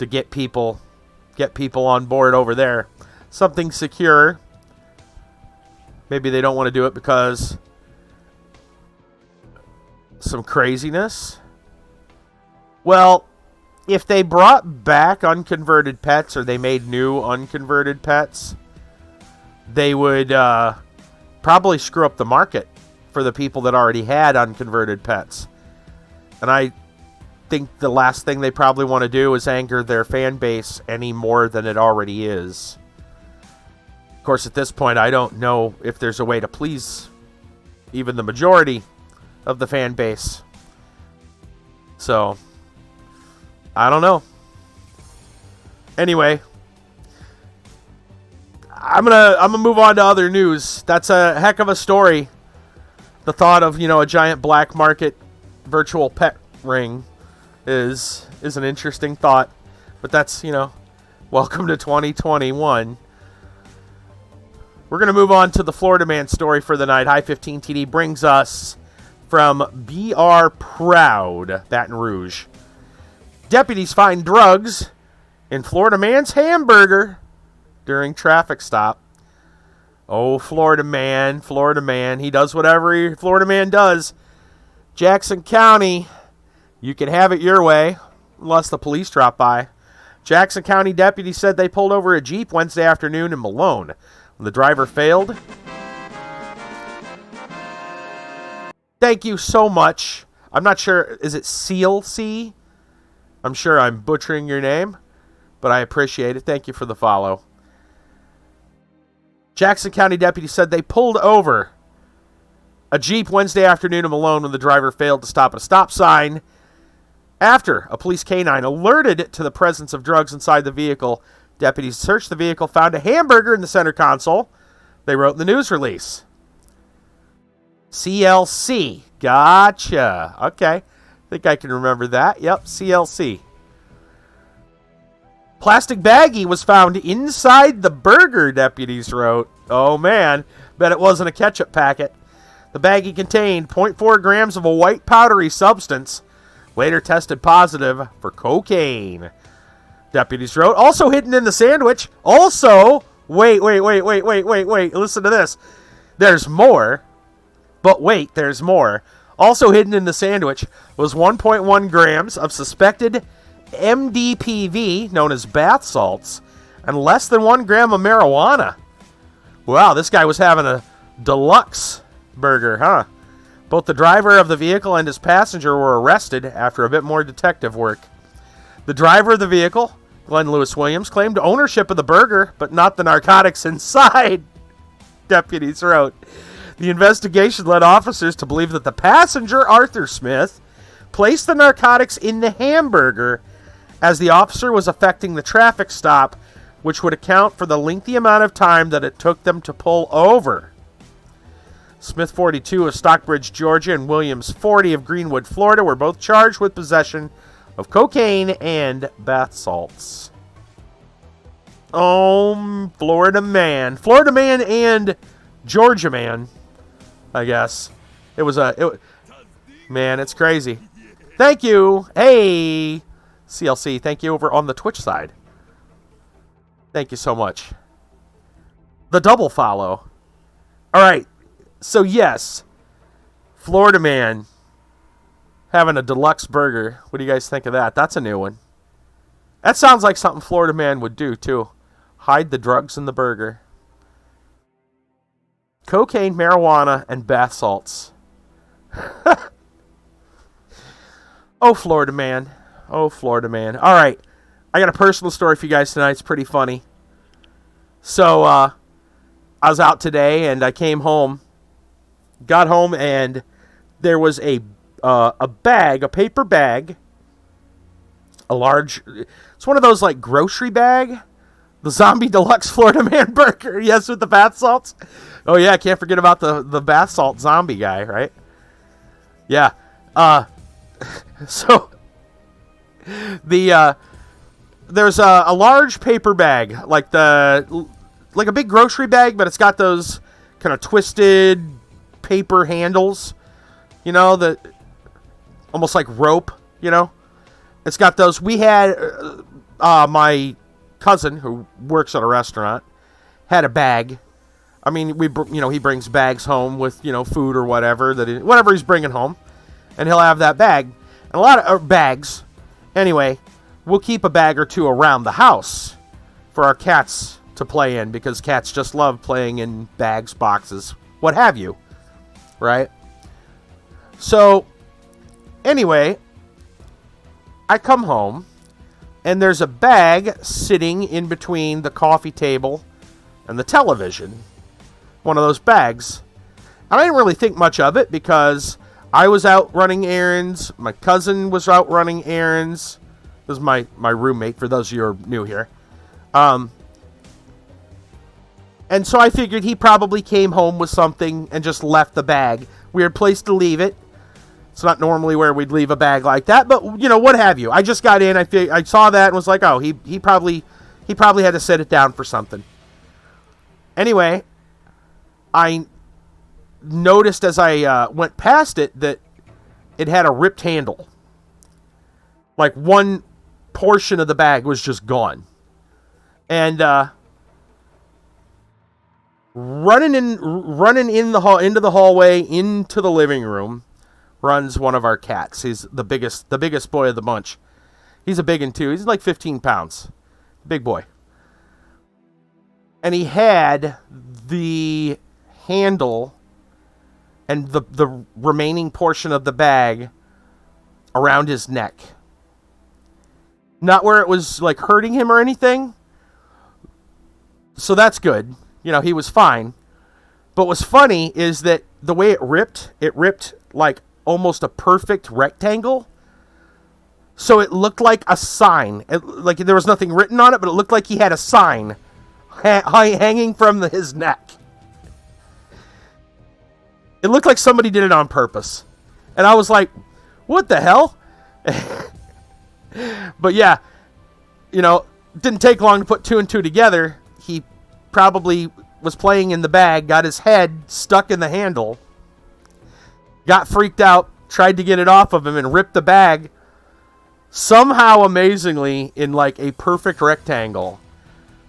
get people on board over there. Something secure. Maybe they don't want to do it because some craziness. Well, if they brought back unconverted pets or they made new unconverted pets, they would probably screw up the market for the people that already had unconverted pets. And I think the last thing they probably want to do is anger their fan base any more than it already is. Of course, at this point, I don't know if there's a way to please even the majority of the fan base. So I don't know. Anyway, I'm gonna move on to other news. That's a heck of a story. The thought of, a giant black market virtual pet ring is an interesting thought. But that's, welcome to 2021. We're gonna move on to the Florida man story for the night. High 15 TD brings us from BR Proud, Baton Rouge. Deputies find drugs in Florida man's hamburger during traffic stop. Oh, Florida man. He does whatever Florida man does. Jackson County, you can have it your way, unless the police drop by. Jackson County deputies said they pulled over a Jeep Wednesday afternoon in Malone. When the driver failed. Thank you so much. I'm not sure, is it CLC? I'm sure I'm butchering your name, but I appreciate it. Thank you for the follow. Jackson County deputies said they pulled over a Jeep Wednesday afternoon in Malone when the driver failed to stop at a stop sign. After a police canine alerted to the presence of drugs inside the vehicle, deputies searched the vehicle, found a hamburger in the center console. They wrote in the news release. CLC. Gotcha. Okay. I think I can remember that. Yep, CLC. Plastic baggie was found inside the burger, deputies wrote. Oh, man. Bet it wasn't a ketchup packet. The baggie contained 0.4 grams of a white powdery substance, later tested positive for cocaine. Deputies wrote. Also hidden in the sandwich. Also, wait. Listen to this. There's more. But wait, there's more. Also hidden in the sandwich was 1.1 grams of suspected MDPV, known as bath salts, and less than 1 gram of marijuana. Wow, this guy was having a deluxe burger, huh? Both the driver of the vehicle and his passenger were arrested after a bit more detective work. The driver of the vehicle, Glenn Lewis Williams, claimed ownership of the burger, but not the narcotics inside, deputies wrote. The investigation led officers to believe that the passenger, Arthur Smith, placed the narcotics in the hamburger as the officer was effecting the traffic stop, which would account for the lengthy amount of time that it took them to pull over. Smith, 42, of Stockbridge, Georgia, and Williams, 40, of Greenwood, Florida, were both charged with possession of cocaine and bath salts. Oh, Florida man. Florida man and Georgia man, I guess. Man, it's crazy. Thank you. Hey, CLC, thank you over on the Twitch side. Thank you so much. The double follow. All right. So, yes, Florida man having a deluxe burger. What do you guys think of that? That's a new one. That sounds like something Florida man would do, too. Hide the drugs in the burger. Cocaine, marijuana, and bath salts. Oh, Florida man. Oh, Florida man. All right. I got a personal story for you guys tonight. It's pretty funny. So, I was out today, and I came home. Got home, and there was a bag, a paper bag, a large, it's one of those, like, grocery bag, the Zombie Deluxe Florida Man Burger, yes, with the bath salts. Oh, yeah, I can't forget about the bath salt zombie guy, right? Yeah, so, there's a large paper bag, like a big grocery bag, but it's got those kind of twisted paper handles, you know, that almost like rope, you know. It's got those. We had my cousin who works at a restaurant had a bag. I mean, he brings bags home with, food or whatever whatever he's bringing home, and he'll have that bag and a lot of bags. Anyway, we'll keep a bag or two around the house for our cats to play in, because cats just love playing in bags, boxes, what have you. Right? So, anyway, I come home, and there's a bag sitting in between the coffee table and the television. One of those bags. And I didn't really think much of it, because I was out running errands. My cousin was out running errands. This is my roommate, for those of you who are new here. And so I figured he probably came home with something and just left the bag. Weird place to leave it. It's not normally where we'd leave a bag like that, but, what have you. I just got in, I saw that and was like, oh, he probably had to set it down for something. Anyway, I noticed as I went past it that it had a ripped handle. Like, one portion of the bag was just gone. And, running in the hall, into the hallway, into the living room, runs one of our cats. He's the biggest boy of the bunch. He's a big one too. He's like 15 pounds. Big boy. And he had the handle and the remaining portion of the bag around his neck. Not where it was like hurting him or anything. So that's good. He was fine. But what's funny is that the way it ripped like almost a perfect rectangle. So it looked like a sign. Like there was nothing written on it, but it looked like he had a sign hanging from his neck. It looked like somebody did it on purpose. And I was like, what the hell? But yeah, didn't take long to put two and two together. He probably was playing in the bag, got his head stuck in the handle, got freaked out, tried to get it off of him, and ripped the bag somehow, amazingly, in like a perfect rectangle.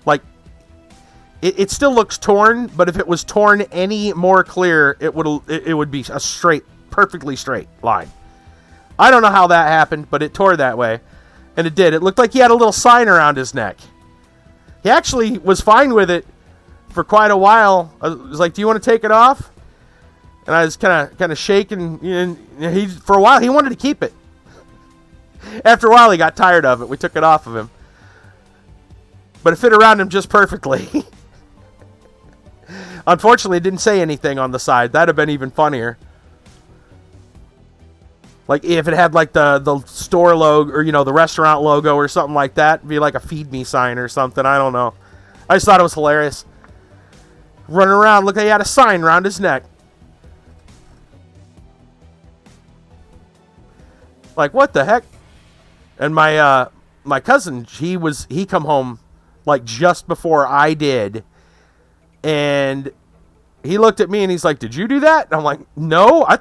Like, it still looks torn, but if it was torn any more clear, it would be a straight, perfectly straight line. I don't know how that happened, but it tore that way. And it did. It looked like he had a little sign around his neck. He actually was fine with it for quite a while. I was like, do you want to take it off? And I was kind of shaking. And for a while, he wanted to keep it. After a while, he got tired of it. We took it off of him. But it fit around him just perfectly. Unfortunately, it didn't say anything on the side. That'd have been even funnier. Like if it had like the store logo or the restaurant logo or something like that, it'd be like a feed me sign or something. I don't know. I just thought it was hilarious. Running around, look, he had a sign around his neck. Like what the heck? And my cousin, he come home like just before I did, and he looked at me and he's like, "Did you do that?" And I'm like, "No, I."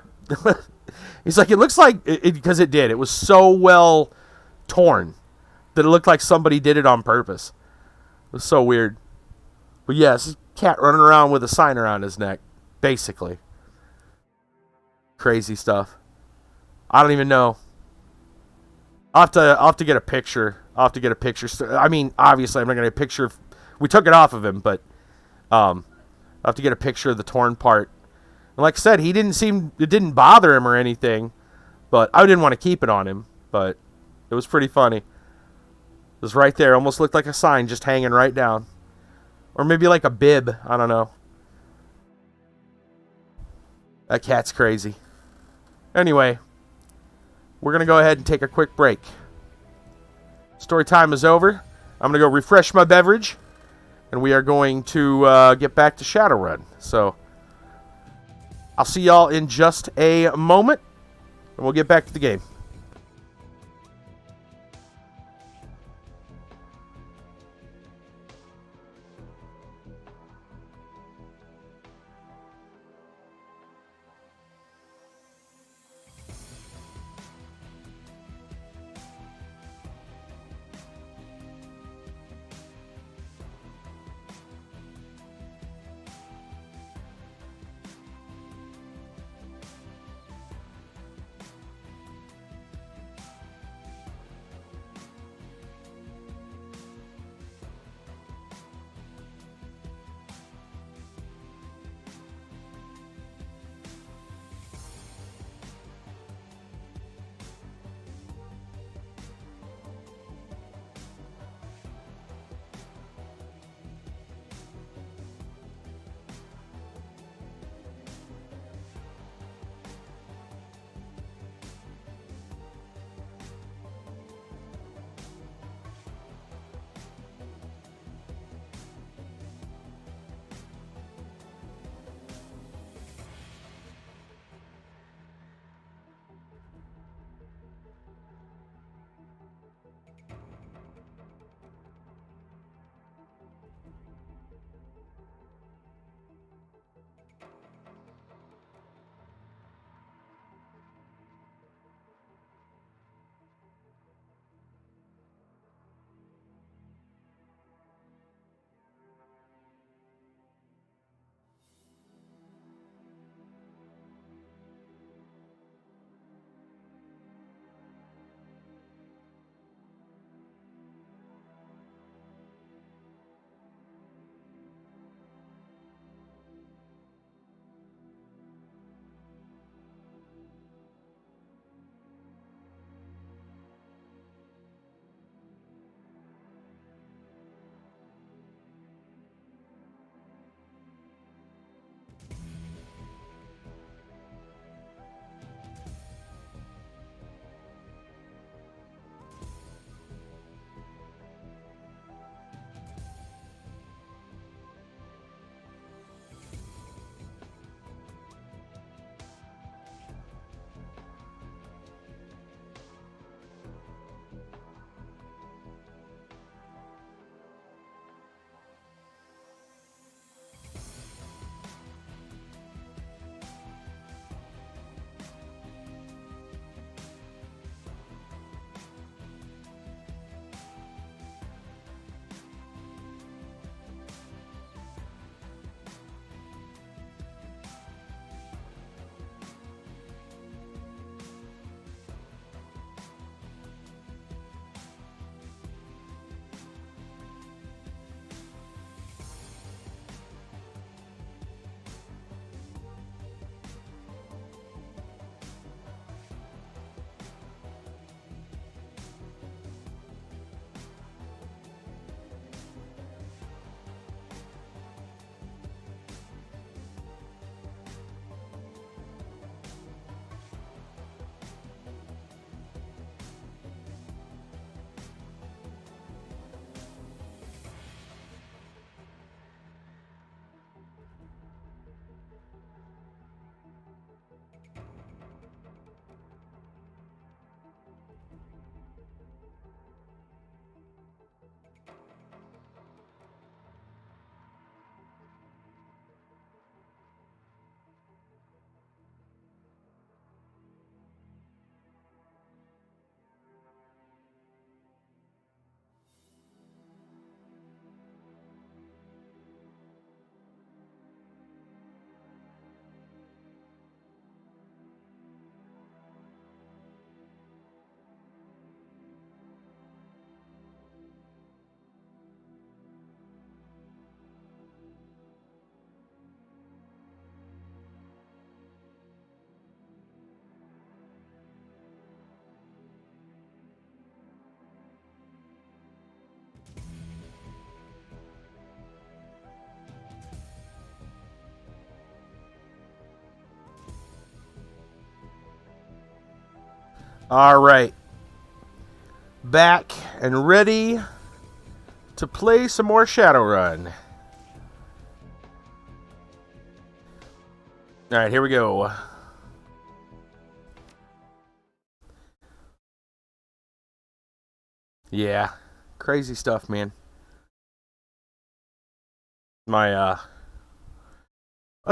He's like, "It looks like it," because it did. It was so well torn that it looked like somebody did it on purpose. It was so weird. But yes, cat running around with a sign around his neck, basically. Crazy stuff. I don't even know. I'll have to get a picture. I'll have to get a picture. I mean, obviously, I'm not going to get a picture. We took it off of him, but I'll have to get a picture of the torn part. And like I said, it didn't bother him or anything, but I didn't want to keep it on him, but it was pretty funny. It was right there. Almost looked like a sign just hanging right down. Or maybe like a bib. I don't know. That cat's crazy. Anyway, we're going to go ahead and take a quick break. Story time is over. I'm going to go refresh my beverage, and we are going to get back to Shadowrun. So I'll see y'all in just a moment, and we'll get back to the game. All right. Back and ready to play some more Shadowrun. All right, here we go. Yeah, crazy stuff, man. That's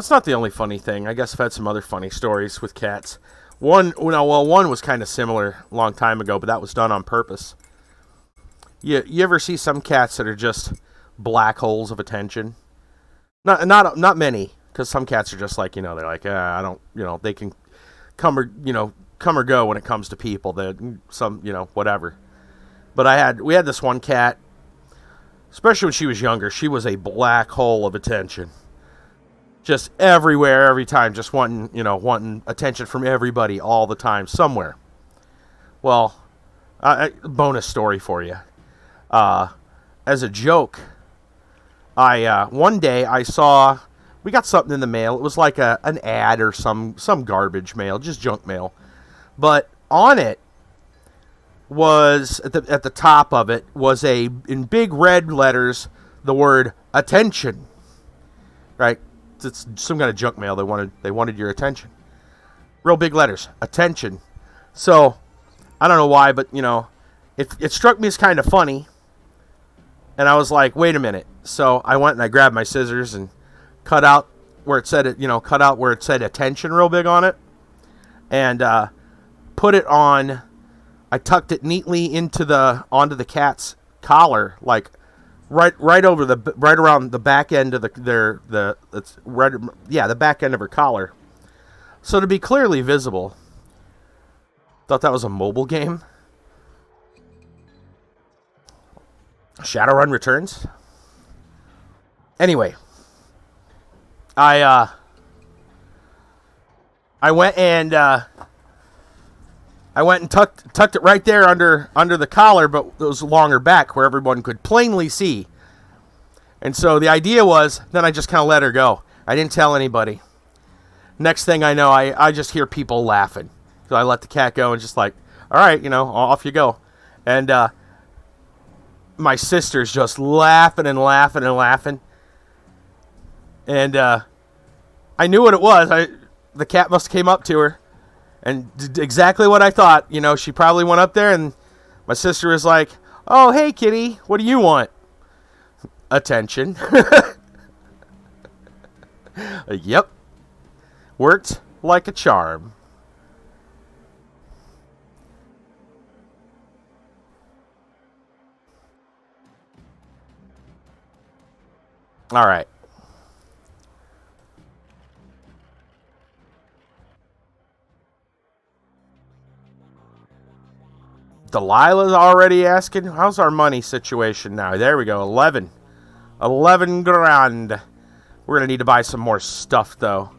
not the only funny thing. I guess I've had some other funny stories with cats. One was kind of similar a long time ago, but that was done on purpose. You ever see some cats that are just black holes of attention? Not many, because some cats are just like, they're like, I don't, they can come or go when it comes to people. That some, whatever. But we had this one cat, especially when she was younger. She was a black hole of attention. Just everywhere, every time, just wanting attention from everybody all the time, somewhere. Well, bonus story for you. As a joke, one day I saw, we got something in the mail. It was like an ad or some garbage mail, just junk mail. But on it was, at the top of it, was in big red letters, the word attention. Right? It's some kind of junk mail. They wanted your attention. Real big letters, attention. So, I don't know why, but, it struck me as kind of funny. And I was like, wait a minute. So I went and I grabbed my scissors and cut out where it said attention real big on it. And put it on, I tucked it neatly onto the cat's collar, like right around the back end of the back end of her collar. So to be clearly visible. Thought that was a mobile game. Shadowrun returns. Anyway, I went and tucked it right there under the collar, but it was longer back where everyone could plainly see. And so the idea was, then I just kind of let her go. I didn't tell anybody. Next thing I know, I just hear people laughing. So I let the cat go and just like, all right, off you go. And my sister's just laughing and laughing and laughing. And I knew what it was. The cat must have came up to her and did exactly what I thought. She probably went up there and my sister was like, oh, hey, kitty, what do you want? Attention. Yep. Worked like a charm. All right. Delilah's already asking, how's our money situation now? There we go, 11 grand. We're going to need to buy some more stuff, though.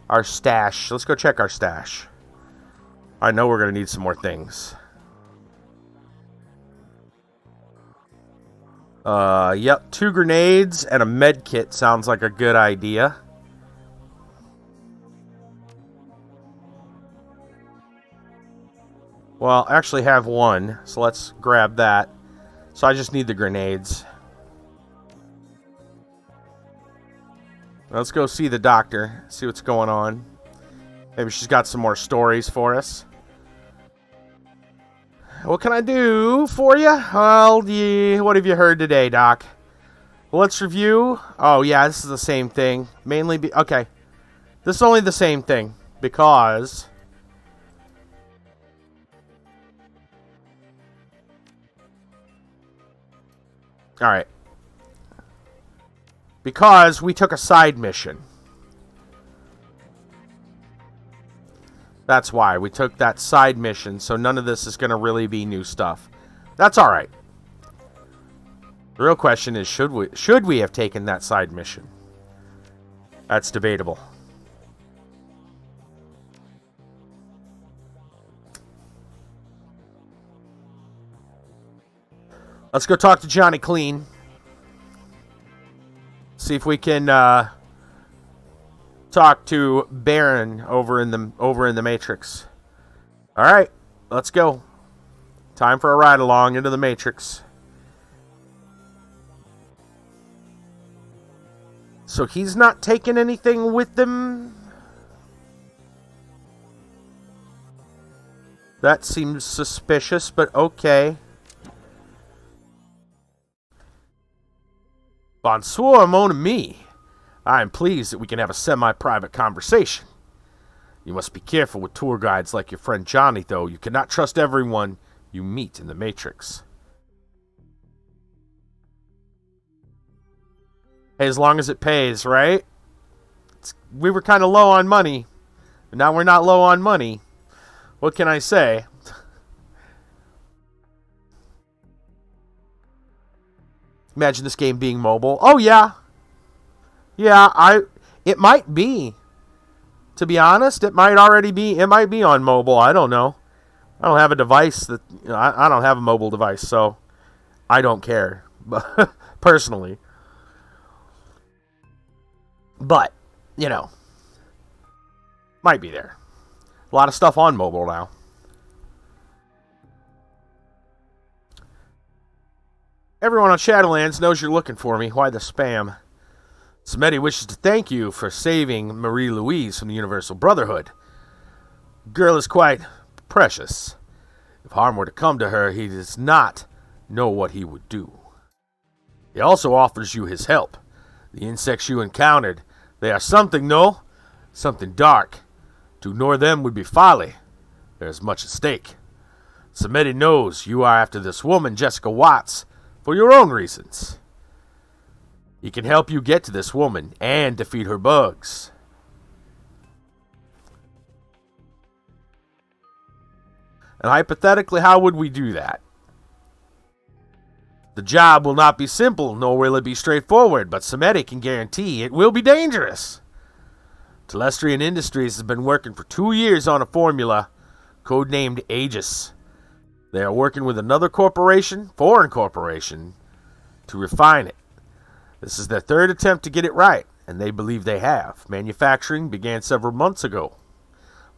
Our stash. Let's go check our stash. I know we're going to need some more things. Yep, 2 grenades and a med kit sounds like a good idea. Well, I actually have 1, so let's grab that. So I just need the grenades. Let's go see the doctor, see what's going on. Maybe she's got some more stories for us. What can I do for you? Well, what have you heard today, Doc? Well, let's review. Oh, yeah, this is the same thing. Okay. This is only the same thing because... Alright. Because we took a side mission. That's why. We took that side mission, so none of this is going to really be new stuff. That's alright. The real question is, should we have taken that side mission? That's debatable. Let's go talk to Johnny Clean. See if we can talk to Baron over in the Matrix. All right, let's go. Time for a ride along into the Matrix. So he's not taking anything with him? That seems suspicious, but okay. Bonsoir, mon ami. I am pleased that we can have a semi-private conversation. You must be careful with tour guides like your friend Johnny, though. You cannot trust everyone you meet in the Matrix. Hey, as long as it pays, right? We were kind of low on money. But now we're not low on money. What can I say? Imagine this game being mobile. Oh, yeah. Yeah, it might be. To be honest, it might be on mobile. I don't know. I don't have a device that, I don't have a mobile device, so I don't care. Personally. But, might be there. A lot of stuff on mobile now. Everyone on Shadowlands knows you're looking for me. Why the spam? Smetty wishes to thank you for saving Marie-Louise from the Universal Brotherhood. Girl is quite precious. If harm were to come to her, he does not know what he would do. He also offers you his help. The insects you encountered, they are something, no? Something dark. To ignore them would be folly. There is much at stake. Smetty knows you are after this woman, Jessica Watts, for your own reasons. He can help you get to this woman and defeat her bugs. And hypothetically, how would we do that? The job will not be simple, nor will it be straightforward, but Smetty can guarantee it will be dangerous. Telestrian Industries has been working for 2 years on a formula codenamed Aegis. They are working with another corporation, foreign corporation, to refine it. This is their third attempt to get it right, and they believe they have. Manufacturing began several months ago.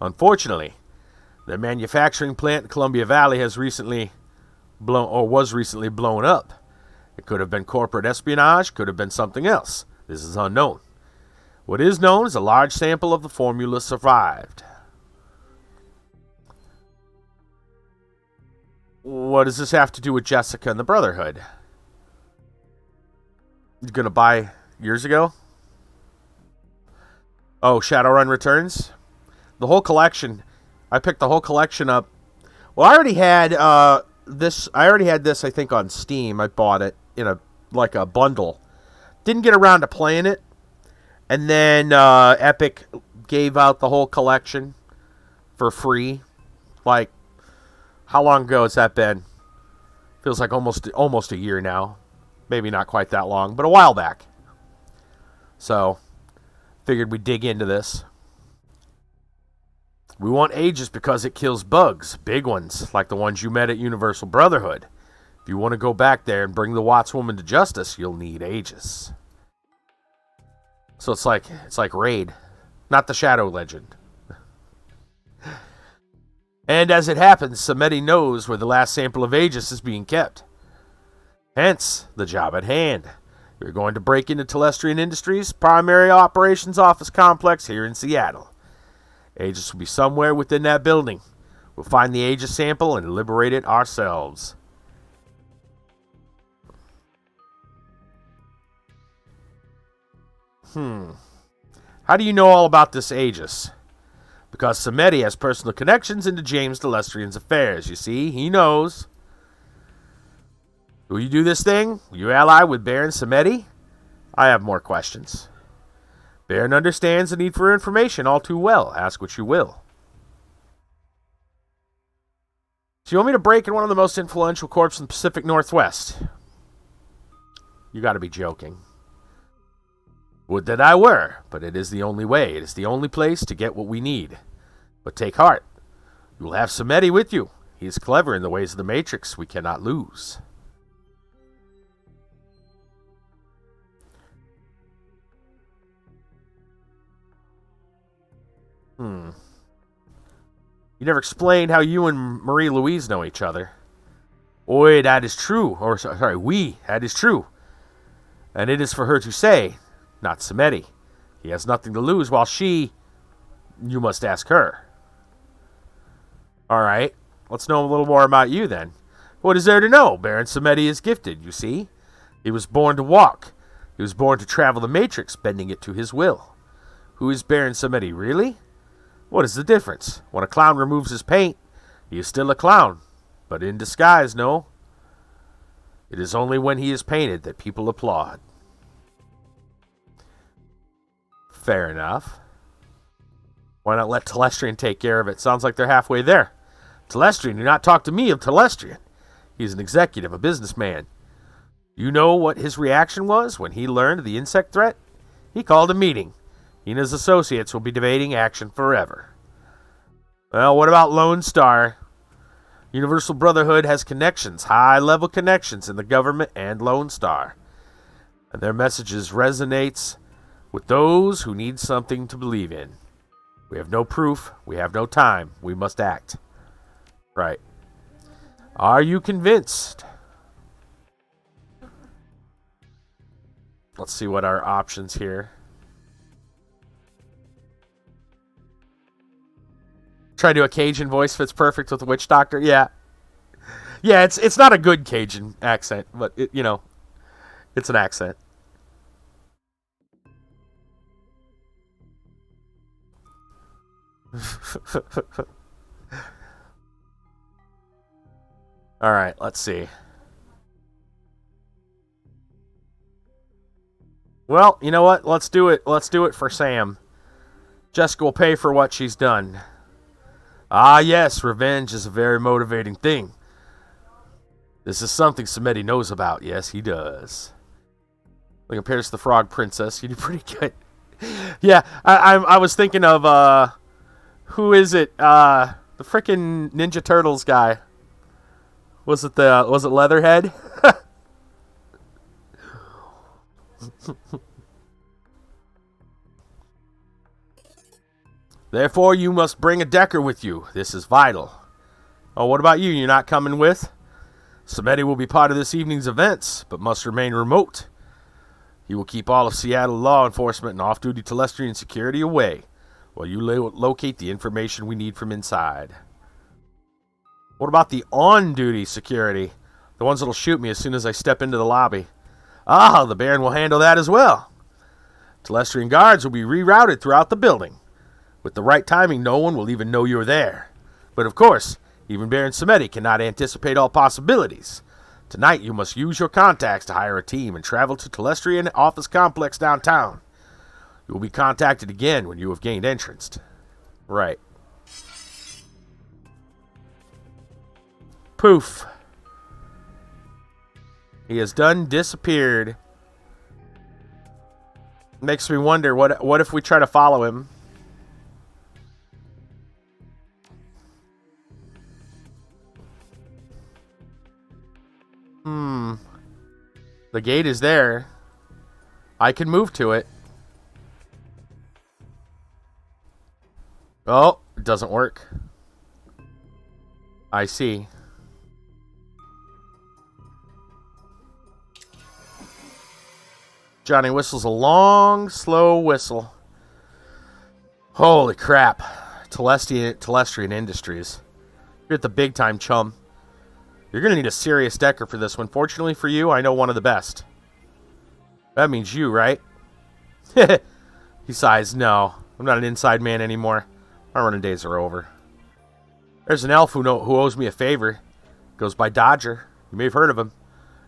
Unfortunately, their manufacturing plant in Columbia Valley was recently blown up. It could have been corporate espionage, could have been something else. This is unknown. What is known is a large sample of the formula survived. What does this have to do with Jessica and the Brotherhood? You gonna buy years ago? Oh, Shadowrun Returns? The whole collection. I picked the whole collection up. Well, I already had this. I think, on Steam. I bought it in a bundle. Didn't get around to playing it. And then Epic gave out the whole collection for free. How long ago has that been? Feels like almost a year now. Maybe not quite that long, but a while back. So, figured we'd dig into this. We want Aegis because it kills bugs, big ones, like the ones you met at Universal Brotherhood. If you want to go back there and bring the Watts woman to justice, you'll need Aegis. So it's like Raid, not the Shadow Legend. And as it happens, Smetty knows where the last sample of Aegis is being kept. Hence, the job at hand. You're going to break into Telestrian Industries' primary operations office complex here in Seattle. Aegis will be somewhere within that building. We'll find the Aegis sample and liberate it ourselves. How do you know all about this Aegis? Because Smetty has personal connections into James Telestrian's affairs. You see, he knows. Will you do this thing? Will you ally with Baron Smetty? I have more questions. Baron understands the need for information all too well. Ask what you will. So you want me to break in one of the most influential corps in the Pacific Northwest? You gotta be joking. Would that I were, but it is the only way. It is the only place to get what we need. But take heart. You will have Smetty with you. He is clever in the ways of the Matrix. We cannot lose. You never explained how you and Marie-Louise know each other. Oi, that is true. Or, sorry, that is true. And it is for her to say, not Samedi. He has nothing to lose, while she... You must ask her. Alright, let's know a little more about you then. What is there to know? Baron Samedi is gifted, you see. He was born to walk. He was born to travel the Matrix, bending it to his will. Who is Baron Samedi, really? What is the difference? When a clown removes his paint, he is still a clown, but in disguise, no? It is only when he is painted that people applaud. Fair enough. Why not let Telestrian take care of it? Sounds like they're halfway there. Telestrian, do not talk to me of Telestrian. He's an executive, a businessman. You know what his reaction was when he learned of the insect threat? He called a meeting. He and his associates will be debating action forever. Well, what about Lone Star? Universal Brotherhood has connections, high-level connections in the government and Lone Star. And their messages resonates with those who need something to believe in. We have no proof. We have no time. We must act. Right. Are you convinced? Let's see what our options here. Try to do a Cajun voice, fits perfect with the Witch Doctor. Yeah. Yeah, it's not a good Cajun accent, but it, you know, it's an accent. All right, let's see. Well, you know what? Let's do it. Let's do it for Sam. Jessica will pay for what she's done. Ah, yes, revenge is a very motivating thing. This is something Samedi knows about. Yes, he does. When compared to the Frog Princess, you do pretty good. Yeah, I was thinking of who is it? The frickin' Ninja Turtles guy. Was it Leatherhead? Therefore, you must bring a Decker with you. This is vital. Oh, what about you? You're not coming with? Samedi will be part of this evening's events, but must remain remote. He will keep all of Seattle law enforcement and off-duty Telestrian security away, while you locate the information we need from inside. What about the on-duty security? The ones that'll shoot me as soon as I step into the lobby. Ah, the Baron will handle that as well. Telestrian guards will be rerouted throughout the building. With the right timing, no one will even know you're there. But of course, even Baron Samedi cannot anticipate all possibilities. Tonight, you must use your contacts to hire a team and travel to Telestrian office complex downtown. You will be contacted again when you have gained entrance. Right. Poof. He has done disappeared. Makes me wonder, what if we try to follow him? The gate is there. I can move to it. Oh, it doesn't work. I see. Johnny whistles a long, slow whistle. Holy crap. Telestrian Industries. You're at the big time, chum. You're going to need a serious Decker for this one. Fortunately for you, I know one of the best. That means you, right? He sighs. No, I'm not an inside man anymore. My running days are over. There's an elf who owes me a favor. Goes by Dodger. You may have heard of him.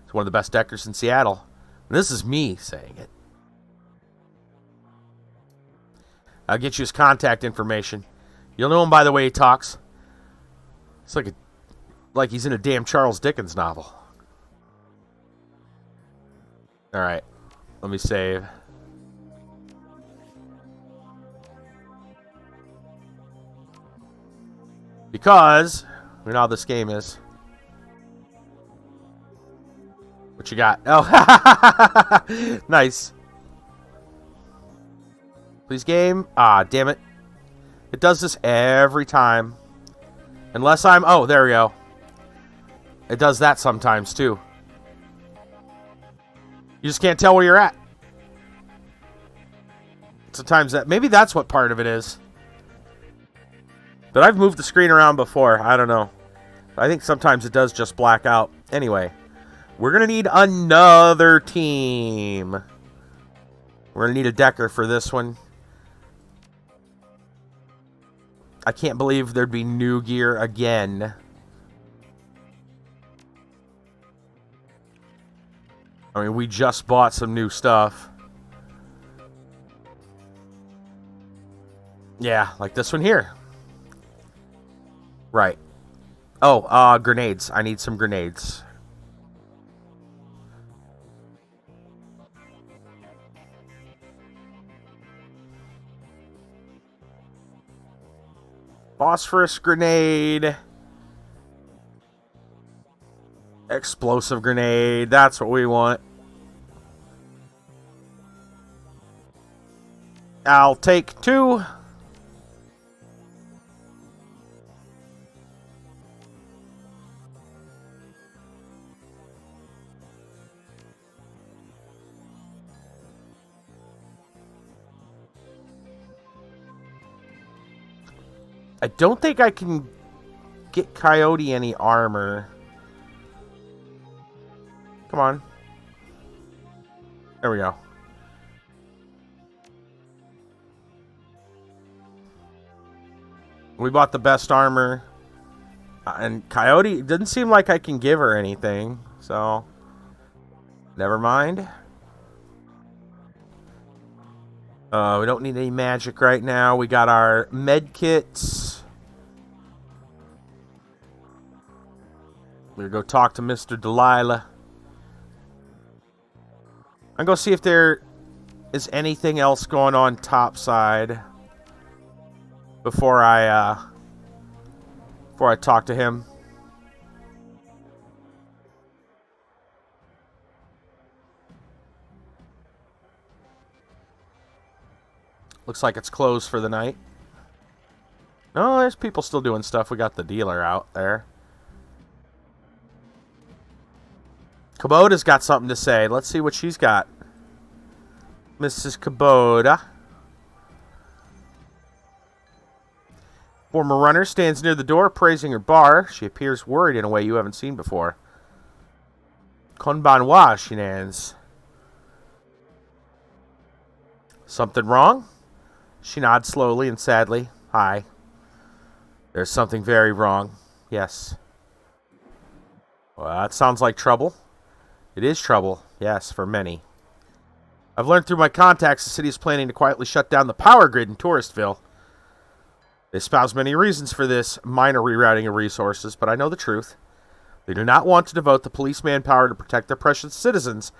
He's one of the best Deckers in Seattle. And this is me saying it. I'll get you his contact information. You'll know him by the way he talks. It's like he's in a damn Charles Dickens novel. Alright. Let me save. Because we know how this game is. What you got? Oh, nice. Please game. Ah, damn it. It does this every time. Unless I'm... Oh, there we go. It does that sometimes, too. You just can't tell where you're at. Sometimes that... Maybe that's what part of it is. But I've moved the screen around before. I don't know. I think sometimes it does just black out. Anyway, we're going to need another team. We're going to need a decker for this one. I can't believe there'd be new gear again. I mean, we just bought some new stuff. Yeah, like this one here. Right. Oh, grenades. I need some grenades. Phosphorus grenade. Explosive grenade. That's what we want. I'll take 2. I don't think I can get Coyote any armor. Come on. There we go. We bought the best armor. And Coyote, it didn't seem like I can give her anything. So, never mind. We don't need any magic right now. We got our med kits. We're going to go talk to Mr. Delilah. I'm going to see if there is anything else going on topside before I talk to him. Looks like it's closed for the night. No, there's people still doing stuff. We got the dealer out there. Kubota's got something to say. Let's see what she's got. Mrs. Kubota. Former runner stands near the door, praising her bar. She appears worried in a way you haven't seen before. Konbanwa, she nans. Something wrong? She nods slowly and sadly. Hi. There's something very wrong. Yes. Well, that sounds like trouble. It is trouble. Yes, for many. I've learned through my contacts the city is planning to quietly shut down the power grid in Touristville. They espouse many reasons for this minor rerouting of resources, but I know the truth. They do not want to devote the police manpower to protect their precious citizens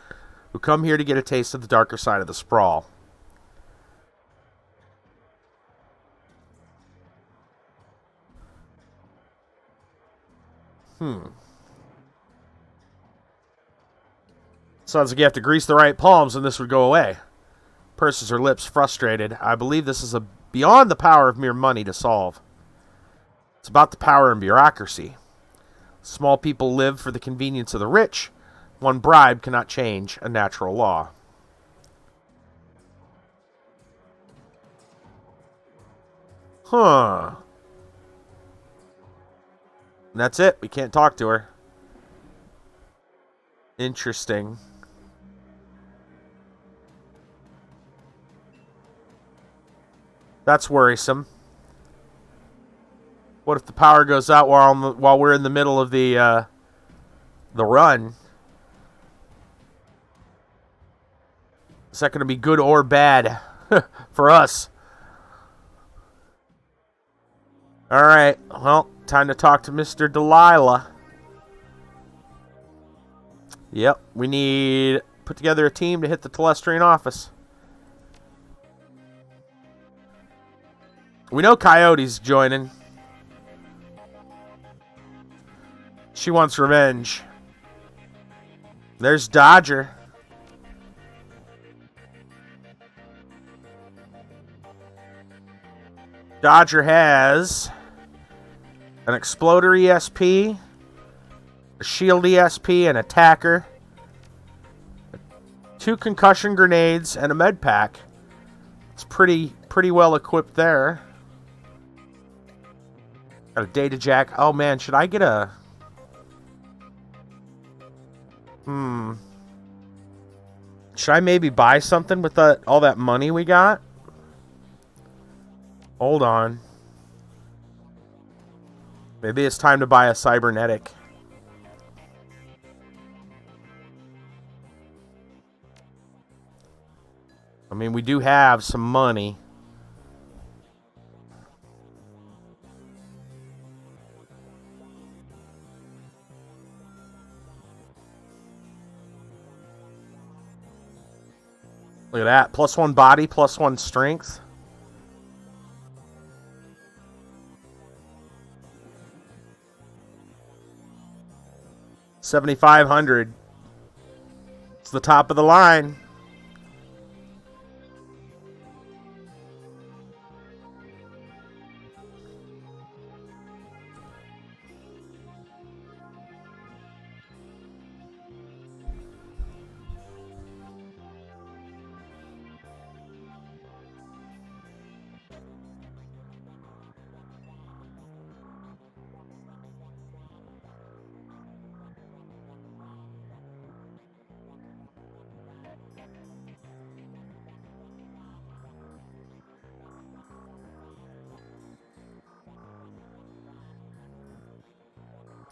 who come here to get a taste of the darker side of the sprawl. Sounds like you have to grease the right palms and this would go away. Purses her lips, frustrated. I believe this is beyond the power of mere money to solve. It's about the power and bureaucracy. Small people live for the convenience of the rich. One bribe cannot change a natural law. Huh. And that's it. We can't talk to her. Interesting. That's worrisome. What if the power goes out while we're in the middle of the run? Is that going to be good or bad for us? All right. Well, time to talk to Mr. Delilah. Yep, we need put together a team to hit the Telestrian office. We know Coyote's joining. She wants revenge. There's Dodger. Dodger has an exploder ESP, a shield ESP, an attacker, 2 concussion grenades, and a med pack. It's pretty well equipped there. Got a data jack. Oh man, should I get a... Should I maybe buy something with all that money we got? Hold on. Maybe it's time to buy a cybernetic. I mean, we do have some money. Look at that. +1 body, +1 strength. $7,500. It's the top of the line.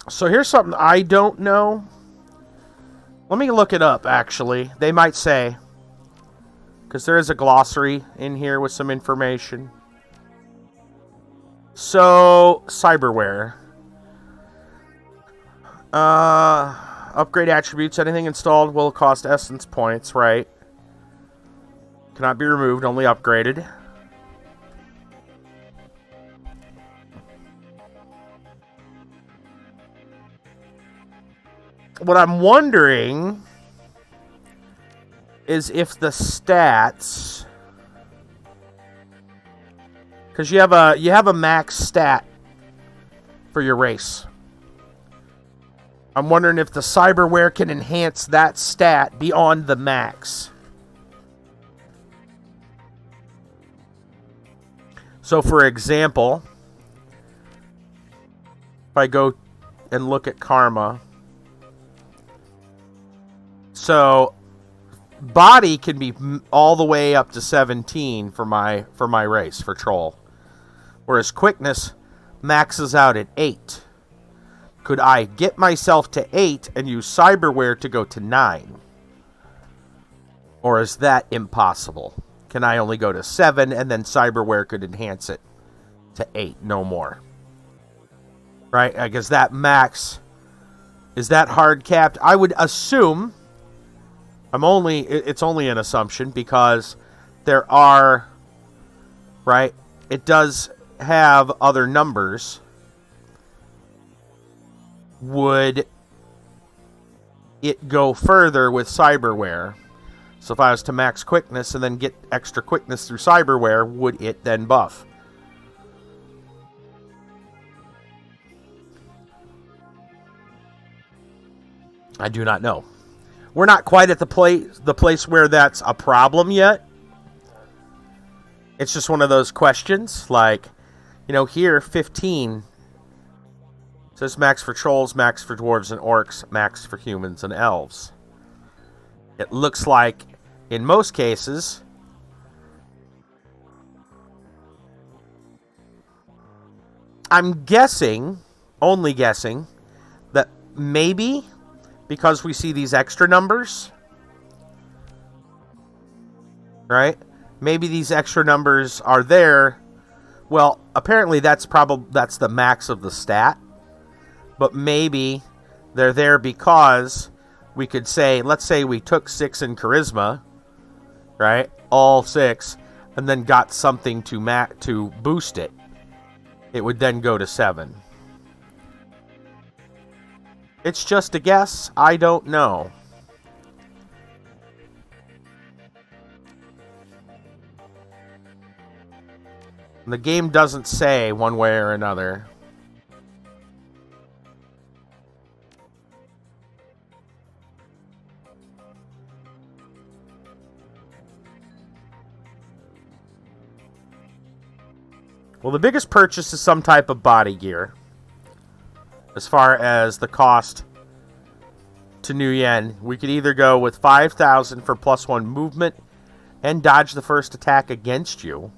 So here's something I don't know. Let me look it up, actually. They might say. Because there is a glossary in here with some information. So, cyberware. Upgrade attributes. Anything installed will cost essence points, right? Cannot be removed, only upgraded. What I'm wondering is if the stats, because you have a max stat for your race. I'm wondering if the cyberware can enhance that stat beyond the max. So, for example, if I go and look at Karma. So, body can be all the way up to 17 for my race, for Troll. Whereas quickness maxes out at 8. Could I get myself to 8 and use cyberware to go to 9? Or is that impossible? Can I only go to 7 and then cyberware could enhance it to 8, no more? Right? I guess that max, is that hard capped? I would assume... it's only an assumption because there are, right? It does have other numbers. Would it go further with cyberware? So if I was to max quickness and then get extra quickness through cyberware, would it then buff? I do not know. We're not quite at the place where that's a problem yet. It's just one of those questions. Like, here, 15 says max for trolls, max for dwarves and orcs, max for humans and elves. It looks like, in most cases, I'm guessing, only guessing, that maybe... because we see these extra numbers, right? Maybe these extra numbers are there. Well, apparently that's the max of the stat. But maybe they're there because we could say, let's say we took 6 in charisma, right? All 6, and then got something to boost it. It would then go to 7. It's just a guess. I don't know. The game doesn't say one way or another. Well, the biggest purchase is some type of body gear. As far as the cost to New Yen, we could either go with 5,000 for +1 movement and dodge the first attack against you.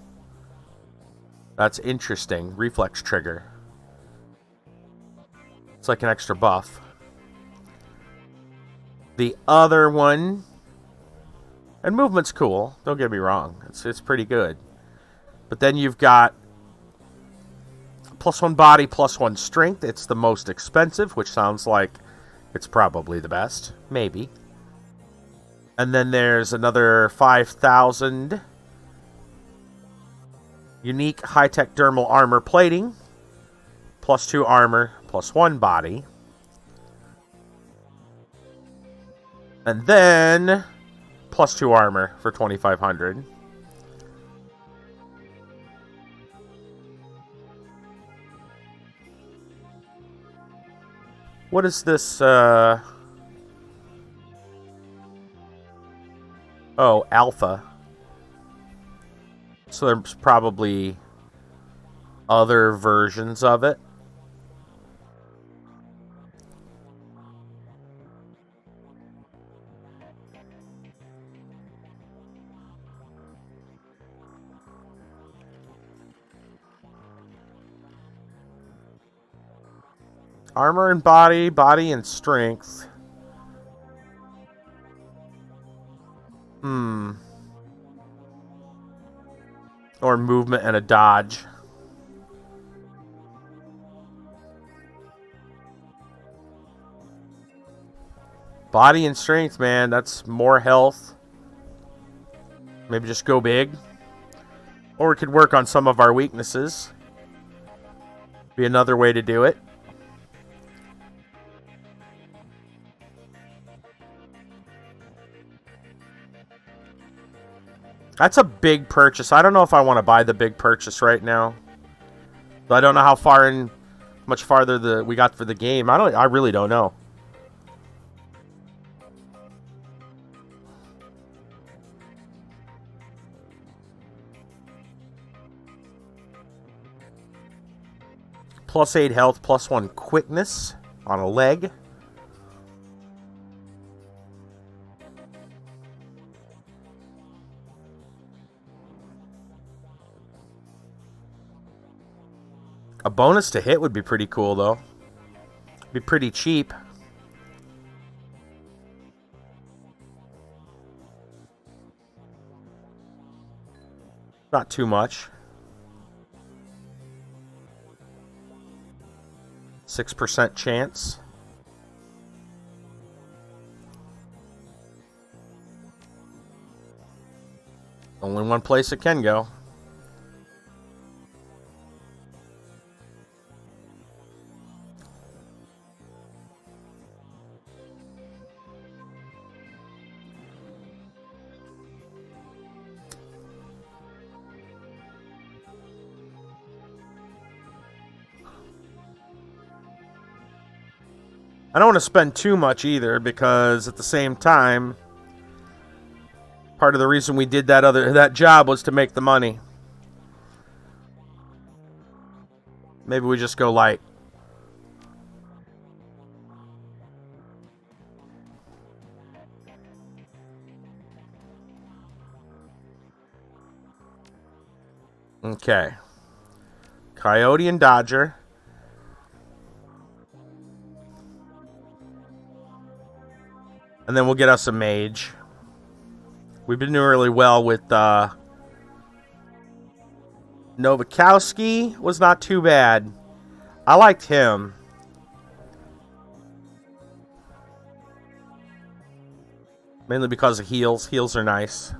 That's interesting. Reflex trigger. It's like an extra buff. The other one, and movement's cool, don't get me wrong. It's pretty good. But then you've got +1 body, +1 strength. It's the most expensive, which sounds like it's probably the best. Maybe. And then there's another 5,000 unique high-tech dermal armor plating. +2 armor, +1 body. And then +2 armor for 2,500. What is this? Oh, alpha. So there's probably other versions of it. Armor and body, body and strength. Or movement and a dodge. Body and strength, man. That's more health. Maybe just go big. Or we could work on some of our weaknesses. Be another way to do it. That's a big purchase. I don't know if I want to buy the big purchase right now. I don't know how much farther we got for the game. I really don't know. +8 health, +1 quickness on a leg. A bonus to hit would be pretty cool, though. Be pretty cheap. Not too much. 6% chance. Only one place it can go. I don't want to spend too much either, because at the same time, part of the reason we did that job was to make the money. Maybe we just go light. Okay. Coyote and Dodger. And then we'll get us a mage. We've been doing really well with Novikowski was not too bad. I liked him. Mainly because of heals. Heals are nice.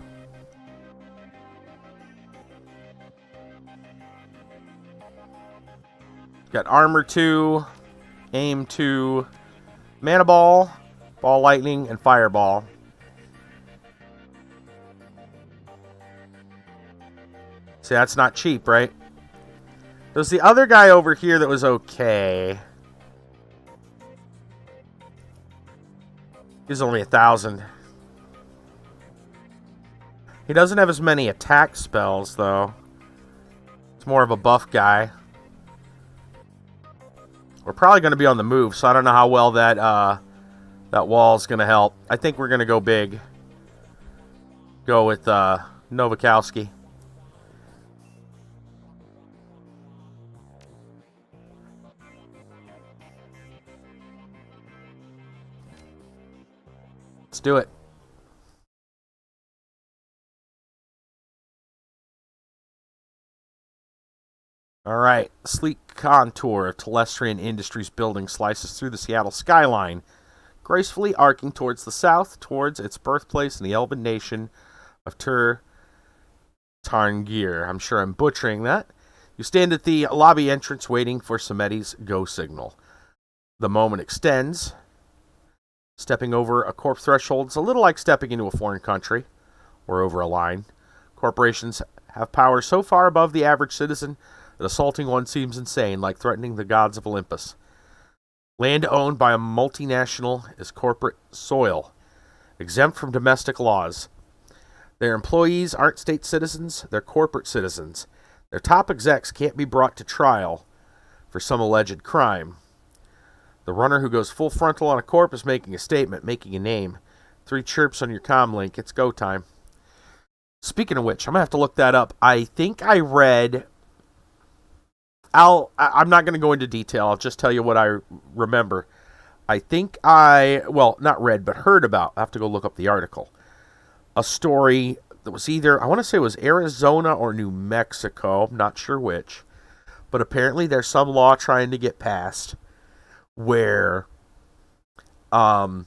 Got armor 2, aim 2, mana ball, ball lightning, and fireball. See, that's not cheap, right? There's the other guy over here that was okay. He's only 1,000. He doesn't have as many attack spells, though. It's more of a buff guy. We're probably going to be on the move, so I don't know how well that that wall's going to help. I think we're going to go big. Go with Novakowski. Let's do it. All right. Sleek contour of Telestrian Industries building slices through the Seattle skyline, gracefully arcing towards the south, towards its birthplace in the elven nation of Thur Tarngir. I'm sure I'm butchering that. You stand at the lobby entrance waiting for Samedi's go signal. The moment extends. Stepping over a corp threshold is a little like stepping into a foreign country or over a line. Corporations have power so far above the average citizen that assaulting one seems insane, like threatening the gods of Olympus. Land owned by a multinational is corporate soil, exempt from domestic laws. Their employees aren't state citizens, they're corporate citizens. Their top execs can't be brought to trial for some alleged crime. The runner who goes full frontal on a corp is making a statement, making a name. 3 chirps on your comm link. It's go time. Speaking of which, I'm going to have to look that up. I think I read... I'm not going to go into detail. I'll just tell you what I remember. I think not read, but heard about. I have to go look up the article. A story that was either, I want to say it was Arizona or New Mexico. I'm not sure which. But apparently there's some law trying to get passed where they're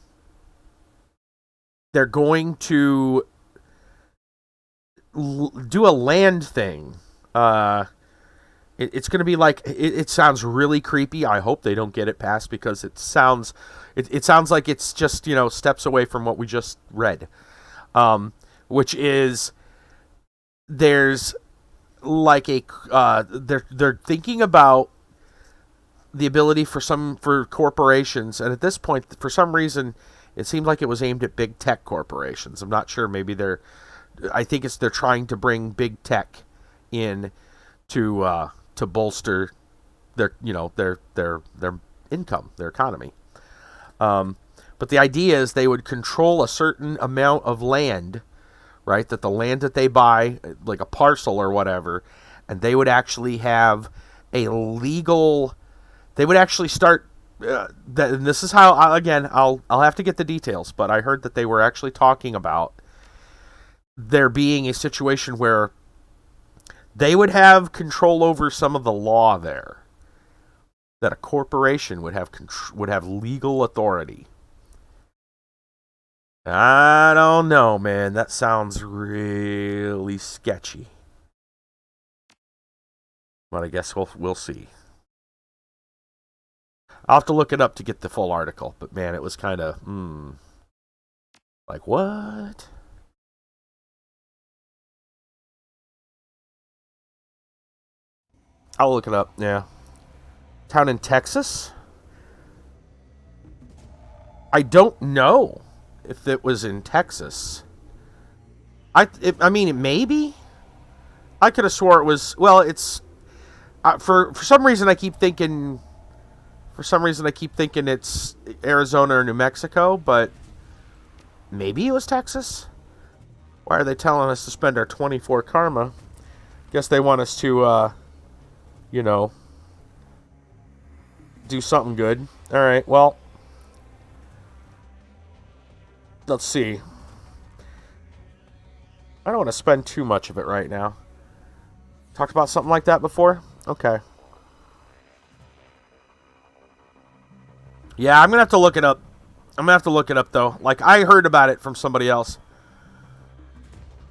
going to do a land thing. It's going to be like, it sounds really creepy. I hope they don't get it passed because it sounds like it's just, steps away from what we just read. Which is, there's like they're thinking about the ability for corporations, and at this point, for some reason, it seemed like it was aimed at big tech corporations. I'm not sure. Maybe they're trying to bring big tech in to bolster their income, their economy. But the idea is they would control a certain amount of land, right? That the land that they buy, like a parcel or whatever, and they would actually have a legal. They would actually start. And this is how I'll have to get the details, but I heard that they were actually talking about there being a situation where they would have control over some of the law there. That a corporation would have legal authority. I don't know, man. That sounds really sketchy. But I guess we'll see. I'll have to look it up to get the full article. But man, it was kind of like what? I'll look it up. Yeah. Town in Texas? I don't know if it was in Texas. I mean, maybe. I could have swore it was. Well, it's for some reason I keep thinking. For some reason I keep thinking it's Arizona or New Mexico, but maybe it was Texas. Why are they telling us to spend our 24 karma? Guess they want us to, do something good. All right. Well. Let's see. I don't want to spend too much of it right now. Talked about something like that before? Okay. Yeah, I'm going to have to look it up. Though. Like, I heard about it from somebody else.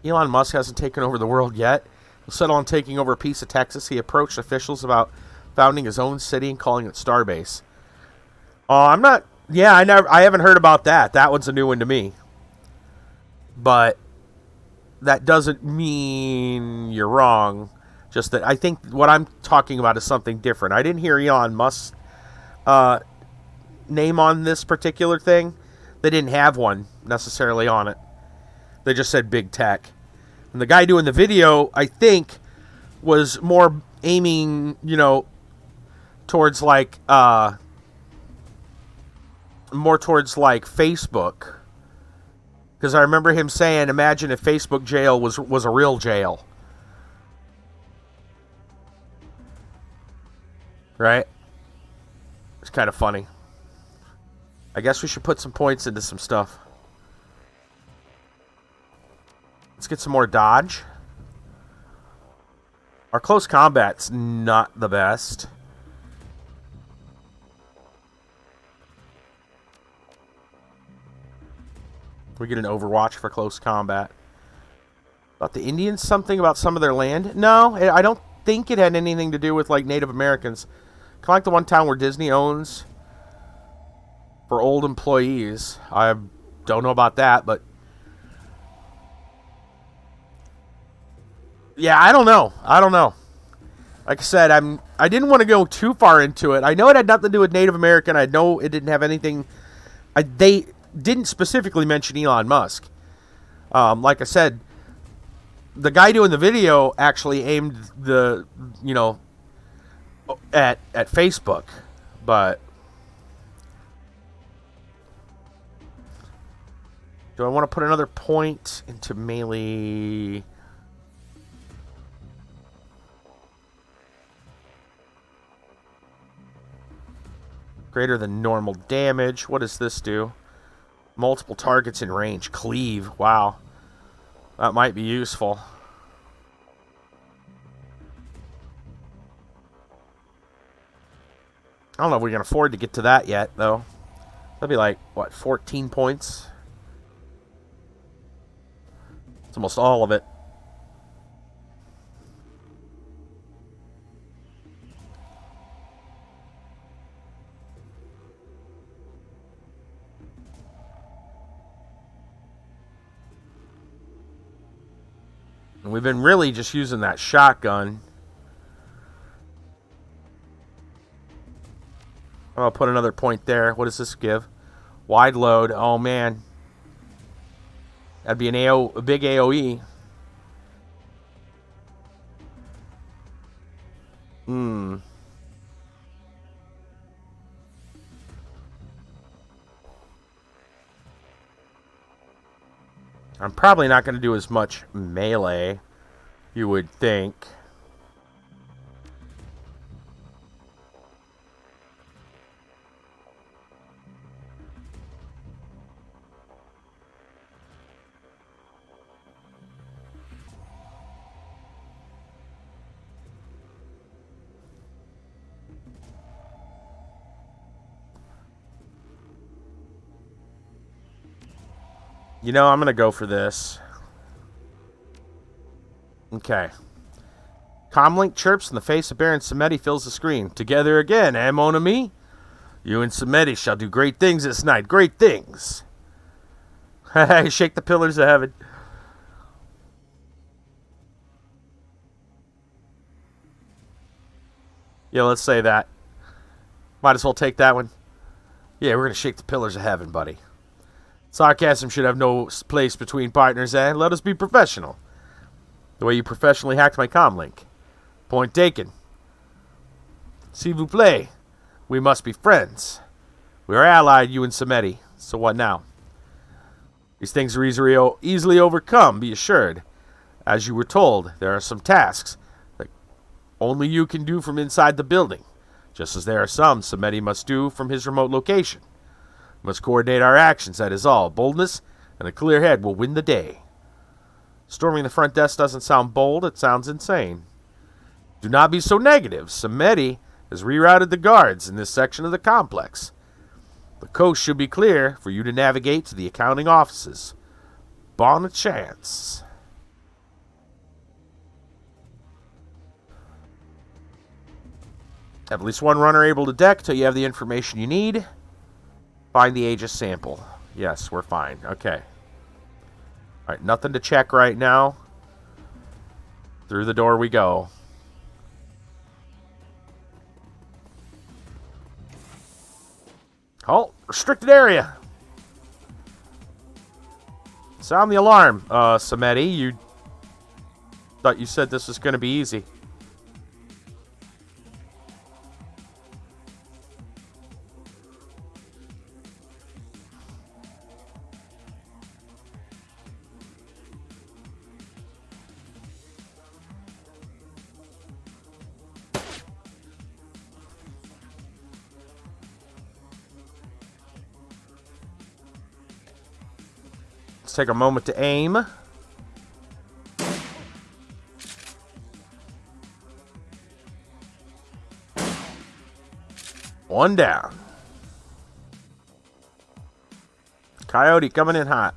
Elon Musk hasn't taken over the world yet. He'll settle on taking over a piece of Texas. He approached officials about founding his own city and calling it Starbase. I'm not... Yeah, I haven't heard about that. That one's a new one to me. But that doesn't mean you're wrong. Just that I think what I'm talking about is something different. I didn't hear Elon Musk's name on this particular thing. They didn't have one necessarily on it. They just said big tech. And the guy doing the video, I think, was more aiming, towards like Facebook. Because I remember him saying, imagine if Facebook jail was a real jail. Right? It's kind of funny. I guess we should put some points into some stuff. Let's get some more dodge. Our close combat's not the best. We get an Overwatch for close combat. About the Indians, something about some of their land? No, I don't think it had anything to do with like Native Americans. Kind of like the one town where Disney owns for old employees. I don't know about that, but yeah, I don't know. Like I said, I didn't want to go too far into it. I know it had nothing to do with Native American. I know it didn't have anything. They didn't specifically mention Elon Musk. Like I said, the guy doing the video actually aimed at Facebook, but do I want to put another point into melee? Greater than normal damage. What does this do? Multiple targets in range. Cleave. Wow. That might be useful. I don't know if we can afford to get to that yet, though. That'll be like, what, 14 points? It's almost all of it. And we've been really just using that shotgun. I'll put another point there. What does this give? Wide load. Oh, man. That'd be a big AoE. I'm probably not going to do as much melee, you would think. You know, I'm going to go for this. Okay. Comlink chirps in the face of Baron Samedi fills the screen. Together again, eh, mon ami? You and Samedi shall do great things this night. Great things. Shake the pillars of heaven. Yeah, let's say that. Might as well take that one. Yeah, we're going to shake the pillars of heaven, buddy. Sarcasm should have no place between partners, eh? Let us be professional. The way you professionally hacked my comlink. Point taken. S'il vous plaît. We must be friends. We are allied, you and Samedi. So what now? These things are easily overcome, be assured. As you were told, there are some tasks that only you can do from inside the building. Just as there are some Samedi must do from his remote location. We must coordinate our actions, that is all. Boldness and a clear head will win the day. Storming the front desk doesn't sound bold, it sounds insane. Do not be so negative. Samedi has rerouted the guards in this section of the complex. The coast should be clear for you to navigate to the accounting offices. Bon chance. Have at least one runner able to deck till you have the information you need. Find the Aegis sample. Yes, we're fine. Okay. Alright, nothing to check right now. Through the door we go. Halt! Restricted area! Sound the alarm, Samedi. You thought you said this was going to be easy. Let's take a moment to aim. One down. Coyote coming in hot.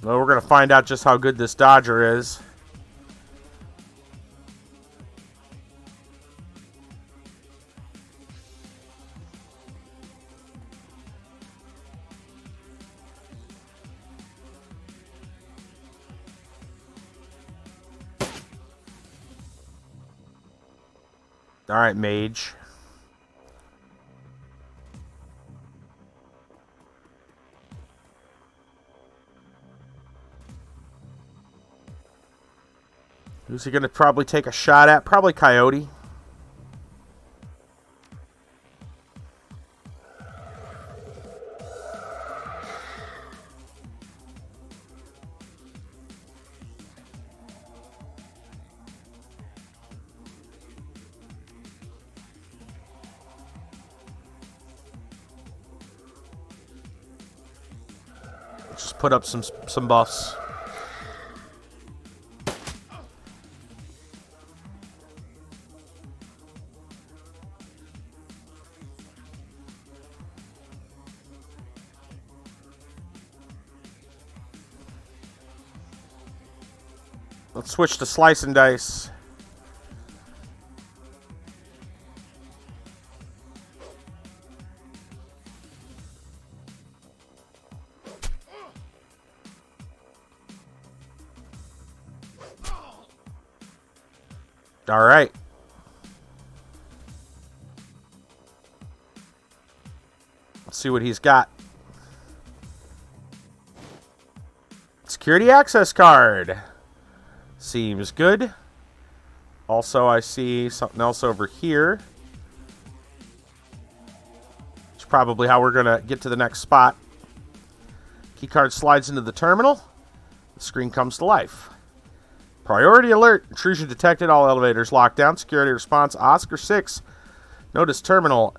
Well, we're going to find out just how good this dodger is. All right, mage. Who's he going to probably take a shot at? Probably Coyote. Just put up some buffs. Let's switch to slice and dice. All right. Let's see what he's got. Security access card. Seems good. Also, I see something else over here. It's probably how we're going to get to the next spot. Keycard slides into the terminal. The screen comes to life. Priority alert. Intrusion detected. All elevators locked down. Security response. Oscar 6. Notice terminal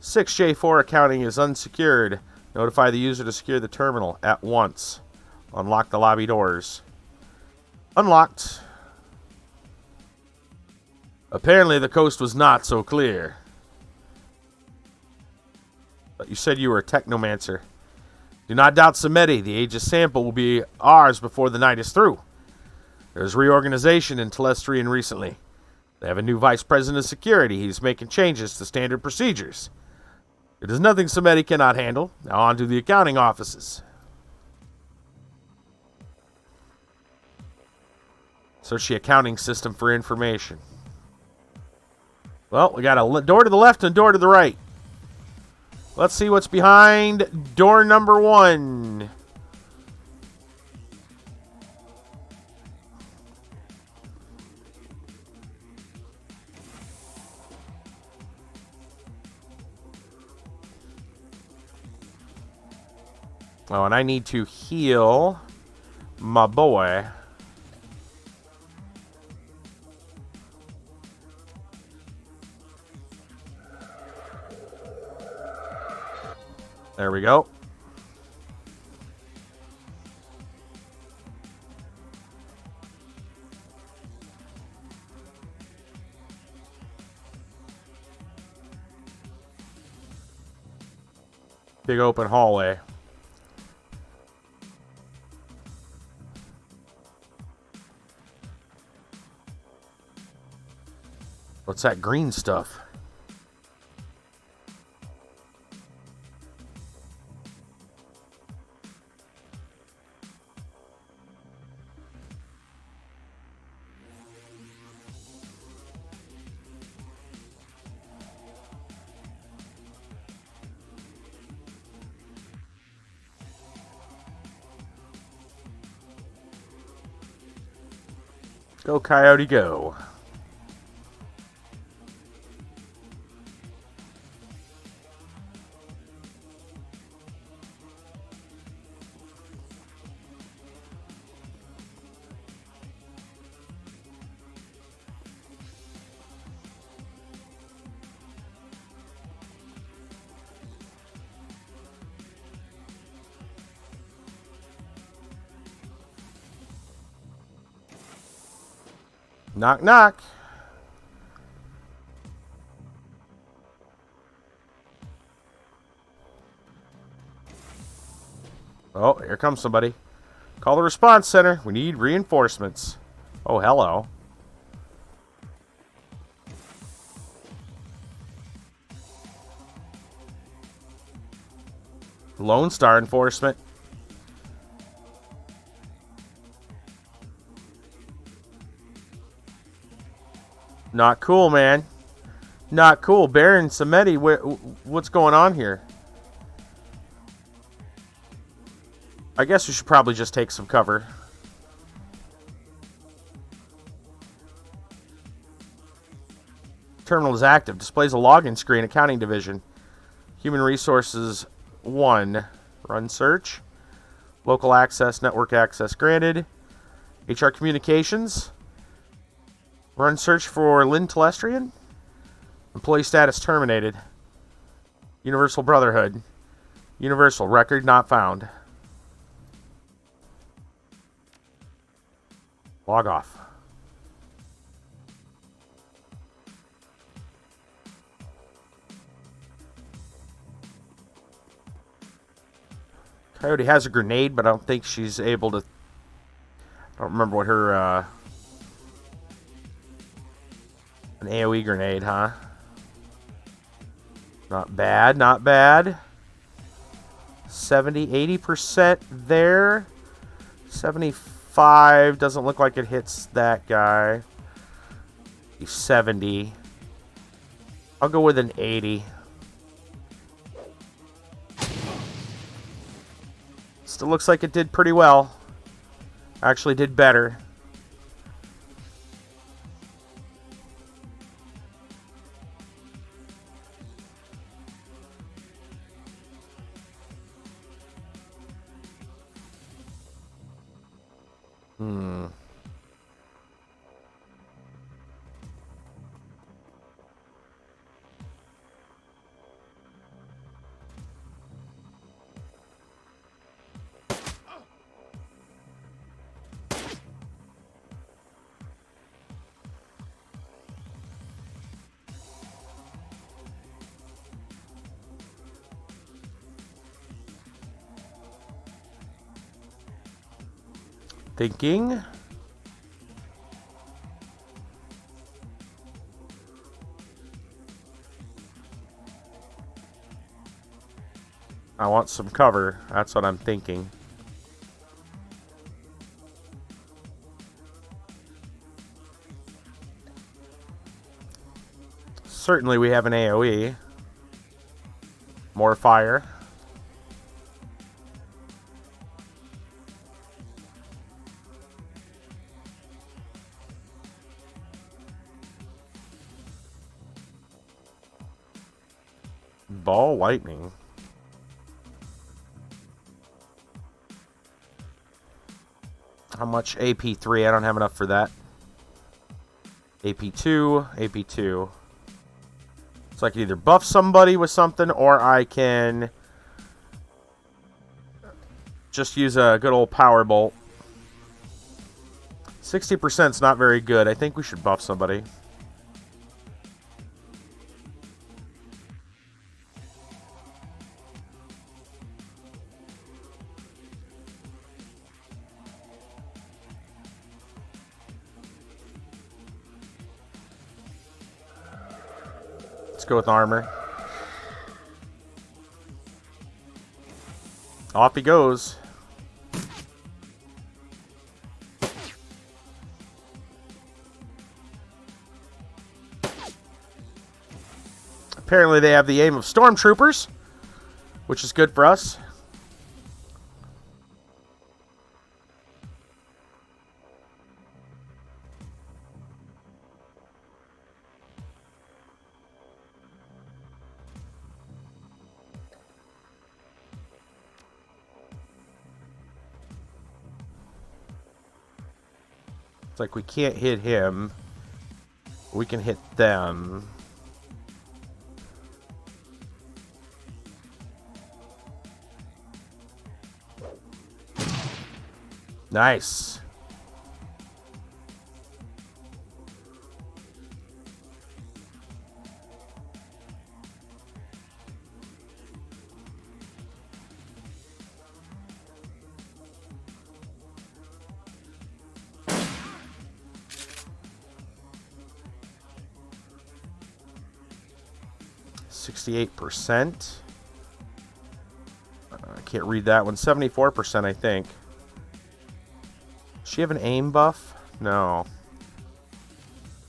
6J4 accounting is unsecured. Notify the user to secure the terminal at once. Unlock the lobby doors. Unlocked. Apparently the coast was not so clear. But you said you were a technomancer. Do not doubt Samedi. The Aegis sample will be ours before the night is through. There's reorganization in Telestrian recently. They have a new vice president of security. He's making changes to standard procedures. It is nothing Samedi cannot handle. Now on to the accounting offices. Search the accounting system for information. Well, we got a door to the left and a door to the right. Let's see what's behind door number 1. Oh, and I need to heal my boy. There we go. Big open hallway. What's that green stuff? Go, Coyote, go. Knock, knock. Oh, here comes somebody. Call the response center. We need reinforcements. Oh, hello. Lone Star enforcement. Not cool, man. Not cool. Baron Samedi, what's going on here? I guess we should probably just take some cover. Terminal is active. Displays a login screen. Accounting division. Human resources 1. Run search. Local access. Network access granted. HR communications. Run search for Lynn Telestrian. Employee status terminated. Universal Brotherhood. Universal record not found. Log off. Coyote has a grenade, but I don't think she's able to... I don't remember what her... An AoE grenade, huh? Not bad, not bad. 70, 80% there. 75 doesn't look like it hits that guy. 70. I'll go with an 80. Still looks like it did pretty well. Actually did better. Thinking. I want some cover. That's what I'm thinking. Certainly we have an AoE. More fire. Ball lightning. How much? AP3. I don't have enough for that. AP2. AP2. So I can either buff somebody with something, or I can just use a good old power bolt. 60% is not very good. I think we should buff somebody. go with armor. Off he goes. Apparently they have the aim of stormtroopers, which is good for us. It's like we can't hit him. We can hit them. Nice. %. I can't read that one. 74%, I think. Does she have an aim buff? No.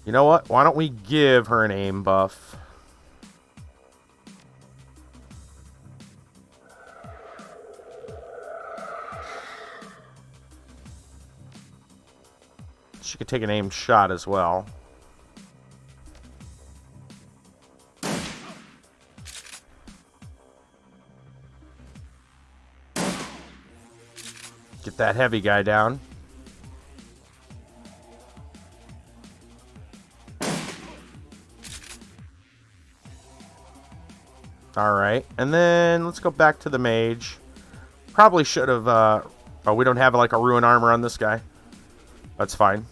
You know what? Why don't we give her an aim buff? She could take an aimed shot as well. Get that heavy guy down. Alright, and then let's go back to the mage. Probably should have, oh, we don't have like a ruin armor on this guy. That's fine.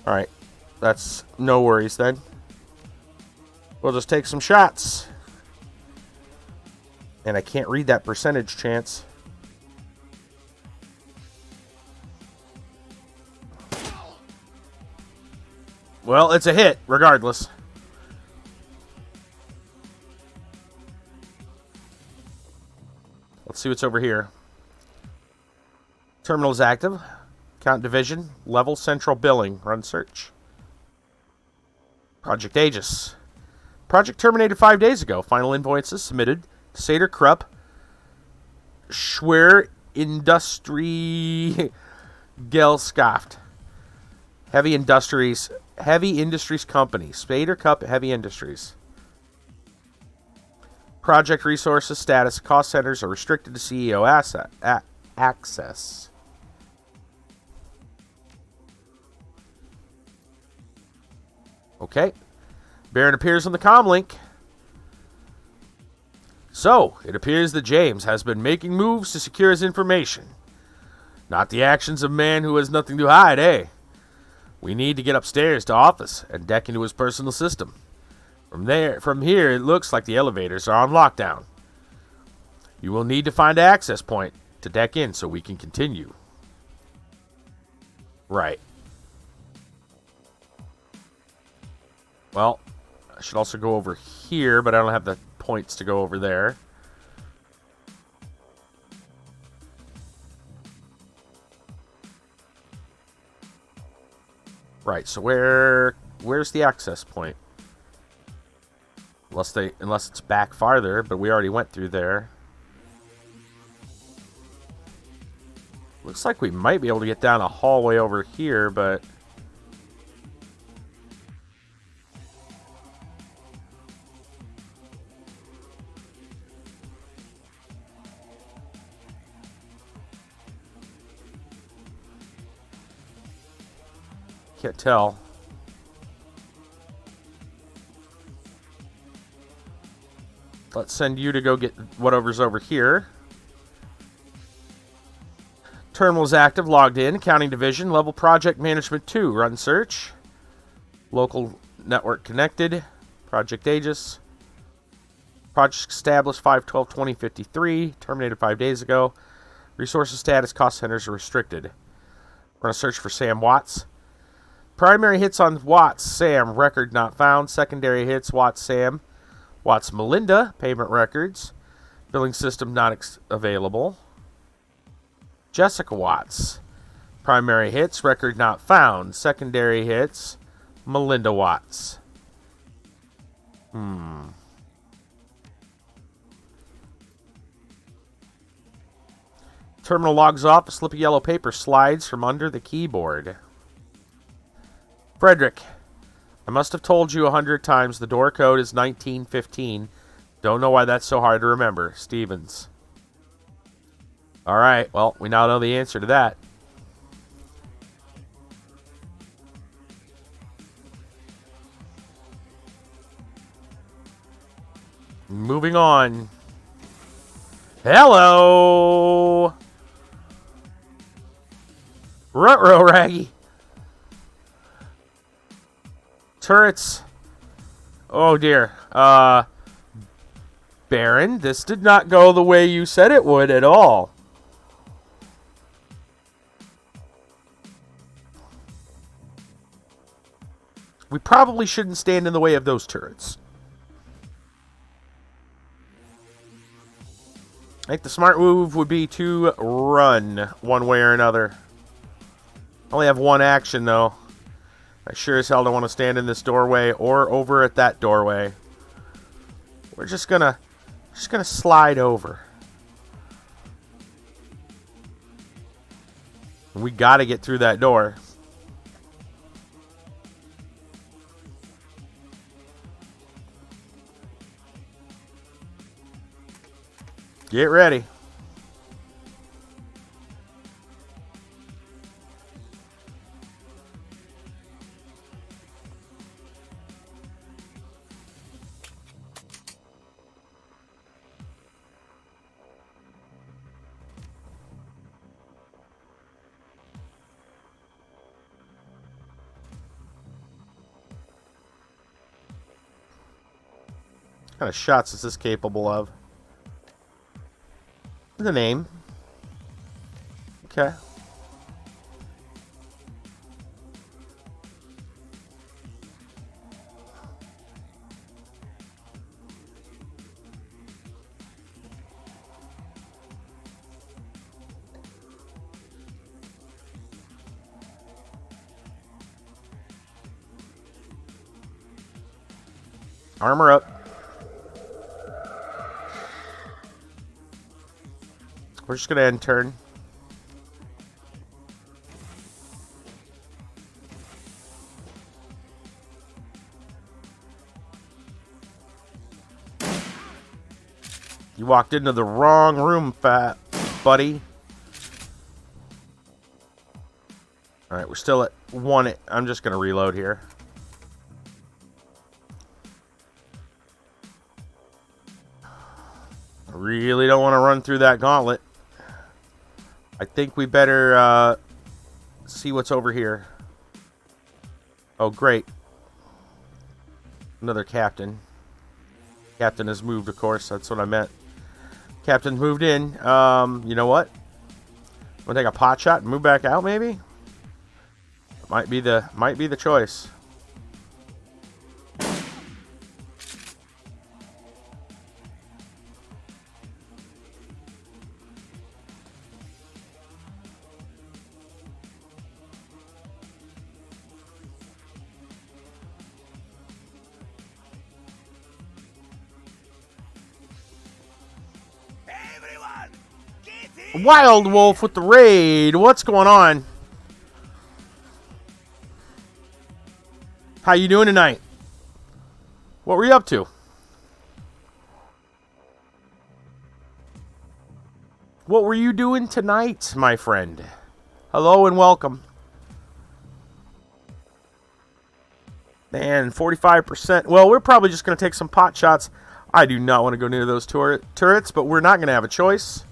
Alright, that's no worries then. We'll just take some shots. And I can't read that percentage chance. Well, it's a hit, regardless. Let's see what's over here. Terminal is active. Count division. Level central billing. Run search. Project Aegis. Project terminated 5 days ago. Final invoices submitted. Seder Krupp. Schwer Industrie Gelskaft. Heavy Industries Company. Spader Cup Heavy Industries. Project resources, status, cost centers are restricted to CEO access. Okay. Baron appears on the comm link. So, it appears that James has been making moves to secure his information. Not the actions of man who has nothing to hide, eh? We need to get upstairs to office and deck into his personal system. From here, it looks like the elevators are on lockdown. You will need to find an access point to deck in so we can continue. Right. Well, I should also go over here, but I don't have the points to go over there. Right, so where's the access point? Unless it's back farther, but we already went through there. Looks like we might be able to get down a hallway over here, but can't tell. Let's send you to go get whatever's over here. Terminal is active, logged in. Accounting division, level project management 2. Run search. Local network connected. Project Aegis. Project established 5/12/2053. Terminated 5 days ago. Resources status, cost centers are restricted. We're going to search for Sam Watts. Primary hits on Watts, Sam, record not found. Secondary hits, Watts, Sam. Watts, Melinda, payment records. Billing system not available. Jessica Watts. Primary hits, record not found. Secondary hits, Melinda Watts. Terminal logs off. A slip of yellow paper slides from under the keyboard. Frederick, I must have told you 100 times the door code is 1915. Don't know why that's so hard to remember. Stevens. Alright, well, we now know the answer to that. Moving on. Hello! Ruh-roh, Raggy. Turrets. Oh, dear. Baron, this did not go the way you said it would at all. We probably shouldn't stand in the way of those turrets. I think the smart move would be to run one way or another. I only have one action, though. I sure as hell don't want to stand in this doorway or over at that doorway. We're just gonna slide over. We gotta get through that door. Get ready. What kind of shots is this capable of? The name. Okay. Armor up. We're just going to end turn. You walked into the wrong room, fat buddy. Alright, we're still at 1. I'm just going to reload here. I really don't want to run through that gauntlet. I think we better see what's over here. Oh, great. Another captain. Captain has moved, of course. That's what I meant. Captain's moved in. You know what? Want to take a pot shot and move back out, maybe? Might be the choice. Wild Wolf with the raid. What's going on? How you doing tonight? What were you up to? What were you doing tonight, my friend? Hello and welcome. Man, 45%. Well, we're probably just going to take some pot shots. I do not want to go near those turrets, but we're not going to have a choice.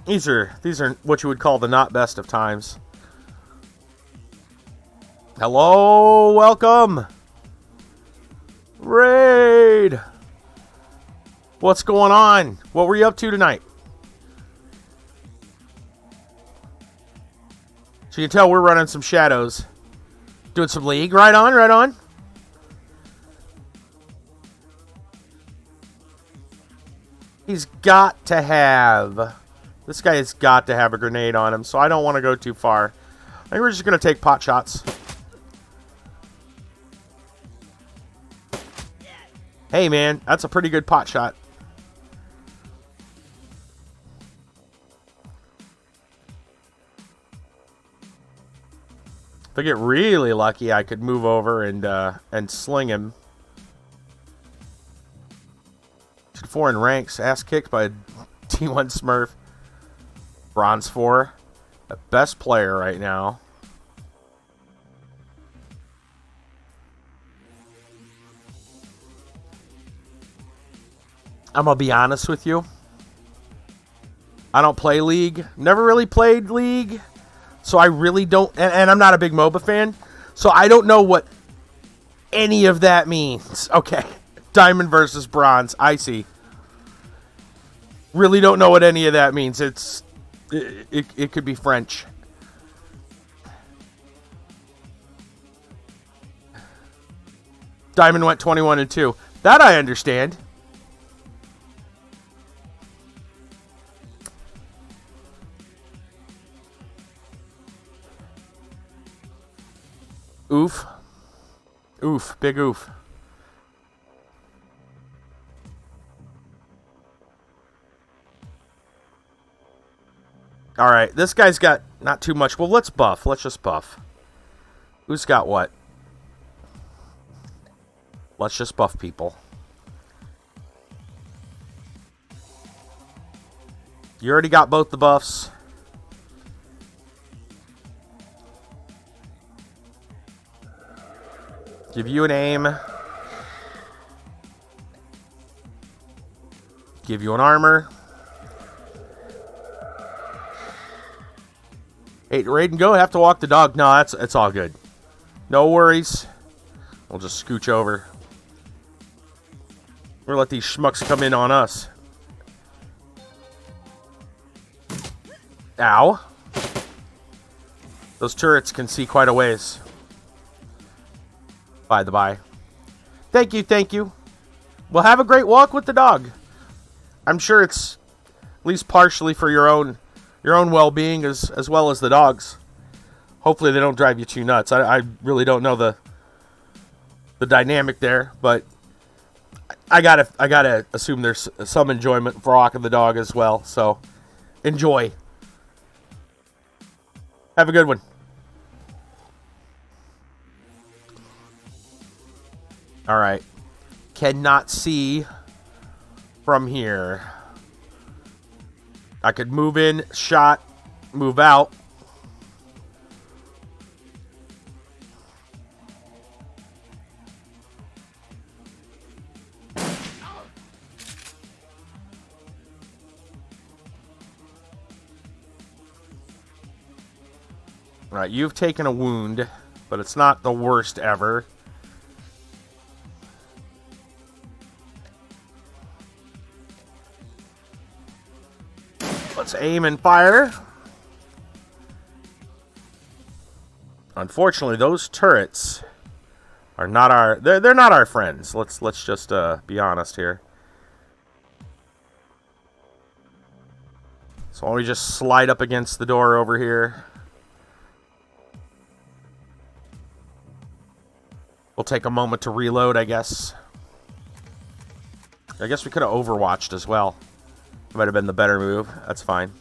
These are what you would call the not best of times. Hello, welcome. Raid. What's going on? What were you up to tonight? So you can tell we're running some shadows. Doing some league. Right on, right on. He's got to have... This guy has got to have a grenade on him, so I don't want to go too far. I think we're just going to take pot shots. Hey, man, that's a pretty good pot shot. If I get really lucky, I could move over and sling him. 4 in ranks, ass kicked by a T1 Smurf. Bronze 4, the best player right now. I'm gonna be honest with you. I don't play League. Never really played League. So I really don't, and I'm not a big MOBA fan. So I don't know what any of that means. Okay. Diamond versus bronze. I see. Really don't know what any of that means. It could be French. Diamond went 21-2. That I understand. Oof. Oof. Big oof. Alright, this guy's got not too much. Well, let's buff. Let's just buff. Who's got what? Let's just buff people. You already got both the buffs. Give you an aim. Give you an armor. Hey, Raiden, go. Have to walk the dog. No, it's all good. No worries. We'll just scooch over. We'll let these schmucks come in on us. Ow. Those turrets can see quite a ways. By the by. Thank you, thank you. Well, have a great walk with the dog. I'm sure it's at least partially for your own well-being as well as the dog's. Hopefully they don't drive you too nuts. I really don't know the dynamic there, but I gotta assume there's some enjoyment for walking the dog as well. So enjoy. Have a good one. All right. Cannot see from here. I could move in, shot, move out. All right, you've taken a wound, but it's not the worst ever. Let's aim and fire. Unfortunately, those turrets are not our they're not our friends. Let's just be honest here. So why don't we just slide up against the door over here? We'll take a moment to reload, I guess. I guess we could have overwatched as well. Might have been the better move. That's fine.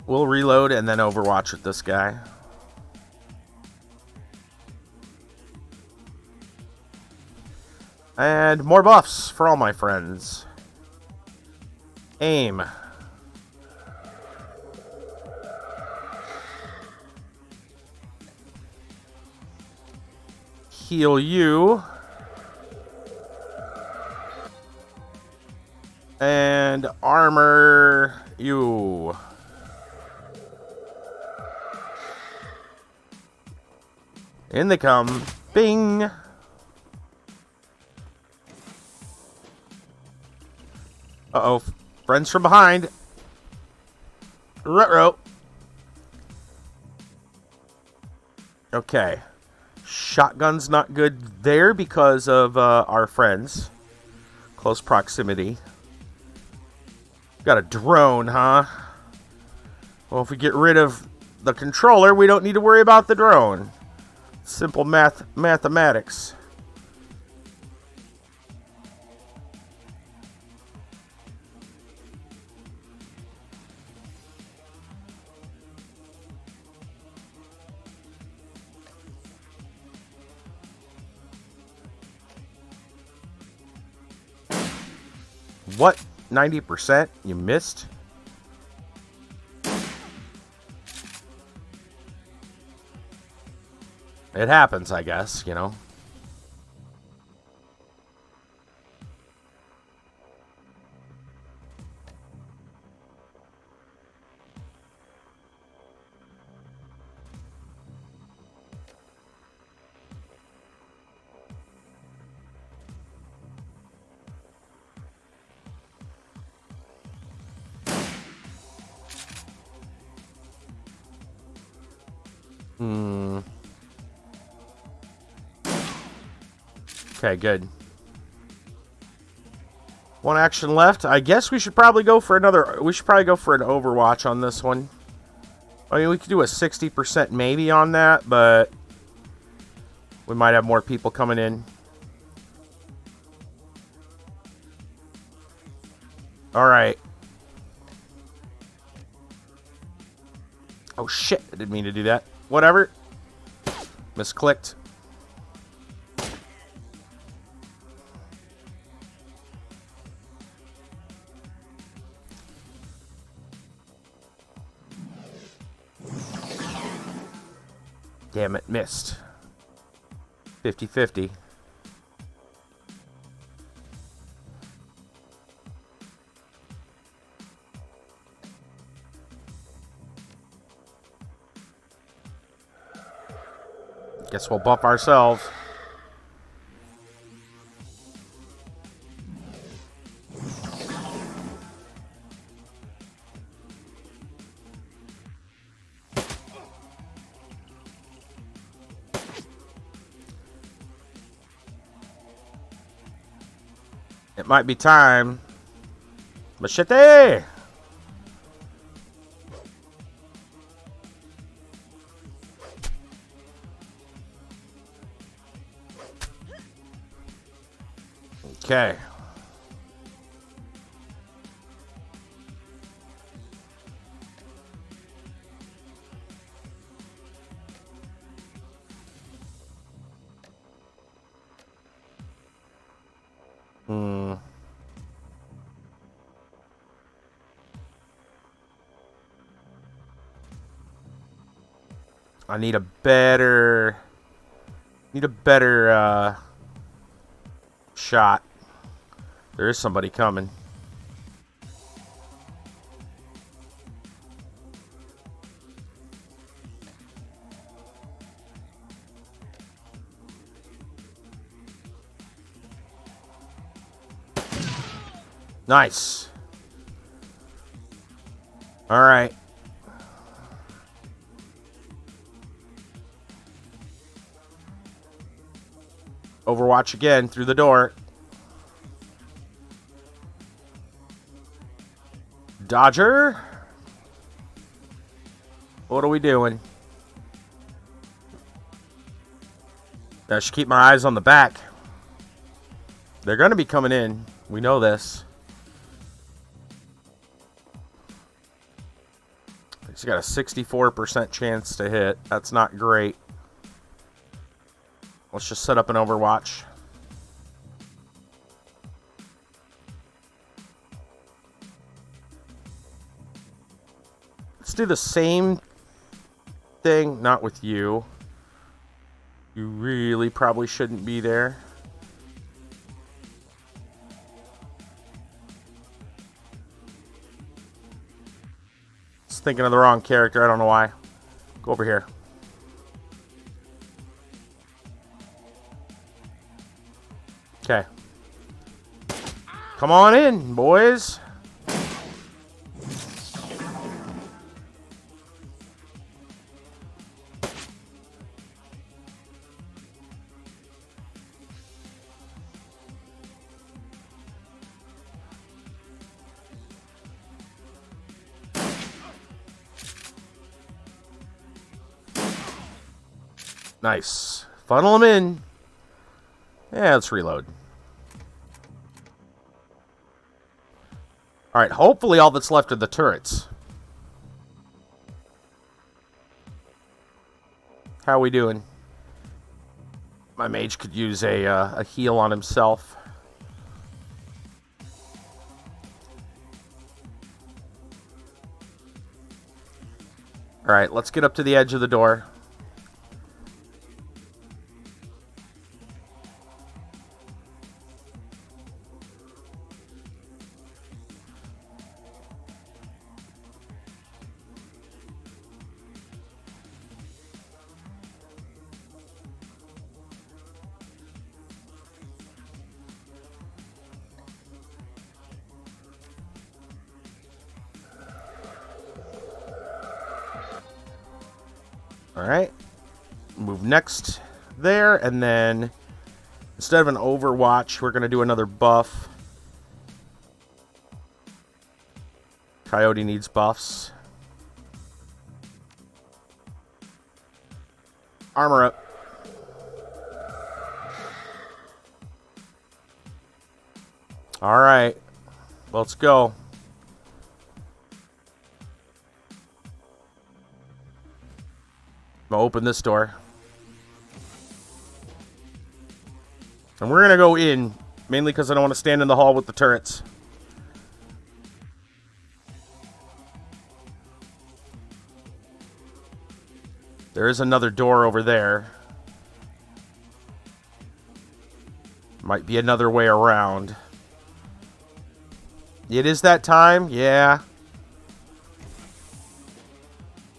We'll reload and then overwatch with this guy. And more buffs for all my friends. Aim. Heal you. And armor you. In they come. Bing. Uh-oh. Friends from behind. Ruh-roh. Okay. Shotgun's not good there because of our friends. Close proximity. Got a drone, huh? Well, if we get rid of the controller, we don't need to worry about the drone. Simple mathematics. What? 90%? You missed? It happens, I guess, you know. Okay, good. One action left. I guess we should probably go for another. We should probably go for an Overwatch on this one. I mean, we could do a 60% maybe on that, but we might have more people coming in. All right. Oh shit! I didn't mean to do that. Whatever. Misclicked. Damn it, missed. 50-50. Guess we'll buff ourselves. It might be time. Machete! Okay. I need a better shot. There is somebody coming. Nice. All right. Overwatch again through the door. Dodger? What are we doing? I should keep my eyes on the back. They're going to be coming in. We know this. He's got a 64% chance to hit. That's not great. Let's just set up an Overwatch. Let's do the same thing, not with you. You really probably shouldn't be there. Just thinking of the wrong character, I don't know why. Go over here. Okay. Come on in, boys. Nice. Funnel them in. Yeah, let's reload. Alright, hopefully all that's left are the turrets. How are we doing? My mage could use a heal on himself. Alright, let's get up to the edge of the door. Alright. Move next there, and then instead of an Overwatch, we're going to do another buff. Coyote needs buffs. Armor up. Alright. Let's go. I'm gonna open this door. And we're gonna go in, mainly because I don't want to stand in the hall with the turrets. There is another door over there. Might be another way around. It is that time? Yeah.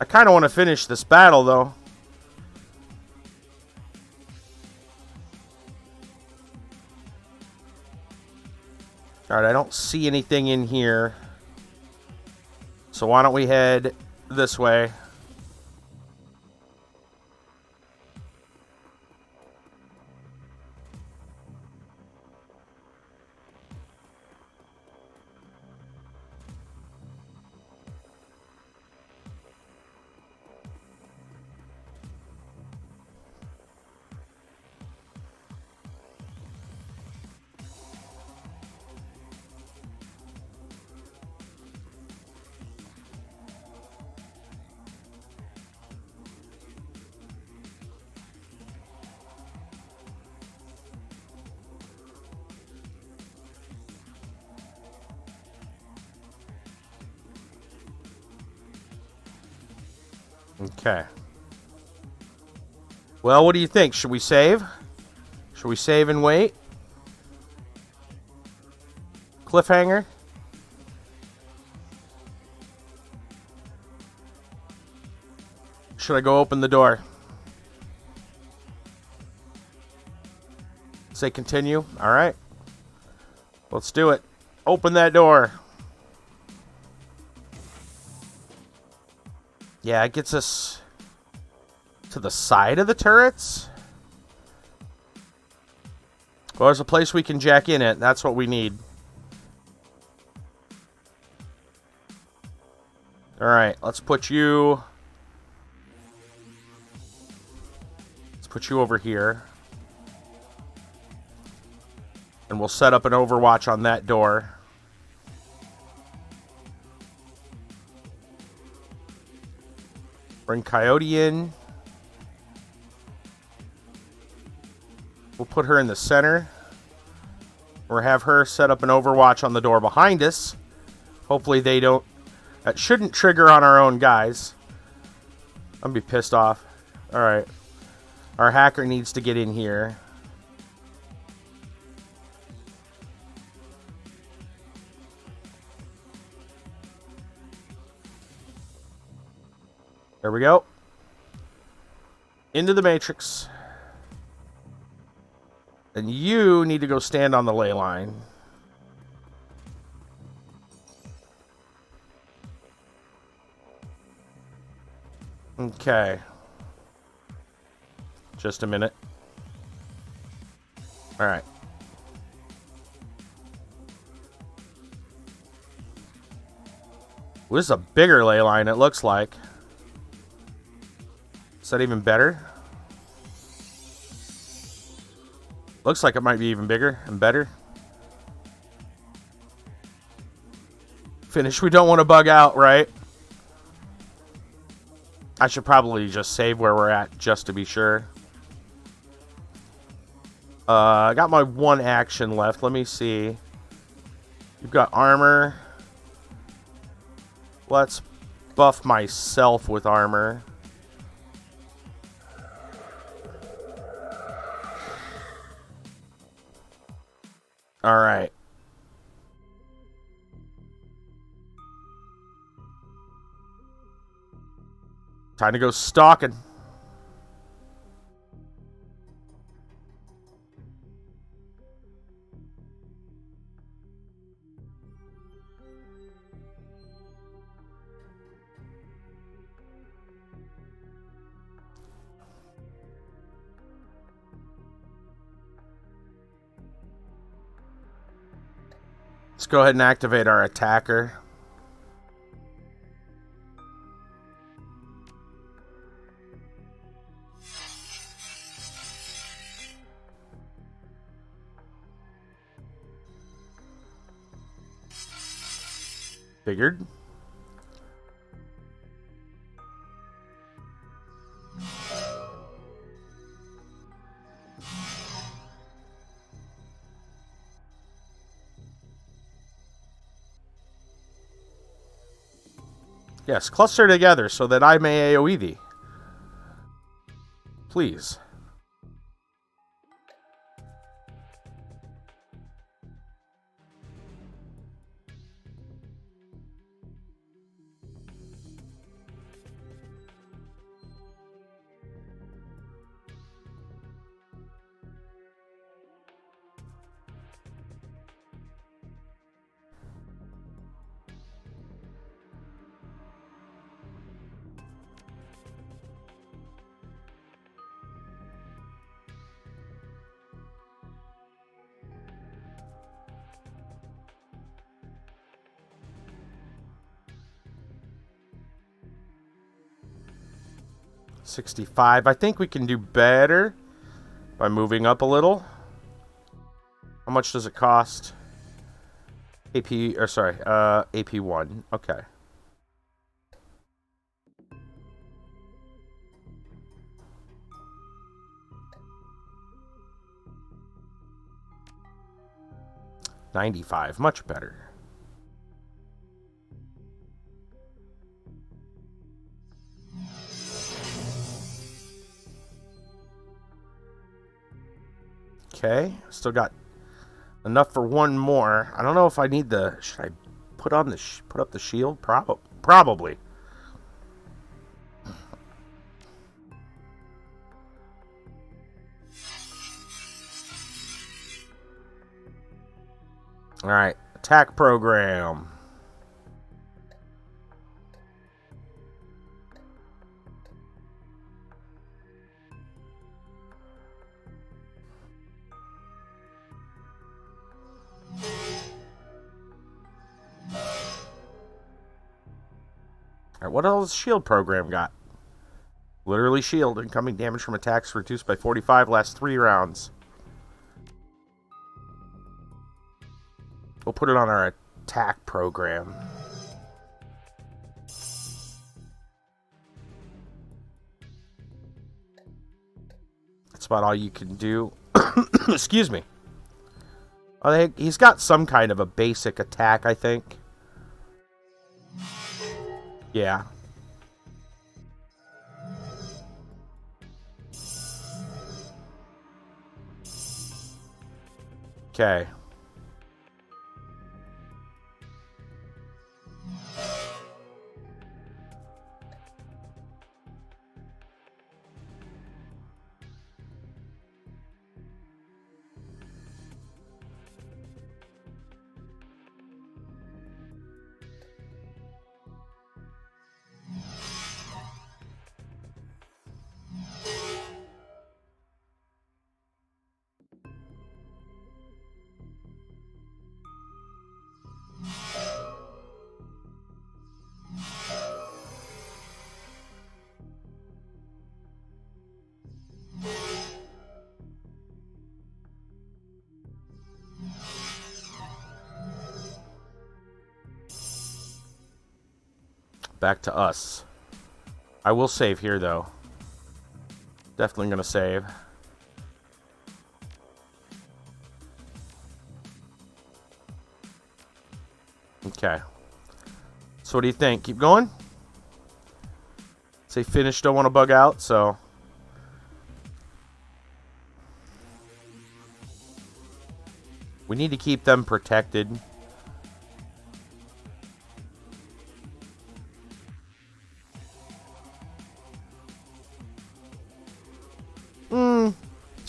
I kind of want to finish this battle, though. Alright, I don't see anything in here. So why don't we head this way? Okay. Well, what do you think? Should we save? Should we save and wait? Cliffhanger? Should I go open the door? Say continue? Alright. Let's do it. Open that door. Yeah, it gets us to the side of the turrets. Well, there's a place we can jack in it. That's what we need. Alright, let's put you... Let's put you over here. And we'll set up an Overwatch on that door. Bring Coyote in. We'll put her in the center. Or have her set up an Overwatch on the door behind us. Hopefully they don't... That shouldn't trigger on our own guys. I'm gonna be pissed off. Alright. Our hacker needs to get in here. There we go. Into the Matrix. And you need to go stand on the ley line. Okay. Just a minute. Alright. Well, this is a bigger ley line, it looks like. Is that even better? Looks like it might be even bigger and better. Finish. We don't want to bug out, right? I should probably just save where we're at just to be sure. I got my one action left. Let me see. You've got armor. Let's buff myself with armor. Alright. Time to go stalking. Let's go ahead and activate our attacker. Figured. Yes, cluster together so that I may AoE thee. Please. $65. I think we can do better by moving up a little. How much does it cost? AP, or sorry, AP1. Okay. $95. Much better. Okay, still got enough for one more. I don't know if I need the. Should I put on the put up the shield? Probably. All right, attack program. Alright, what else shield program got? Literally shield. Incoming damage from attacks reduced by 45. Lasts 3 rounds. We'll put it on our attack program. That's about all you can do. Excuse me. Oh, he's got some kind of a basic attack, I think. Yeah. Okay. back to us. I will save here, though. Definitely going to save. Okay. So what do you think? Keep going? Say finish, don't want to bug out, so... We need to keep them protected.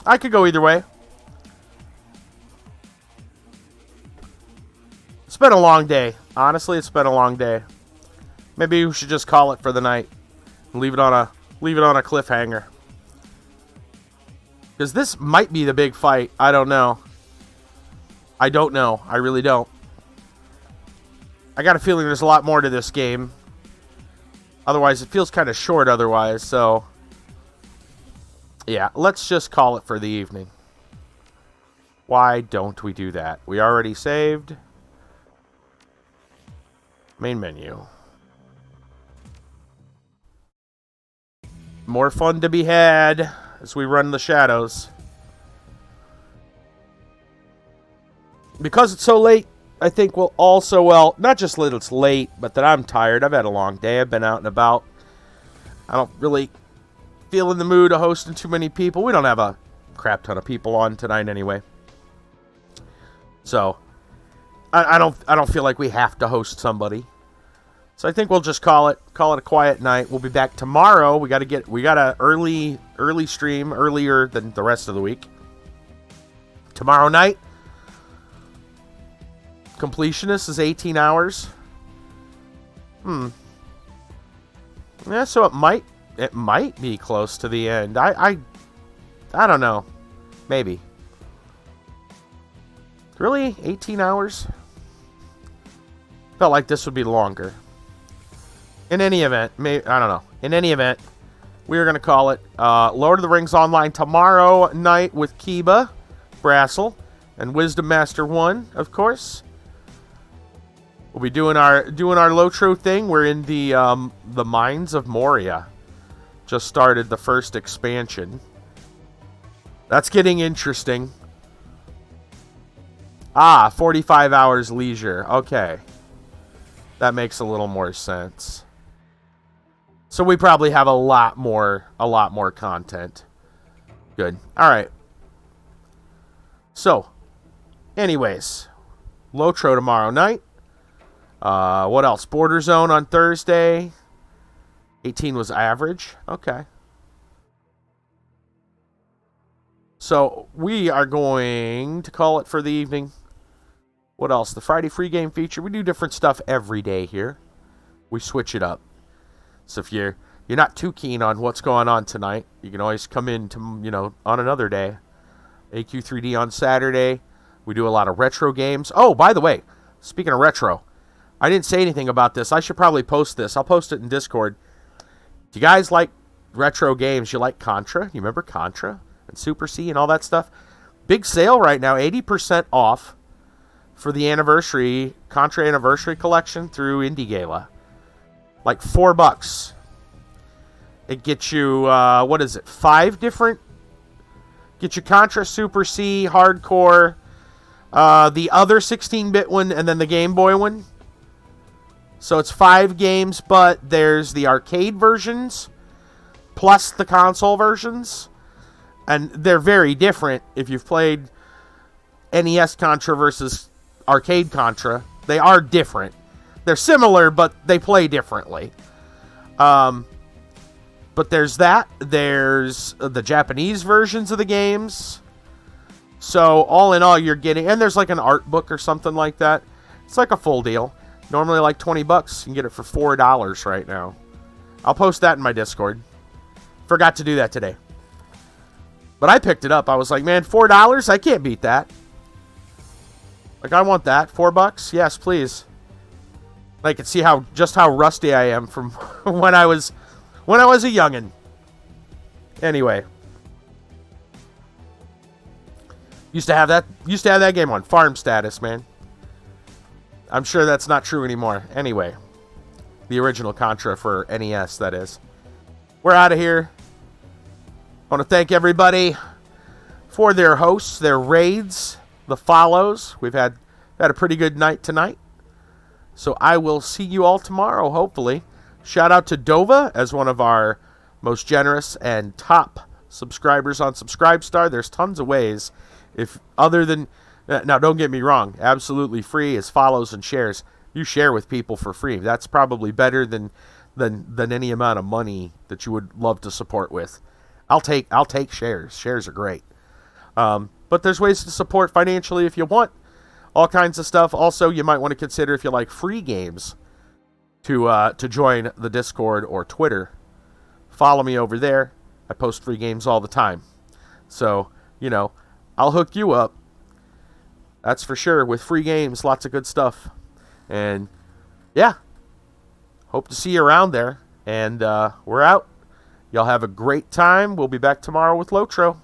I could go either way. It's been a long day. Honestly, it's been a long day. Maybe we should just call it for the night. And leave it on a cliffhanger. Because this might be the big fight. I don't know. I don't know. I really don't. I got a feeling there's a lot more to this game. Otherwise, it feels kind of short otherwise, so... Yeah, let's just call it for the evening. Why don't we do that? We already saved. Main menu. More fun to be had as we run the shadows. Because it's so late, I think we'll also, well, not just that it's late, but that I'm tired. I've had a long day. I've been out and about. I don't really feel in the mood of hosting too many people. We don't have a crap ton of people on tonight anyway. So, I don't feel like we have to host somebody. So I think we'll just call it a quiet night. We'll be back tomorrow. We got a early stream, earlier than the rest of the week. Tomorrow night, completionist is 18 hours. Yeah, so it might be close to the end. I don't know. Maybe. Really? 18 hours? Felt like this would be longer. In any event, I don't know. In any event, we are going to call it Lord of the Rings Online tomorrow night with Kiba, Brassel, and Wisdom Master 1, of course. We'll be doing our Lotro thing. We're in the Mines of Moria. Just started the first expansion. That's getting interesting. 45 hours leisure. Okay. That makes a little more sense. So we probably have a lot more content. Good. All right. So, anyways, Lotro tomorrow night. What else? Border Zone on Thursday. 18 was average. Okay. So, we are going to call it for the evening. What else? The Friday free game feature. We do different stuff every day here. We switch it up. So if you're not too keen on what's going on tonight, you can always come in to, on another day. AQ3D on Saturday. We do a lot of retro games. Oh, by the way, speaking of retro, I didn't say anything about this. I should probably post this. I'll post it in Discord. Do you guys like retro games? You like Contra? You remember Contra and Super C and all that stuff? Big sale right now, 80% off for the anniversary, Contra Anniversary Collection through Indie Gala. Like $4. It gets you, what is it, 5 different? Get you Contra, Super C, Hardcore, the other 16-bit one, and then the Game Boy one. So it's 5 games, but there's the arcade versions, plus the console versions. And they're very different. If you've played NES Contra versus arcade Contra, they are different. They're similar, but they play differently. But there's that. There's the Japanese versions of the games. So all in all, you're getting... And there's like an art book or something like that. It's like a full deal. Normally like $20. You can get it for $4 right now. I'll post that in my Discord. Forgot to do that today. But I picked it up. I was like, man, $4? I can't beat that. Like, I want that. $4? Yes, please. I can see just how rusty I am from when I was a youngin'. Anyway, used to have that game on farm status, man. I'm sure that's not true anymore. Anyway, The original Contra for NES, that is. We're out of here. I want to thank everybody for their hosts, their raids, the follows. We've had a pretty good night tonight. So I will see you all tomorrow, hopefully. Shout out to Dova as one of our most generous and top subscribers on Subscribestar. There's tons of ways. If other than now, don't get me wrong, absolutely free is follows and shares. You share with people for free. That's probably better than any amount of money that you would love to support with. I'll take shares. Shares are great. But there's ways to support financially if you want. All kinds of stuff. Also, you might want to consider, if you like free games, to join the Discord or Twitter. Follow me over there. I post free games all the time. So, I'll hook you up. That's for sure. With free games, lots of good stuff. And, yeah. Hope to see you around there. And we're out. Y'all have a great time. We'll be back tomorrow with Lotro.